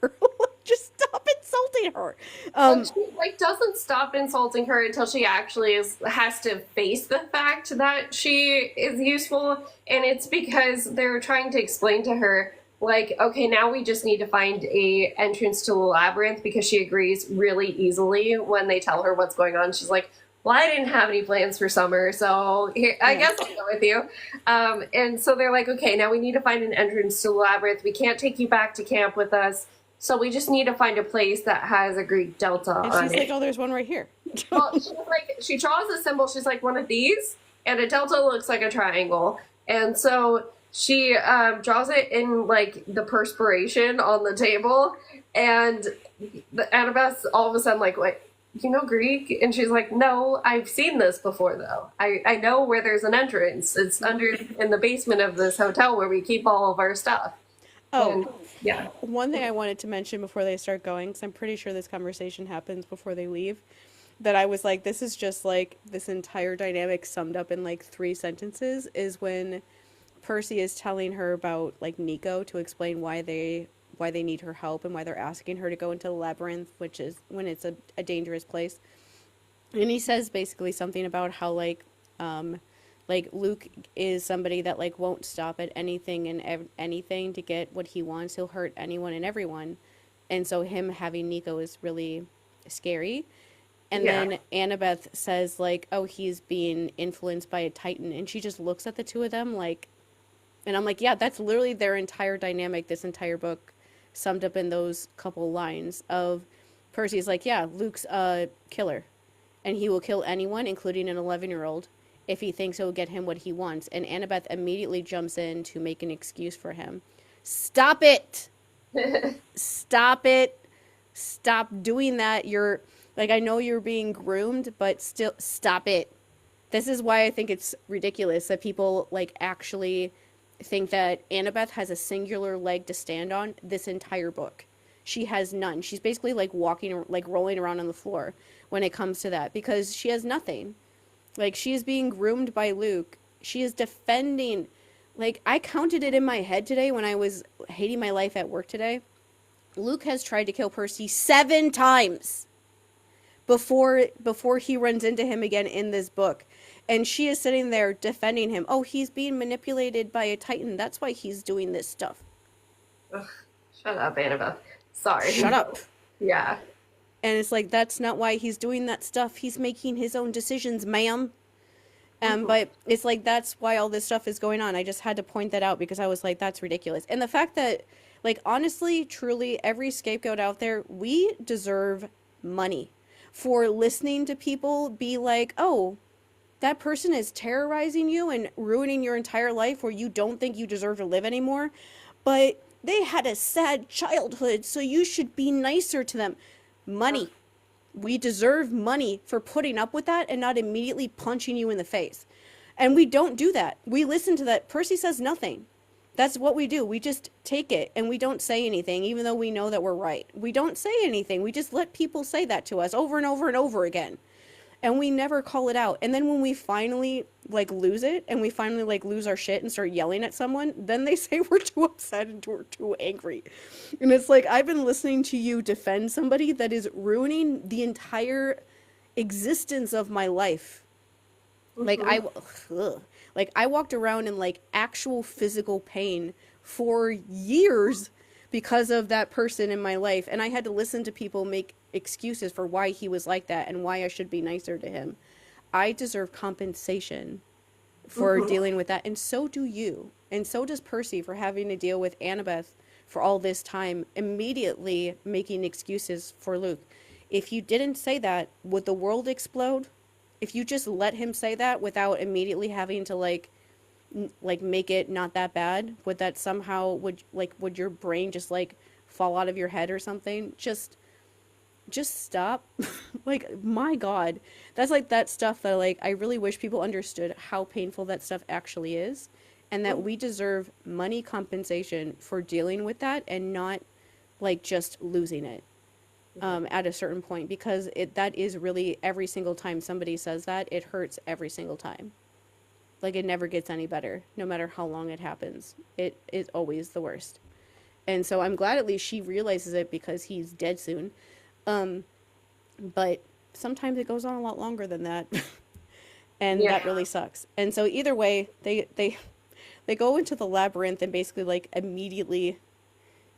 Just stop insulting her. And um she like doesn't stop insulting her until she actually has to face the fact that she is useful, and it's because they're trying to explain to her like, okay, now we just need to find a entrance to the labyrinth, because she agrees really easily when they tell her what's going on. She's like, well, I didn't have any plans for summer, so here, I yeah. guess I'll go with you. And so they're like, okay, now we need to find an entrance to the labyrinth. We can't take you back to camp with us, so we just need to find a place that has a Greek delta And on she's like, it. oh, there's one right here. Well, she's like, she draws a symbol. She's like, one of these, and a delta looks like a triangle. And so she draws it in like the perspiration on the table. And the Annabeth's all of a sudden like, wait, you know Greek? And she's like, no, I've seen this before though. I know where there's an entrance. It's under in the basement of this hotel where we keep all of our stuff. Oh, And yeah. one thing I wanted to mention before they start going, because I'm pretty sure this conversation happens before they leave, that I was like, this is just like this entire dynamic summed up in like 3 sentences, is when Percy is telling her about like Nico to explain why they need her help and why they're asking her to go into the labyrinth, which is when it's a dangerous place. And he says basically something about how like Luke is somebody that like won't stop at anything and anything to get what he wants. He'll hurt anyone and everyone. And so him having Nico is really scary. And then Annabeth says, like, oh, he's being influenced by a Titan. And she just looks at the two of them, like, and I'm like, yeah, that's literally their entire dynamic, this entire book, summed up in those couple lines of Percy's like, yeah, Luke's a killer. And he will kill anyone, including an 11-year-old, if he thinks it will get him what he wants. And Annabeth immediately jumps in to make an excuse for him. Stop it! Stop it! Stop doing that. You're... Like, I know you're being groomed, but still, stop it. This is why I think it's ridiculous that people, like, actually think that Annabeth has a singular leg to stand on this entire book. She has none. She's basically, like, walking, like, rolling around on the floor when it comes to that, because she has nothing. Like, she is being groomed by Luke. She is defending... Like, I counted it in my head today when I was hating my life at work today. Luke has tried to kill Percy 7 times. Before he runs into him again in this book. And she is sitting there defending him. Oh, he's being manipulated by a Titan. That's why he's doing this stuff. Ugh, shut up, Annabeth. Sorry. Shut up. Yeah. And it's like, that's not why he's doing that stuff. He's making his own decisions, ma'am. But it's like, that's why all this stuff is going on. I just had to point that out because I was like, that's ridiculous. And the fact that, like, honestly, truly, every scapegoat out there, we deserve money for listening to people be like, oh, that person is terrorizing you and ruining your entire life where you don't think you deserve to live anymore, but they had a sad childhood, so you should be nicer to them. Money. We deserve money for putting up with that and not immediately punching you in the face. And we don't do that. We listen to that. Percy says nothing. That's what we do. We just take it and we don't say anything, even though we know that we're right. We don't say anything. We just let people say that to us over and over and over again. And we never call it out. And then when we finally, like, lose it and we finally, like, lose our shit and start yelling at someone, then they say we're too upset and we're too angry. And it's like, I've been listening to you defend somebody that is ruining the entire existence of my life. Mm-hmm. Like, I walked around in, like, actual physical pain for years because of that person in my life. And I had to listen to people make excuses for why he was like that and why I should be nicer to him. I deserve compensation for dealing with that. And so do you. And so does Percy for having to deal with Annabeth for all this time, immediately making excuses for Luke. If you didn't say that, would the world explode? If you just let him say that without immediately having to like make it not that bad, would that somehow would your brain just like fall out of your head or something? Just stop. Like, my God, that's like that stuff that like I really wish people understood how painful that stuff actually is, and that we deserve money compensation for dealing with that and not like just losing it. At a certain point, because that is really every single time somebody says that, it hurts every single time. Like, it never gets any better, no matter how long it happens. It is always the worst. And so I'm glad at least she realizes it because he's dead soon. But sometimes it goes on a lot longer than that. And that really sucks. And so either way, they go into the labyrinth and basically like immediately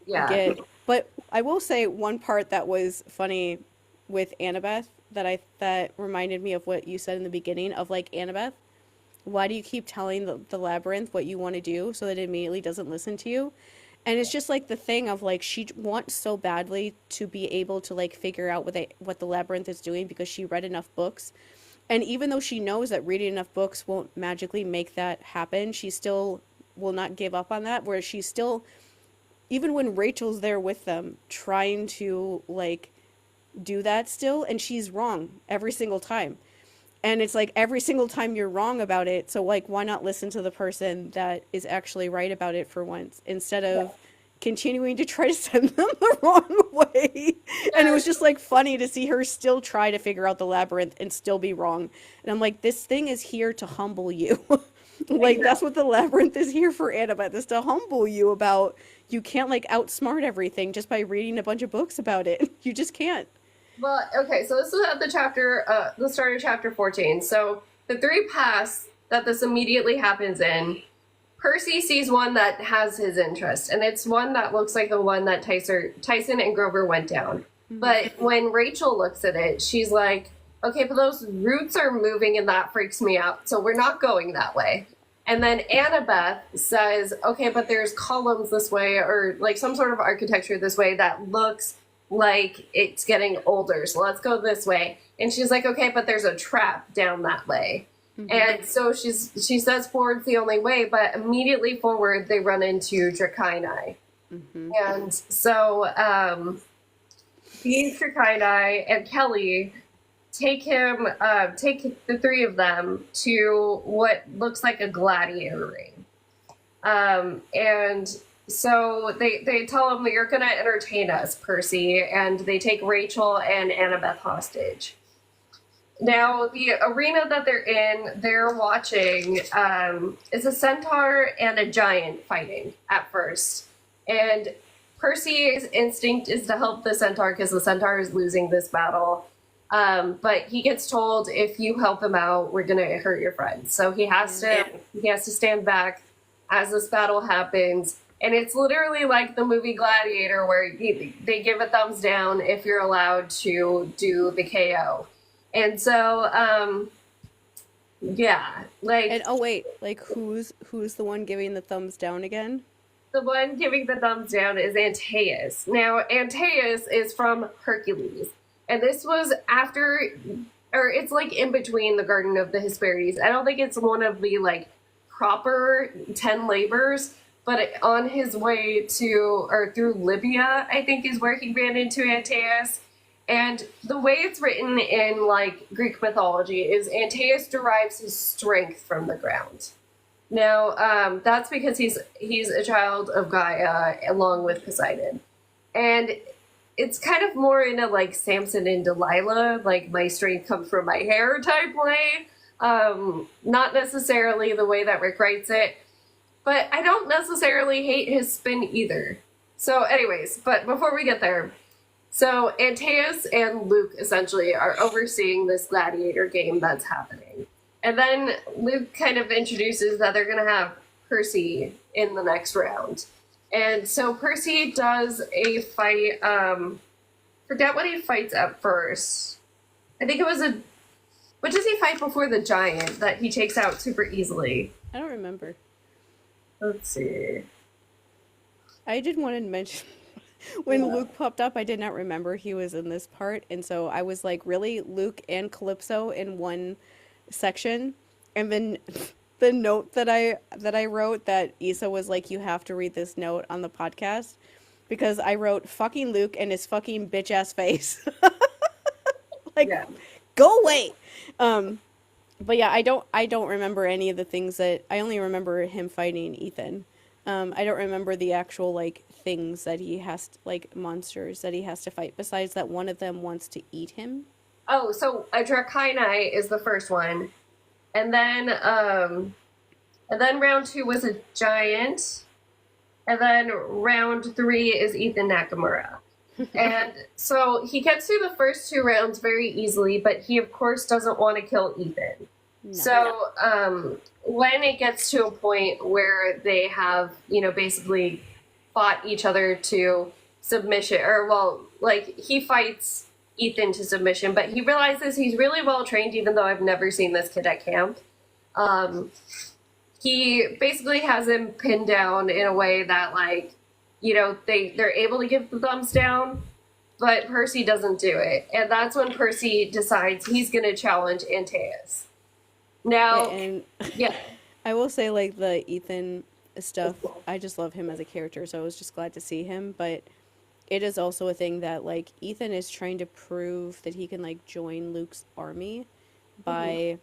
get... But I will say one part that was funny with Annabeth that reminded me of what you said in the beginning of like, Annabeth, why do you keep telling the labyrinth what you want to do so that it immediately doesn't listen to you? And it's just like the thing of like, she wants so badly to be able to like figure out what the labyrinth is doing because she read enough books. And even though she knows that reading enough books won't magically make that happen, she still will not give up on that, where she's still... Even when Rachel's there with them, trying to, like, do that still, and she's wrong every single time. And it's like, every single time you're wrong about it, so, like, why not listen to the person that is actually right about it for once, instead of continuing to try to send them the wrong way. And it was just, like, funny to see her still try to figure out the labyrinth and still be wrong. And I'm like, this thing is here to humble you. Like, that's what the labyrinth is here for, Annabeth, is to humble you about... You can't, like, outsmart everything just by reading a bunch of books about it. You just can't. Well, okay, so this is at the start of chapter 14. So the 3 paths that this immediately happens in, Percy sees one that has his interest, and it's one that looks like the one that Tyson and Grover went down. Mm-hmm. But when Rachel looks at it, she's like, okay, but those roots are moving and that freaks me out, so we're not going that way. And then Annabeth says, okay, but there's columns this way, or like some sort of architecture this way that looks like it's getting older, so let's go this way. And she's like, okay, but there's a trap down that way. Mm-hmm. And so she says forward's the only way, but immediately forward they run into Dracaini. Mm-hmm. And so these Dracaini and Kelly take the three of them to what looks like a gladiator ring. And so they tell him that you're going to entertain us, Percy, and they take Rachel and Annabeth hostage. Now, the arena that they're watching is a centaur and a giant fighting at first. And Percy's instinct is to help the centaur because the centaur is losing this battle. But he gets told, if you help him out, we're going to hurt your friends. So he has to stand back as this battle happens. And it's literally like the movie Gladiator, where they give a thumbs down if you're allowed to do the KO. And so, yeah, like. And oh wait, like who's the one giving the thumbs down again? The one giving the thumbs down is Antaeus. Now, Antaeus is from Hercules, and this was after, or it's like in between the Garden of the Hesperides. I don't think it's one of the like proper 10 labors. But on his way to, or through Libya, I think is where he ran into Antaeus. And the way it's written in, like, Greek mythology is Antaeus derives his strength from the ground. Now, that's because he's a child of Gaia along with Poseidon. And it's kind of more in a, like, Samson and Delilah, like, my strength comes from my hair type way. Not necessarily the way that Rick writes it. But I don't necessarily hate his spin either. So anyways, but before we get there, so Antaeus and Luke essentially are overseeing this gladiator game that's happening. And then Luke kind of introduces that they're going to have Percy in the next round. And so Percy does a fight, forget what he fights at first. I think it was what does he fight before the giant that he takes out super easily? I don't remember. Let's see. I did want to mention when Luke popped up, I did not remember he was in this part, and so I was like, really, Luke and Calypso in one section? And then the note that I wrote that Issa was like, you have to read this note on the podcast, because I wrote fucking Luke and his fucking bitch ass face. Like, yeah. Go away. But yeah, I don't remember any of the things that, I only remember him fighting Ethan. I don't remember the actual, like, things that he has, like, monsters that he has to fight, besides that one of them wants to eat him. Oh, so a Dracaini is the first one. And then round 2 was a giant. And then round 3 is Ethan Nakamura. And so he gets through the first 2 rounds very easily, but he, of course, doesn't want to kill Ethan. No. So when it gets to a point where they have, basically fought each other to submission, or, well, like, he fights Ethan to submission, but he realizes he's really well trained, even though I've never seen this kid at camp. He basically has him pinned down in a way that, like, they're able to give the thumbs down, but Percy doesn't do it. And that's when Percy decides he's going to challenge Antaeus. Now, yeah. I will say, like, the Ethan stuff, I just love him as a character, so I was just glad to see him, but it is also a thing that, like, Ethan is trying to prove that he can, like, join Luke's army by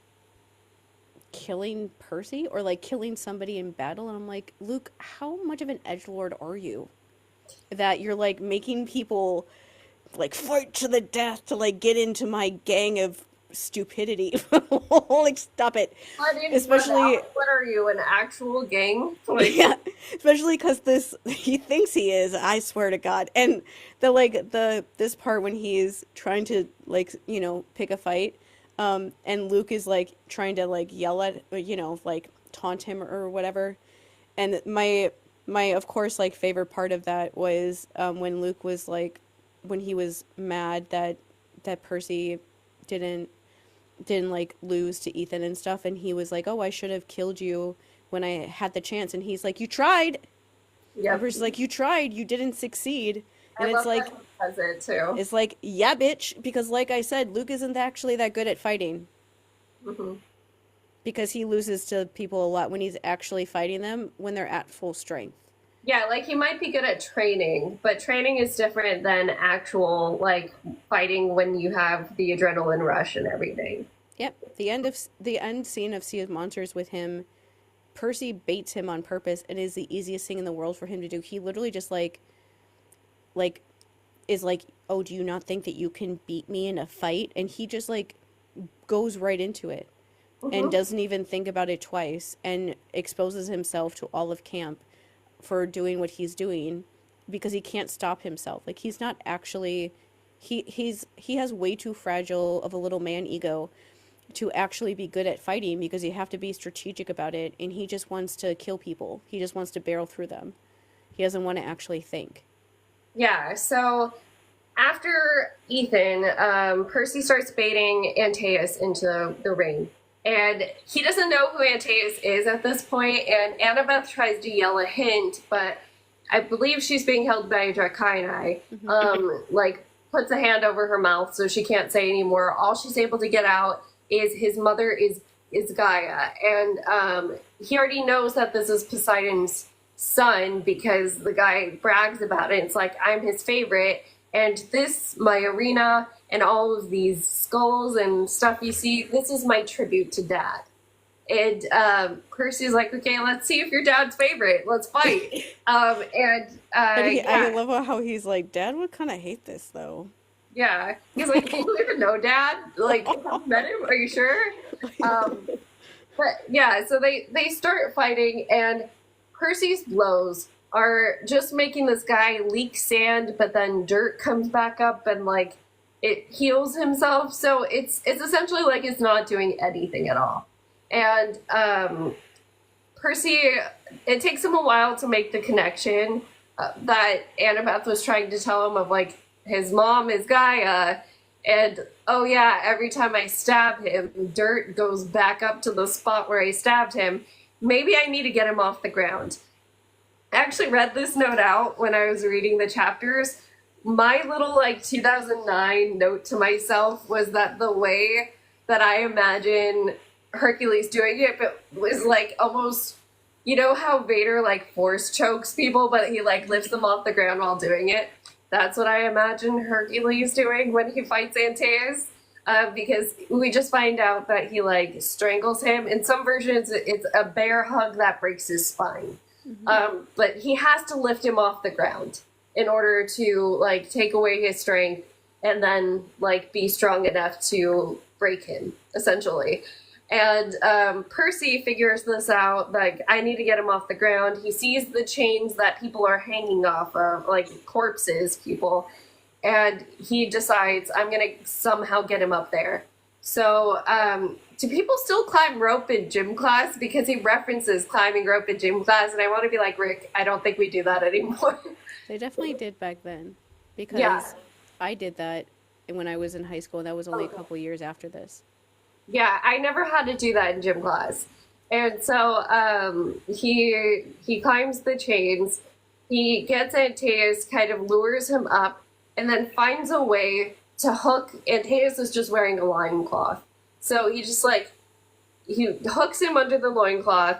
killing Percy, or, like, killing somebody in battle, and I'm like, Luke, how much of an edgelord are you? That you're, like, making people, like, fight to the death to, like, get into my gang of stupidity. Like, stop it. Especially, what are you, an actual gang? Like, yeah, especially because he thinks he is, I swear to God. And this part when he's trying to, like, pick a fight, and Luke is, like, trying to, like, yell at, like, taunt him or whatever. And my of course, like, favorite part of that was when Luke was, like, when he was mad that Percy didn't didn't like lose to Ethan and stuff, and he was like, "Oh, I should have killed you when I had the chance," and he's like, "You tried." And Yep. Percy's like, "You tried, you didn't succeed," I and it's love that like, he says it too. yeah, bitch, because like I said, Luke isn't actually that good at fighting Hmm. because he loses to people a lot when he's actually fighting them when they're at full strength. Yeah, like he might be good at training, but training is different than actual like fighting when you have the adrenaline rush and everything. Yep, the end scene of Sea of Monsters with him, Percy baits him on purpose and is the easiest thing in the world for him to do. He literally just like is like, "Oh, do you not think that you can beat me in a fight?" And he just like goes right into it and Hmm. doesn't even think about it twice and exposes himself to all of camp for doing what he's doing because he can't stop himself. Like he's not actually he has way too fragile of a little man ego to actually be good at fighting because you have to be strategic about it, and he just wants to kill people. He just wants to barrel through them. He doesn't want to actually think. Yeah, so after Ethan, Percy starts baiting Antaeus into the ring. And he doesn't know who Antaeus is at this point, and Annabeth tries to yell a hint, but I believe she's being held by a Dracaeni. Like, puts a hand over her mouth so she can't say anymore. All she's able to get out is his mother is Gaia. And he already knows that this is Poseidon's son because the guy brags about it. It's like, I'm his favorite. And this, my arena, and all of these skulls and stuff you see, this is my tribute to Dad. And Percy's like, okay, let's see if you're Dad's favorite. Let's fight. I Yeah, love how he's like, "Dad would kind of hate this, though." yeah. He's like, do you even know Dad? Like, have you met him? Are you sure? Um, but yeah, so they start fighting, and Percy's blows are just making this guy leak sand, but then dirt comes back up and like it heals himself. So it's essentially like it's not doing anything at all. And Percy, it takes him a while to make the connection that Annabeth was trying to tell him of like his mom is Gaia. And oh yeah, every time I stab him, dirt goes back up to the spot where I stabbed him. Maybe I need to get him off the ground. I actually read this note out when I was reading the chapters. My little like 2009 note to myself was that the way that I imagine Hercules doing it was like almost, you know how Vader like force chokes people, but he like lifts them off the ground while doing it. That's what I imagine Hercules doing when he fights Antaeus. Because we just find out that he like strangles him. In some versions, it's a bear hug that breaks his spine. But he has to lift him off the ground in order to like take away his strength and then like be strong enough to break him, essentially. And Percy figures this out, like, I need to get him off the ground. He sees the chains that people are hanging off of, like corpses, people, and he decides, I'm going to somehow get him up there. So, do people still climb rope in gym class? Because he references climbing rope in gym class, and I want to be like, Rick, I don't think we do that anymore. They definitely did back then because Yeah. I did that when I was in high school, and that was only a couple years after this. Yeah, I never had to do that in gym class. And so he climbs the chains. He gets Antaeus, kind of lures him up, and then finds a way to hook. Antaeus is just wearing a loincloth. So he just like, he hooks him under the loincloth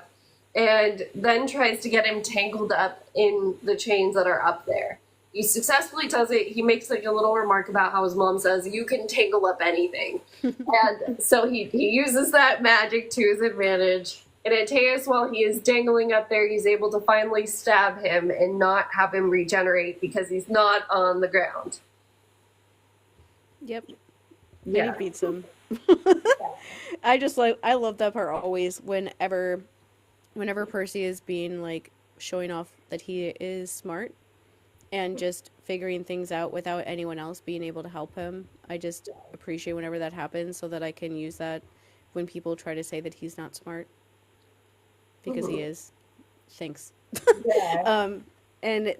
and then tries to get him tangled up in the chains that are up there. He successfully does it. He makes like a little remark about how his mom says, you can tangle up anything. And so he uses that magic to his advantage. And Antaeus, while he is dangling up there, he's able to finally stab him and not have him regenerate because he's not on the ground. Yep. Yeah. And he beats him. I love that part always whenever Percy is being like showing off that he is smart and just figuring things out without anyone else being able to help him. I just appreciate whenever that happens so that I can use that when people try to say that he's not smart. Because he is. Thanks. Yeah. And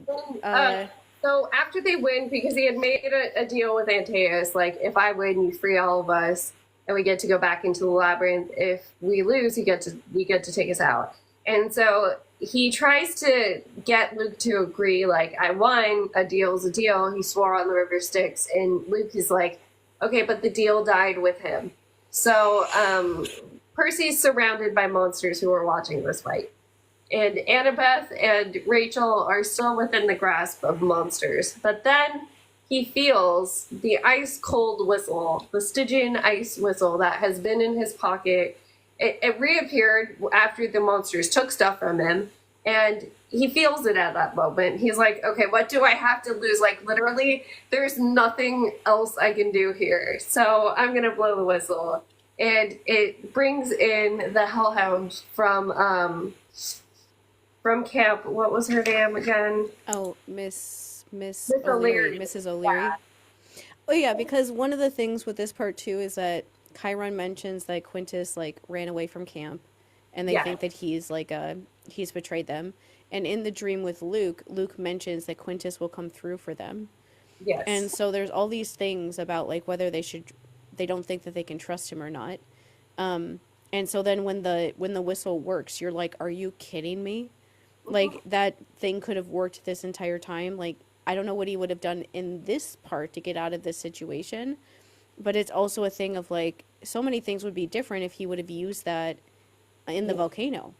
So after they win, because he had made a deal with Antaeus, like, if I win, you free all of us. and we get to go back into the labyrinth. If we lose, you get to take us out. And so he tries to get Luke to agree, like, I won, a deal's a deal. He swore on the river Styx, and Luke is like, okay, but the deal died with him. So Percy's surrounded by monsters who are watching this fight. And Annabeth and Rachel are still within the grasp of monsters. But then he feels the ice cold whistle, the Stygian ice whistle that has been in his pocket. It reappeared after the monsters took stuff from him, and he feels it at that moment. He's like, okay, what do I have to lose? Like, literally, there's nothing else I can do here. So I'm going to blow the whistle. And it brings in the Hellhound from camp. What was her name again? Oh, Miss O'Leary, Mrs. O'Leary. Yeah. Oh yeah, because one of the things with this part too is that Chiron mentions that Quintus like ran away from camp, and they think that he's betrayed them. And in the dream with Luke, Luke mentions that Quintus will come through for them. Yes. And so there's all these things about like whether they don't think that they can trust him or not. And so then when the whistle works, you're like, are you kidding me? Like, that thing could have worked this entire time. Like, I don't know what he would have done in this part to get out of this situation. But it's also a thing of, like, so many things would be different if he would have used that in the volcano.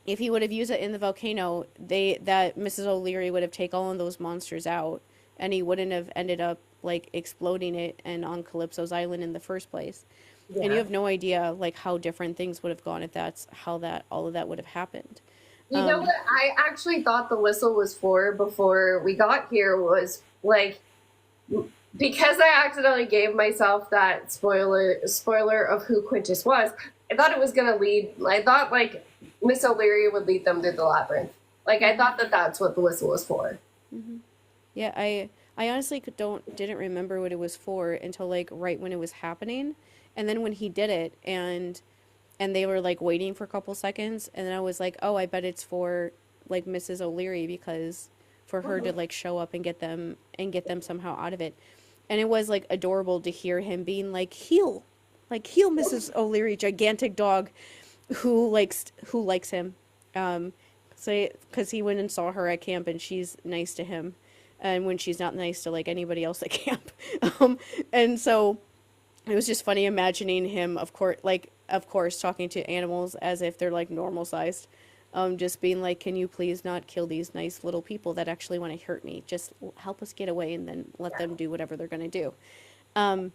If he would have used it in the volcano, that Mrs. O'Leary would have taken all of those monsters out, and he wouldn't have ended up, like, exploding it and on Calypso's island in the first place. Yeah. And you have no idea, like, how different things would have gone if that's how all of that would have happened. You know what I actually thought the whistle was for before we got here was, like, because I accidentally gave myself that spoiler of who Quintus was, I thought it was going to I thought, like, Miss O'Leary would lead them through the labyrinth. Like, I thought that that's what the whistle was for. Mm-hmm. Yeah, I honestly didn't remember what it was for until, like, right when it was happening. And then when he did it, and they were, like, waiting for a couple seconds, and then I was like, oh, I bet it's for, like, Mrs. O'Leary, because for her to, like, show up and get them somehow out of it. And it was, like, adorable to hear him being like, heal Mrs. O'Leary, gigantic dog who likes him. So, because he went and saw her at camp, and she's nice to him, and when she's not nice to, like, anybody else at camp. And so it was just funny imagining him, of course, talking to animals as if they're, like, normal sized. Just being like, can you please not kill these nice little people that actually want to hurt me? Just help us get away, and then let them do whatever they're going to do. More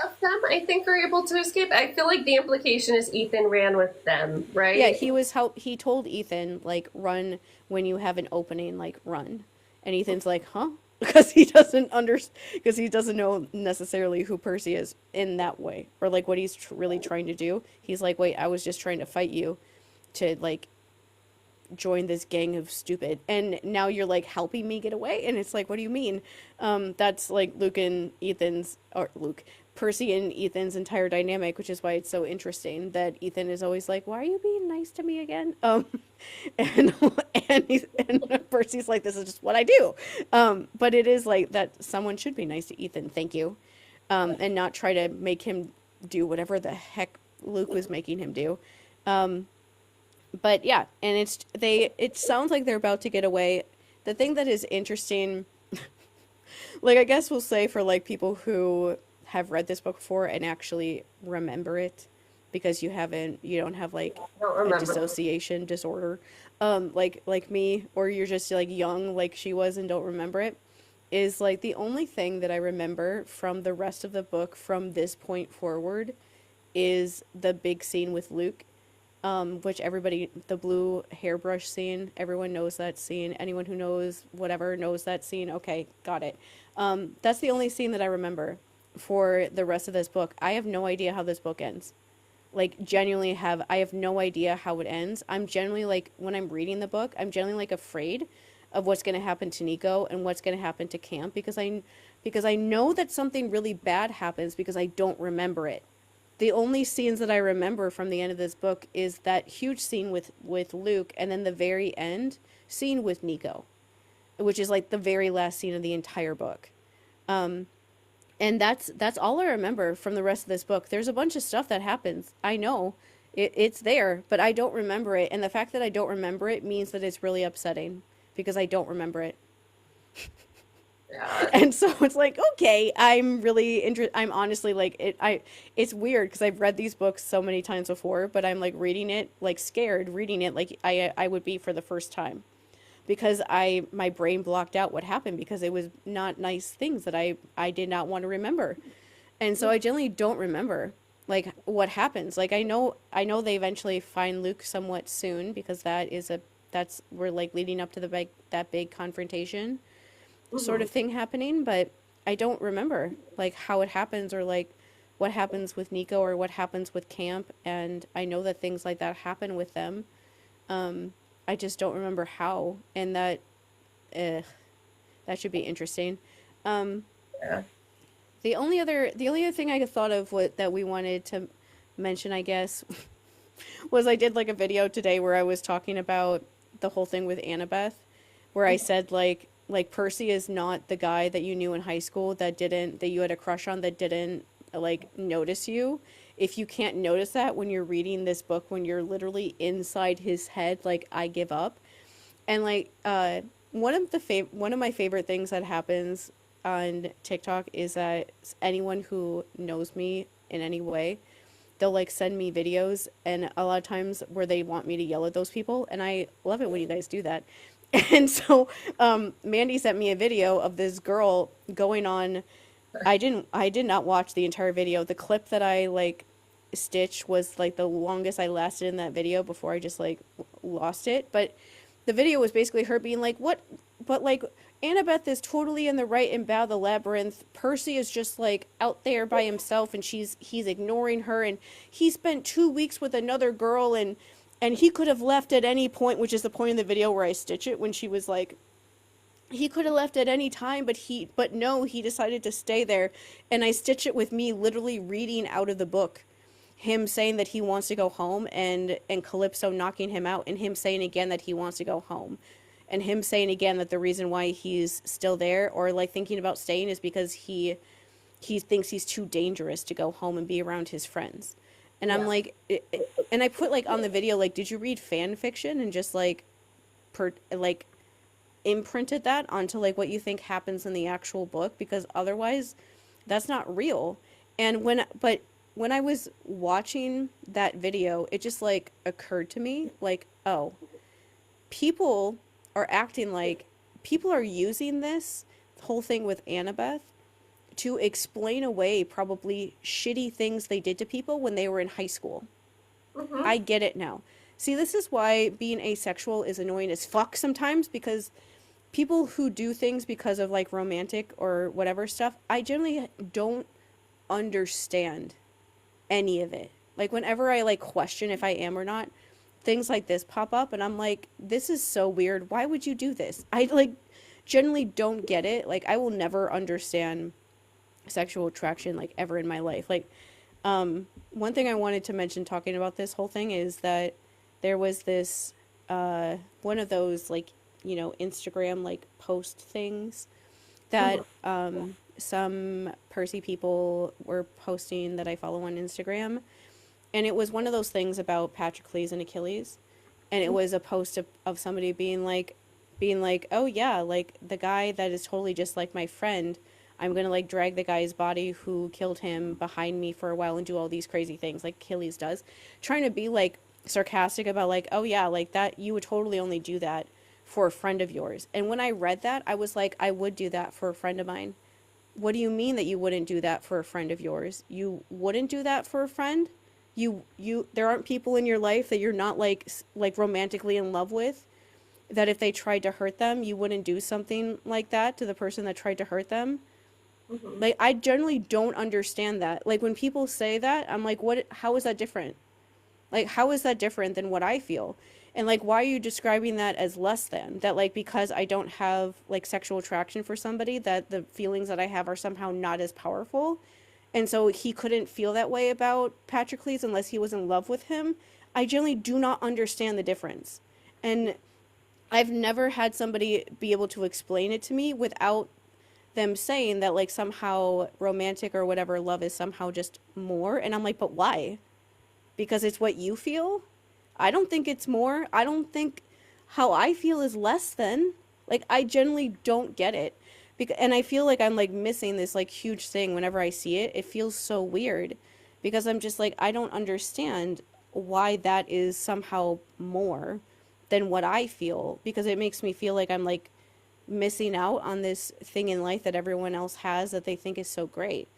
of them, I think, are able to escape. I feel like the implication is Ethan ran with them, right? Yeah, he told Ethan, like, run when you have an opening, like, run. And Ethan's like, huh? Because he doesn't know necessarily who Percy is in that way, or, like, what he's really trying to do. He's like, wait, I was just trying to fight you to, like, join this gang of stupid, and now you're, like, helping me get away. And it's like, what do you mean? That's, like, Percy and Ethan's entire dynamic, which is why it's so interesting that Ethan is always like, why are you being nice to me again? And Percy's like, this is just what I do. But it is like that someone should be nice to Ethan, thank you, and not try to make him do whatever the heck Luke was making him do. But yeah, and it sounds like they're about to get away. The thing that is interesting, like, I guess we'll say for, like, people who have read this book before and actually remember it, because you don't have, like, a dissociation disorder, like me, or you're just, like, young like she was and don't remember it, is, like, the only thing that I remember from the rest of the book from this point forward is the big scene with Luke. Which the blue hairbrush scene, everyone knows that scene. Anyone who knows whatever knows that scene. Okay, got it. That's the only scene that I remember for the rest of this book. I have no idea how this book ends. Like, I have no idea how it ends. I'm generally, like, when I'm reading the book, I'm generally, like, afraid of what's going to happen to Nico and what's going to happen to Camp, because I know that something really bad happens, because I don't remember it. The only scenes that I remember from the end of this book is that huge scene with Luke, and then the very end scene with Nico, which is, like, the very last scene of the entire book. And And that's all I remember from the rest of this book. There's a bunch of stuff that happens. I know it's there, but I don't remember it. And the fact that I don't remember it means that it's really upsetting because I don't remember it. Yeah. And so it's like, okay, I'm really interested. I'm honestly like it. It's weird because I've read these books so many times before, but I'm like reading it, like scared, reading it like I would be for the first time because my brain blocked out what happened because it was not nice things that I did not want to remember. And so I generally don't remember like what happens. Like I know they eventually find Luke somewhat soon because that's we're like leading up to that big confrontation sort Mhm. of thing happening, but I don't remember like how it happens or like what happens with Nico or what happens with Camp, and I know that things like that happen with them. I just don't remember how, and uh, that should be interesting. Um, Yeah. the only other thing I thought of what that we wanted to mention, I guess, was I did like a video today where I was talking about the whole thing with Annabeth, where I said like Percy is not the guy that you knew in high school that you had a crush on that didn't like notice you. If you can't notice that when you're reading this book, when you're literally inside his head, like I give up. And like one of my favorite things that happens on TikTok is that anyone who knows me in any way, they'll like send me videos and a lot of times where they want me to yell at those people, and I love it when you guys do that. And so Mandy sent me a video of this girl going on. I did not watch the entire video. The clip that I like stitched was like the longest I lasted in that video before I just like lost it. But the video was basically her being like, "What? But like Annabeth is totally in the right in Bow the Labyrinth. Percy is just like out there by himself, and he's ignoring her, and he spent 2 weeks with another girl, and he could have left at any point," which is the point in the video where I stitch it when she was like, he could have left at any time, but no, he decided to stay there. And I stitch it with me literally reading out of the book him saying that he wants to go home, and Calypso knocking him out, and him saying again that he wants to go home, and him saying again that the reason why he's still there or like thinking about staying is because he thinks he's too dangerous to go home and be around his friends. And I'm Yeah. like, and I put like on the video, like, did you read fan fiction and just like like imprinted that onto like what you think happens in the actual book, because otherwise that's not real. And when I was watching that video, it just like occurred to me like, oh, people are acting like people are using this whole thing with Annabeth to explain away probably shitty things they did to people when they were in high school. Mhm. I get it now. See, this is why being asexual is annoying as fuck sometimes, because people who do things because of like romantic or whatever stuff, I generally don't understand any of it. Like whenever I like question if I am or not, things like this pop up and I'm like, this is so weird. Why would you do this? I like generally don't get it. Like I will never understand sexual attraction like ever in my life. Like one thing I wanted to mention talking about this whole thing is that there was this one of those like, you know, Instagram like post things that Mhm. some Percy people were posting that I follow on Instagram. And it was one of those things about Patroclus and Achilles. And it was a post of somebody being like, oh yeah, like the guy that is totally just like my friend, I'm gonna like drag the guy's body who killed him behind me for a while and do all these crazy things like Achilles does. Trying to be like sarcastic about like, oh yeah, like that you would totally only do that for a friend of yours. And when I read that, I was like, I would do that for a friend of mine. What do you mean that you wouldn't do that for a friend of yours? You wouldn't do that for a friend? You there aren't people in your life that you're not like romantically in love with, that if they tried to hurt them, you wouldn't do something like that to the person that tried to hurt them? Mhm. Like I generally don't understand that. Like when people say that, I'm like, what, how is that different? Like, how is that different than what I feel? And like, why are you describing that as less than? That like, because I don't have like sexual attraction for somebody, that the feelings that I have are somehow not as powerful. And so he couldn't feel that way about Patroclus unless he was in love with him. I generally do not understand the difference. And I've never had somebody be able to explain it to me without them saying that like somehow romantic or whatever love is somehow just more. And I'm like, but why? Because it's what you feel? I don't think it's more. I don't think how I feel is less than. Like I generally don't get it. And I feel like I'm like missing this like huge thing whenever I see it. It feels so weird because I'm just like I don't understand why that is somehow more than what I feel because it makes me feel like I'm like missing out on this thing in life that everyone else has that they think is so great.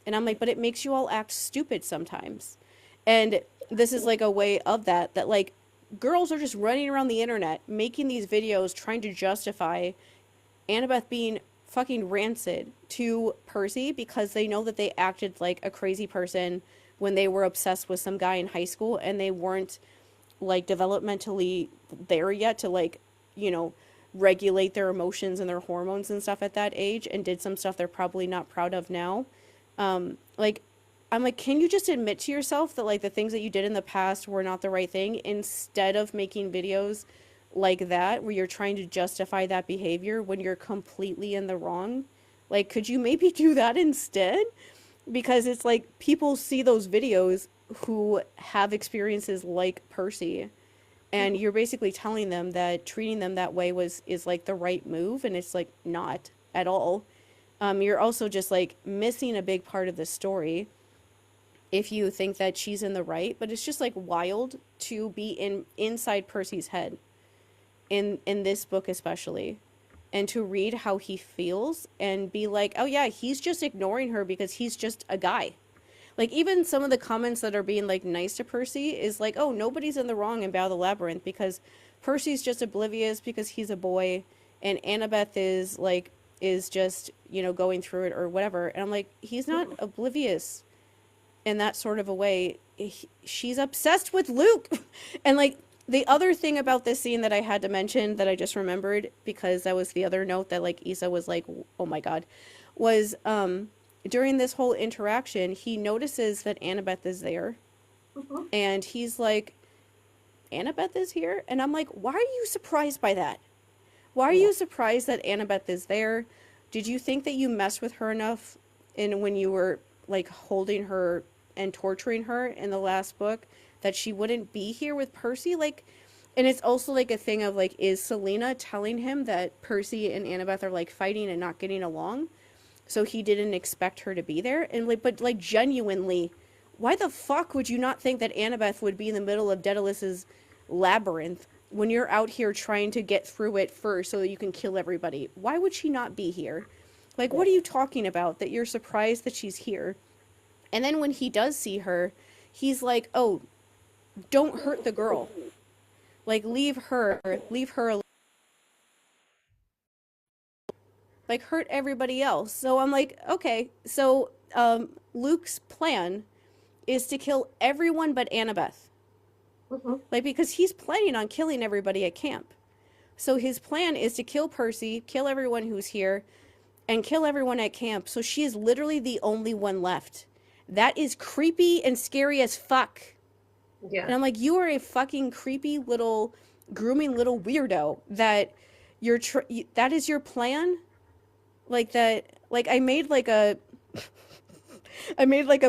And I'm like, but it makes you all act stupid sometimes. And this is like a way of that like girls are just running around the internet making these videos trying to justify Annabeth being fucking rancid to Percy because they know that they acted like a crazy person when they were obsessed with some guy in high school and they weren't like developmentally there yet to like, you know, regulate their emotions and their hormones and stuff at that age and did some stuff they're probably not proud of now. Like I'm like, can you just admit to yourself that like the things that you did in the past were not the right thing instead of making videos like that where you're trying to justify that behavior when you're completely in the wrong? Like, could you maybe do that instead? Because it's like people see those videos who have experiences like Percy and you're basically telling them that treating them that way was is like the right move and it's like not at all. You're also just like missing a big part of the story if you think that she's in the right, but it's just like wild to be inside Percy's head in this book especially and to read how he feels and be like, oh yeah, he's just ignoring her because he's just a guy. Like even some of the comments that are being like nice to Percy is like, oh, nobody's in the wrong in Battle of the Labyrinth because Percy's just oblivious because he's a boy and Annabeth is just, you know, going through it or whatever. And I'm like, he's not oblivious in that sort of a way. She's obsessed with Luke. And like the other thing about this scene that I had to mention that I just remembered because that was the other note that like Isa was like, oh my God, was during this whole interaction, he notices that Annabeth is there. Mm-hmm. And he's like, Annabeth is here? And I'm like, why are you surprised by that? Why are you surprised that Annabeth is there? Did you think that you messed with her enough in when you were like holding her and torturing her in the last book that she wouldn't be here with Percy? Like, and it's also like a thing of like, is Selena telling him that Percy and Annabeth are like fighting and not getting along? So he didn't expect her to be there? And like, but like genuinely, why the fuck would you not think that Annabeth would be in the middle of Daedalus's labyrinth when you're out here trying to get through it first so that you can kill everybody? Why would she not be here? Like, what are you talking about? That you're surprised that she's here? And then when he does see her, he's like, oh, don't hurt the girl. Like, leave her alone. Like, hurt everybody else. So I'm like, okay, so Luke's plan is to kill everyone but Annabeth. Mm-hmm. Like, because he's planning on killing everybody at camp. So his plan is to kill Percy, kill everyone who's here, and kill everyone at camp. So she is literally the only one left. That is creepy and scary as fuck. Yeah. And I'm like, you are a fucking creepy little, grooming little weirdo that that is your plan? Like that, like I made like a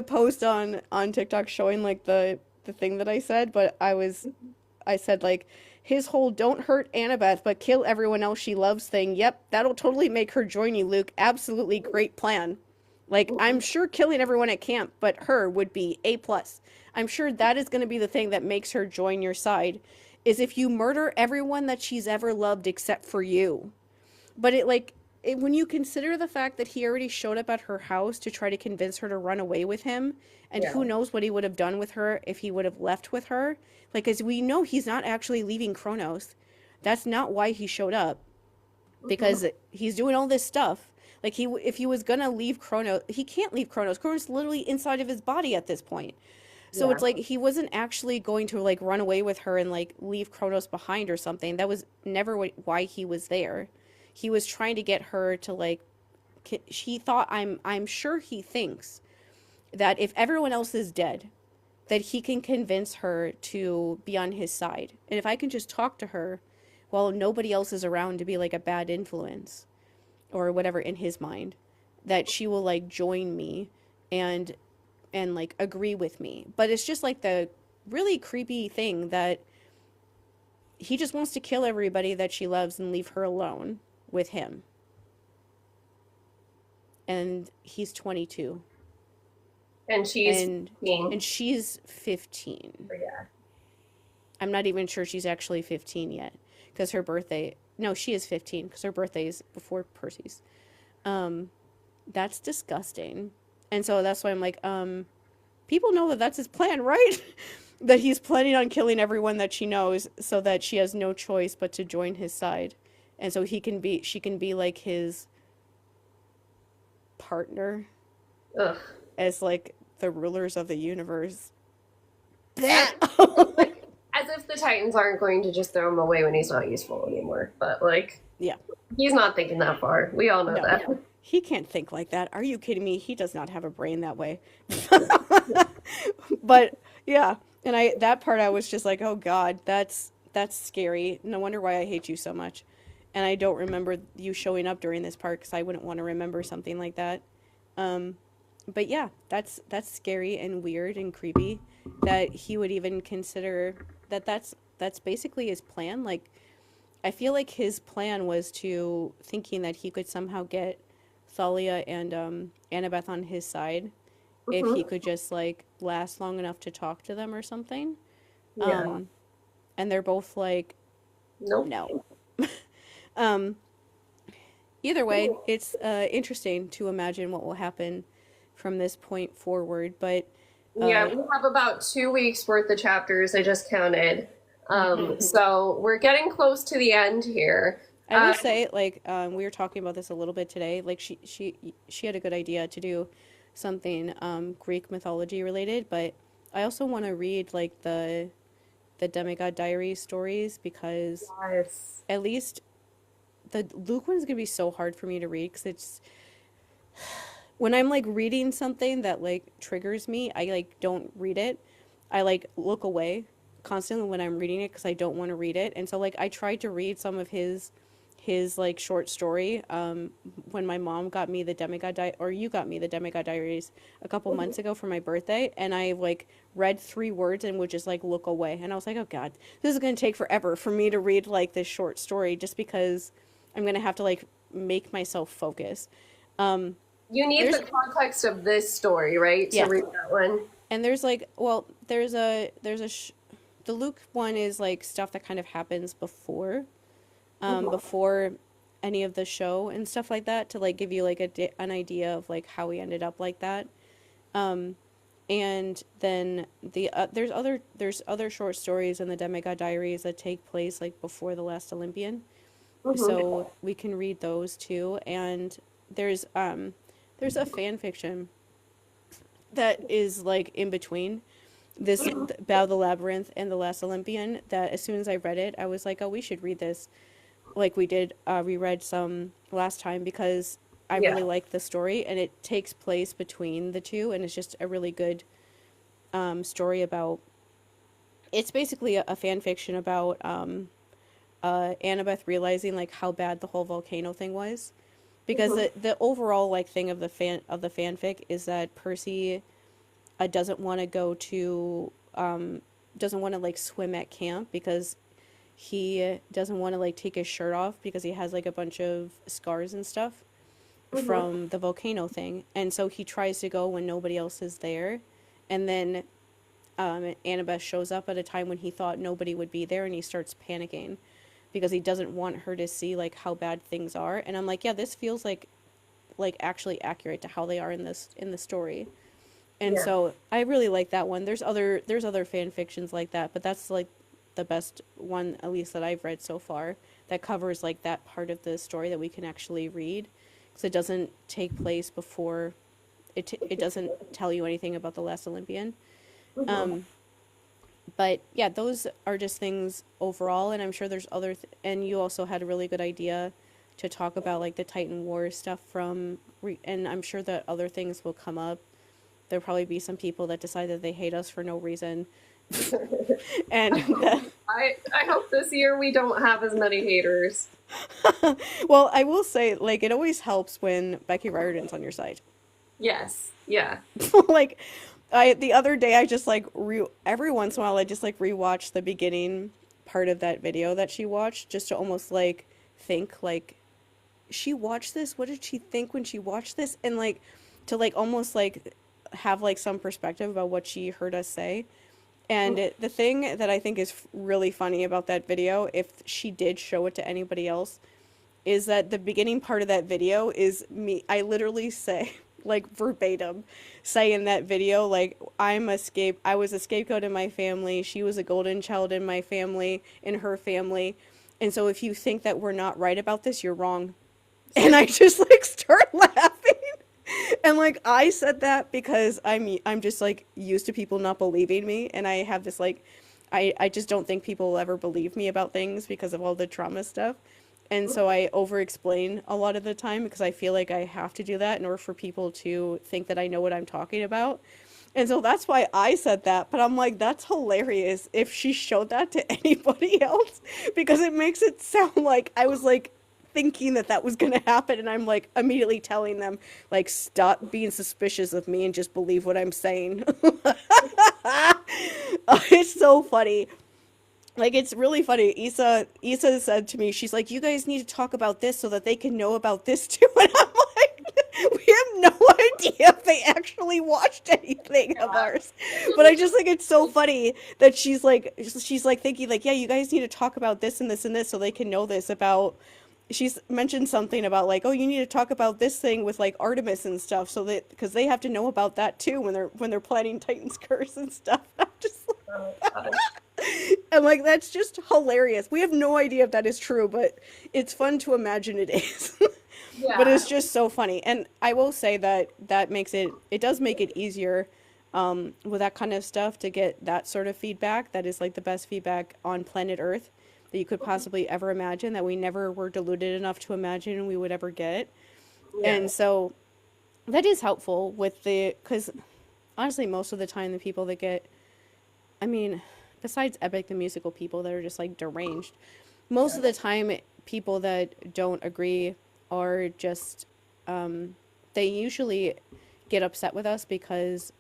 post on TikTok showing like the thing that I said, but I said like his whole don't hurt Annabeth but kill everyone else she loves thing. Yep, that'll totally make her join you, Luke. Absolutely great plan. Like I'm sure killing everyone at camp but her would be A+. I'm sure that is going to be the thing that makes her join your side is if you murder everyone that she's ever loved except for you. But when you consider the fact that he already showed up at her house to try to convince her to run away with him, and who knows what he would have done with her if he would have left with her, like, as we know, he's not actually leaving Kronos. That's not why he showed up, because he's doing all this stuff. Like, if he was gonna leave Kronos, he can't leave Kronos. Kronos is literally inside of his body at this point. So it's like he wasn't actually going to like run away with her and like leave Kronos behind or something. That was never why he was there. He was trying to get her to like, she thought, I'm sure he thinks that if everyone else is dead, that he can convince her to be on his side. And if I can just talk to her while nobody else is around to be like a bad influence, or whatever in his mind, that she will like join me and like agree with me. But it's just like the really creepy thing that he just wants to kill everybody that she loves and leave her alone with him. And he's 22 And she's and 15. she's 15. Yeah. I'm not even sure she's actually 15 yet because her birthday, no, she is 15 because her birthday is before Percy's. Um, that's disgusting. And so that's why I'm like, people know that that's his plan, right? That he's planning on killing everyone that she knows so that she has no choice but to join his side. And so she can be like his partner Ugh. as like the rulers of the universe. As, That as if the Titans aren't going to just throw him away when he's not useful anymore. But, like, yeah. he's not thinking that far. We all know No. that. He can't think like that. Are you kidding me? He does not have a brain that way. But yeah, and that part I was just like, "Oh god, that's scary. No wonder why I hate you so much." And I don't remember you showing up during this part cuz I wouldn't want to remember something like that. Um but yeah, that's scary and weird and creepy that he would even consider that that's basically his plan. Like I feel like his plan was to thinking that he could somehow get Thalia and Annabeth on his side if he Hmm. could just like last long enough to talk to them or something. Yeah. Um, and they're both like, Nope. no. Um, Either way, it's interesting to imagine what will happen from this point forward. But Yeah, uh, we have about 2 weeks worth of chapters. I just counted. So we're getting close to the end here. I will say, like, we were talking about this a little bit today. Like, she had a good idea to do something Greek mythology related, but I also want to read like the Demigod Diaries stories because Yes. at least the Luke one is gonna be so hard for me to read because it's when I'm like reading something that like triggers me, I like don't read it. I like look away constantly when I'm reading it because I don't want to read it. And so like I tried to read some of his like short story when my mom got me the or you got me the Demigod Diaries a couple months ago for my birthday, and I like read 3 words and would just like look away, and I was like, oh god, this is going to take forever for me to read like this short story just because I'm going to have to like make myself focus. um You need there's the context of this story, right, to yeah, read that one. and there's like, well, the Luke one is like stuff that kind of happens Hmm. before any of the show and stuff like that to like give you like an idea of like how we ended up like that. Um, and then there's other short stories in the Demigod Diaries that take place like before the Last Olympian, Hmm. so we can read those too. And there's a fan fiction that is like in between this Bow the Labyrinth and the Last Olympian that as soon as I read it, I was like, oh, we should read this like we did reread some last time because I Yeah. really like the story and it takes place between the two and it's just a really good story about. It's basically a fan fiction about Annabeth realizing like how bad the whole volcano thing was because Hmm. the overall like thing of the fanfic is that Percy doesn't want to go to doesn't want to like swim at camp because he doesn't want to like take his shirt off because he has like a bunch of scars and stuff Hmm. from the volcano thing. And so he tries to go when nobody else is there. And then Annabeth shows up at a time when he thought nobody would be there and he starts panicking because he doesn't want her to see like how bad things are. And I'm like, yeah, this feels like actually accurate to how they are in the story. And Yeah. so I really like that one. There's other fan fictions like that, but that's like the best one at least that I've read so far that covers like that part of the story that we can actually read because it doesn't take place before it doesn't tell you anything about the last Olympian. Hmm. Um, but yeah, those are just things overall, and I'm sure there's and you also had a really good idea to talk about like the Titan War stuff and I'm sure that other things will come up. There'll probably be some people that decide that they hate us for no reason And I hope this year we don't have as many haters. well, I will say, like, it always helps when Becky Riordan's on your side. Yes. Yeah. Like, the other day I just like every once in a while I just like rewatch the beginning part of that video that she watched just to almost like think like she watched this. What did she think when she watched this? And like to like almost like have like some perspective about what she heard us say. And the thing that I think is really funny about that video, if she did show it to anybody else, is that the beginning part of that video is me. I literally say, like verbatim, say in that video, like, I was a scapegoat in my family. She was a golden child in my family, in her family. And so if you think that we're not right about this, you're wrong. And I just like start laughing. And like I said that because I'm just like used to people not believing me, and I have this like I just don't think people will ever believe me about things because of all the trauma stuff. And so I over explain a lot of the time because I feel like I have to do that in order for people to think that I know what I'm talking about. And so that's why I said that, but I'm like, that's hilarious if she showed that to anybody else because it makes it sound like I was like thinking that that was going to happen, and I'm like immediately telling them like stop being suspicious of me and just believe what I'm saying. It's so funny. Like it's really funny. Issa said to me, she's like, "You guys need to talk about this so that they can know about this too." And I'm like, "We have no idea if they actually watched anything of Yeah. ours." But I just think it's so funny that she's like thinking like, "Yeah, you guys need to talk about this and this and this so they can know this about." She's mentioned something about like, "Oh, you need to talk about this thing with like Artemis and stuff so that because they have to know about that too when they're planning Titan's curse and stuff." I'm just Oh, God. and like that's just hilarious. We have no idea if that is true, but it's fun to imagine it is. But Yeah. it's just so funny. And I will say that it does make it easier with that kind of stuff to get that sort of feedback that is like the best feedback on planet Earth that you could possibly ever imagine that we never were deluded enough to imagine we would ever get. Yeah. And so that is helpful with because honestly, most of the time the people that get, I mean, besides Epic the musical people that are just like deranged, most of the time people that don't agree are just they usually get upset with us because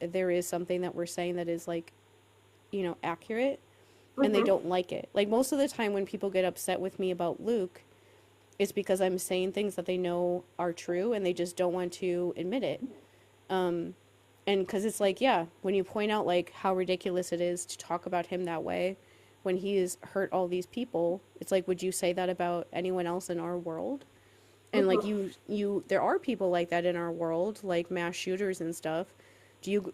there is something that we're saying that is like accurate, and they Mm-hmm. don't like it. Like most of the time when people get upset with me about Luke, it's because I'm saying things that they know are true and they just don't want to admit it. And because it's like, yeah, when you point out like how ridiculous it is to talk about him that way when he's hurt all these people, it's like, would you say that about anyone else in our world? And like Mm-hmm. there are people like that in our world, like mass shooters and stuff.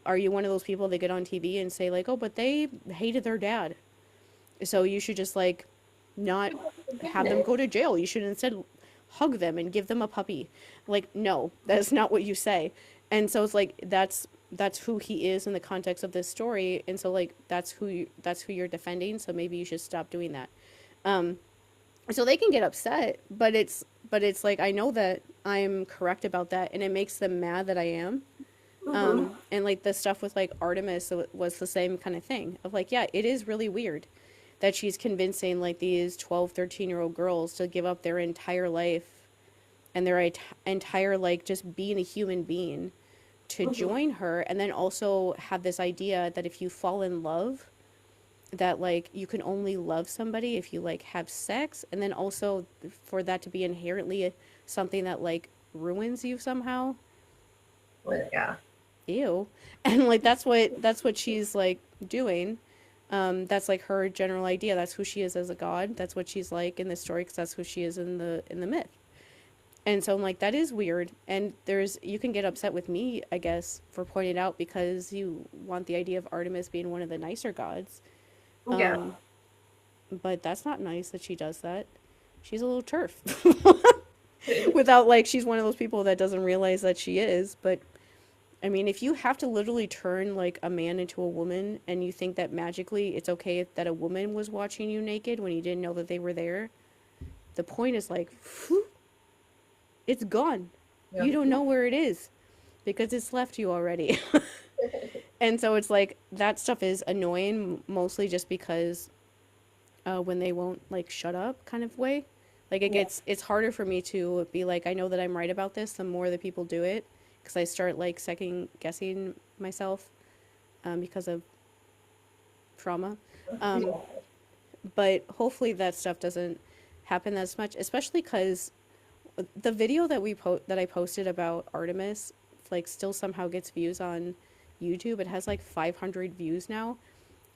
Are you one of those people that get on TV and say like, oh, but they hated their dad, so you should just like not have them go to jail. You should instead hug them and give them a puppy. Like, no, that's not what you say. And so it's like that's who he is in the context of this story, and so like that's who you're defending. So maybe you should stop doing that. Um, so they can get upset, but it's like I know that I'm correct about that, and it makes them mad that I am. Mm-hmm. And like the stuff with like Artemis was the same kind of thing of like, yeah, it is really weird that she's convincing like these 12, 13-year-old girls to give up their entire life and their entire like just being a human being to Mm-hmm. join her, and then also have this idea that if you fall in love, that like you can only love somebody if you like have sex, and then also for that to be inherently something that like ruins you somehow. Yeah. Ew. And like that's what she's like doing. That's like her general idea. That's who she is as a god. That's what she's like in the story because that's who she is in the myth. And so I'm like, that is weird. And you can get upset with me, I guess, for pointing it out because you want the idea of Artemis being one of the nicer gods. Yeah. Um, but that's not nice that she does that. She's a little turf. Without like, she's one of those people that doesn't realize that she is. But I mean, if you have to literally turn like a man into a woman and you think that magically it's okay that a woman was watching you naked when you didn't know that they were there, the point is like, whew, it's gone. Yeah. You don't know where it is because it's left you already. And so it's like that stuff is annoying, mostly just because when they won't like shut up kind of way. Like Yeah. it's harder for me to be like, I know that I'm right about this the more that people do it, because I start like second guessing myself because of trauma. Um, Yeah. but hopefully that stuff doesn't happen as much, especially because the video that that I posted about Artemis like still somehow gets views on YouTube. It has like 500 views now.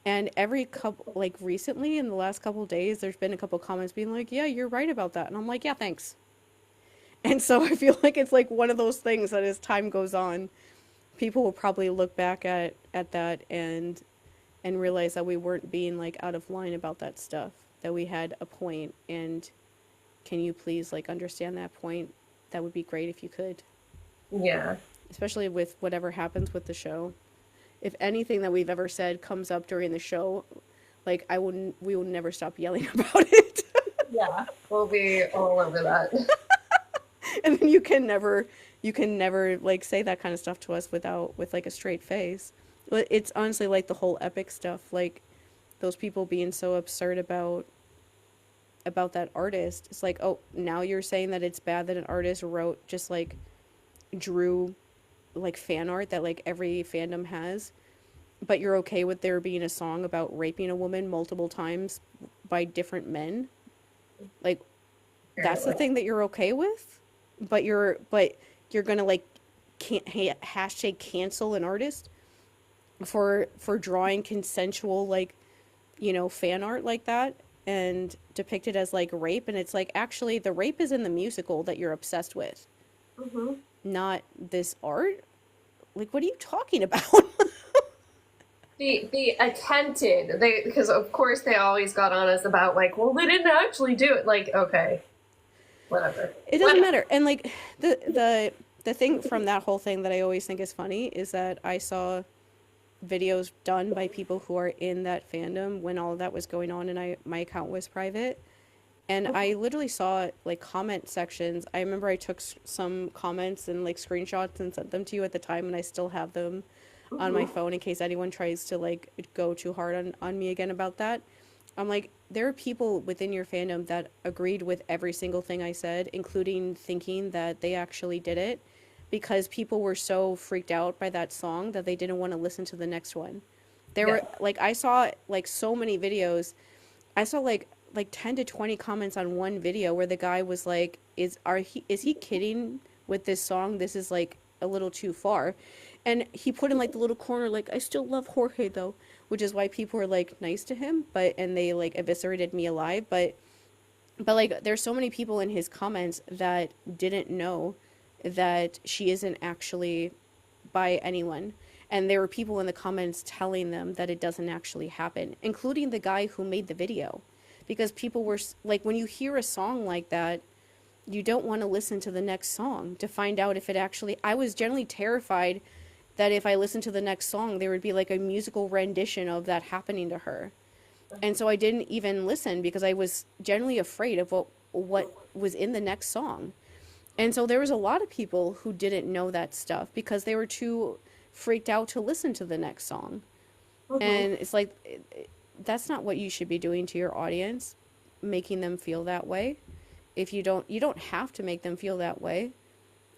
And every couple, like recently in the last couple of days, there's been a couple comments being like, "Yeah, you're right about that," and I'm like, "Yeah, thanks." And so I feel like it's like one of those things that as time goes on, people will probably look back at that and realize that we weren't being like out of line about that stuff, that we had a point, and can you please like understand that point? That would be great if you could, Yeah. especially with whatever happens with the show. If anything that we've ever said comes up during the show, like we will never stop yelling about it. Yeah. We'll be all over that. And then you can never like say that kind of stuff to us with like a straight face. But it's honestly like the whole epic stuff, like those people being so absurd about that artist. It's like, oh, now you're saying that it's bad that an artist wrote just like drew like fan art that like every fandom has, but you're okay with there being a song about raping a woman multiple times by different men. Like that's the Apparently. thing that you're okay with, but you're gonna like can't hashtag cancel an artist for drawing consensual like fan art like that and depict it as like rape, and it's like actually the rape is in the musical that you're obsessed with, Hmm. not this art. Like what are you talking about? The attempted, they, because of course they always got on us about like, well, they didn't actually do it. Like, okay, whatever. It doesn't What? matter. And like the thing from that whole thing that I always think is funny is that I saw videos done by people who are in that fandom when all of that was going on, and my account was private, and I literally saw like comment sections. I remember I took some comments and like screenshots and sent them to you at the time, and I still have them on my phone in case anyone tries to like go too hard on me again about that. I'm like, there are people within your fandom that agreed with every single thing I said, including thinking that they actually did it because people were so freaked out by that song that they didn't want to listen to the next one. There Yeah. were like I saw like so many videos. I saw like 10 to 20 comments on one video where the guy was like, is he kidding with this song? This is like a little too far. And he put in like the little corner like, I still love Jorge though, which is why people were like nice to him, but and they like eviscerated me alive, but like there's so many people in his comments that didn't know that she isn't actually by anyone. And there were people in the comments telling them that it doesn't actually happen, including the guy who made the video. Because people were like, when you hear a song like that, you don't want to listen to the next song to find out if it actually. I was generally terrified that if I listened to the next song, there would be like a musical rendition of that happening to her. And so I didn't even listen because I was generally afraid of what was in the next song. And so there was a lot of people who didn't know that stuff because they were too freaked out to listen to the next song. Hmm. And it's like that's not what you should be doing to your audience, making them feel that way. If you don't have to make them feel that way.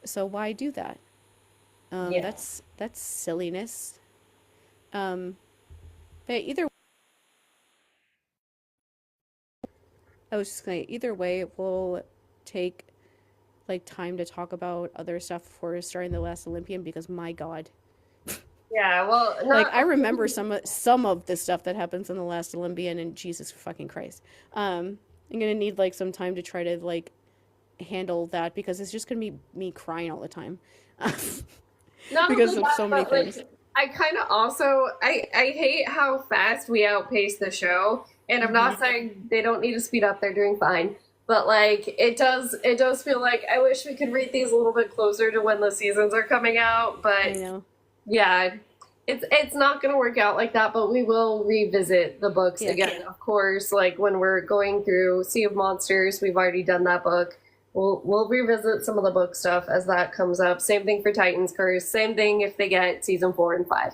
So why do that? Yeah. That's silliness. Um, but I was just gonna either way, we'll take like time to talk about other stuff before starting the last Olympian because my God, Yeah. Well, like not. I remember some of the stuff that happens in the last Olympian, and Jesus fucking Christ, I'm gonna need like some time to try to like handle that because it's just gonna be me crying all the time Not because only of that, so many but things. like I kind of also I hate how fast we outpace the show, and I'm Hmm. not saying they don't need to speed up; they're doing fine. But like it does feel like I wish we could read these a little bit closer to when the seasons are coming out. I But know. yeah, it's not going to work out like that. But we will revisit the books Yeah. again, of course. Like when we're going through Sea of Monsters, we've already done that book. We'll revisit some of the book stuff as that comes up. Same thing for Titan's Curse. Same thing if they get season 4 and 5.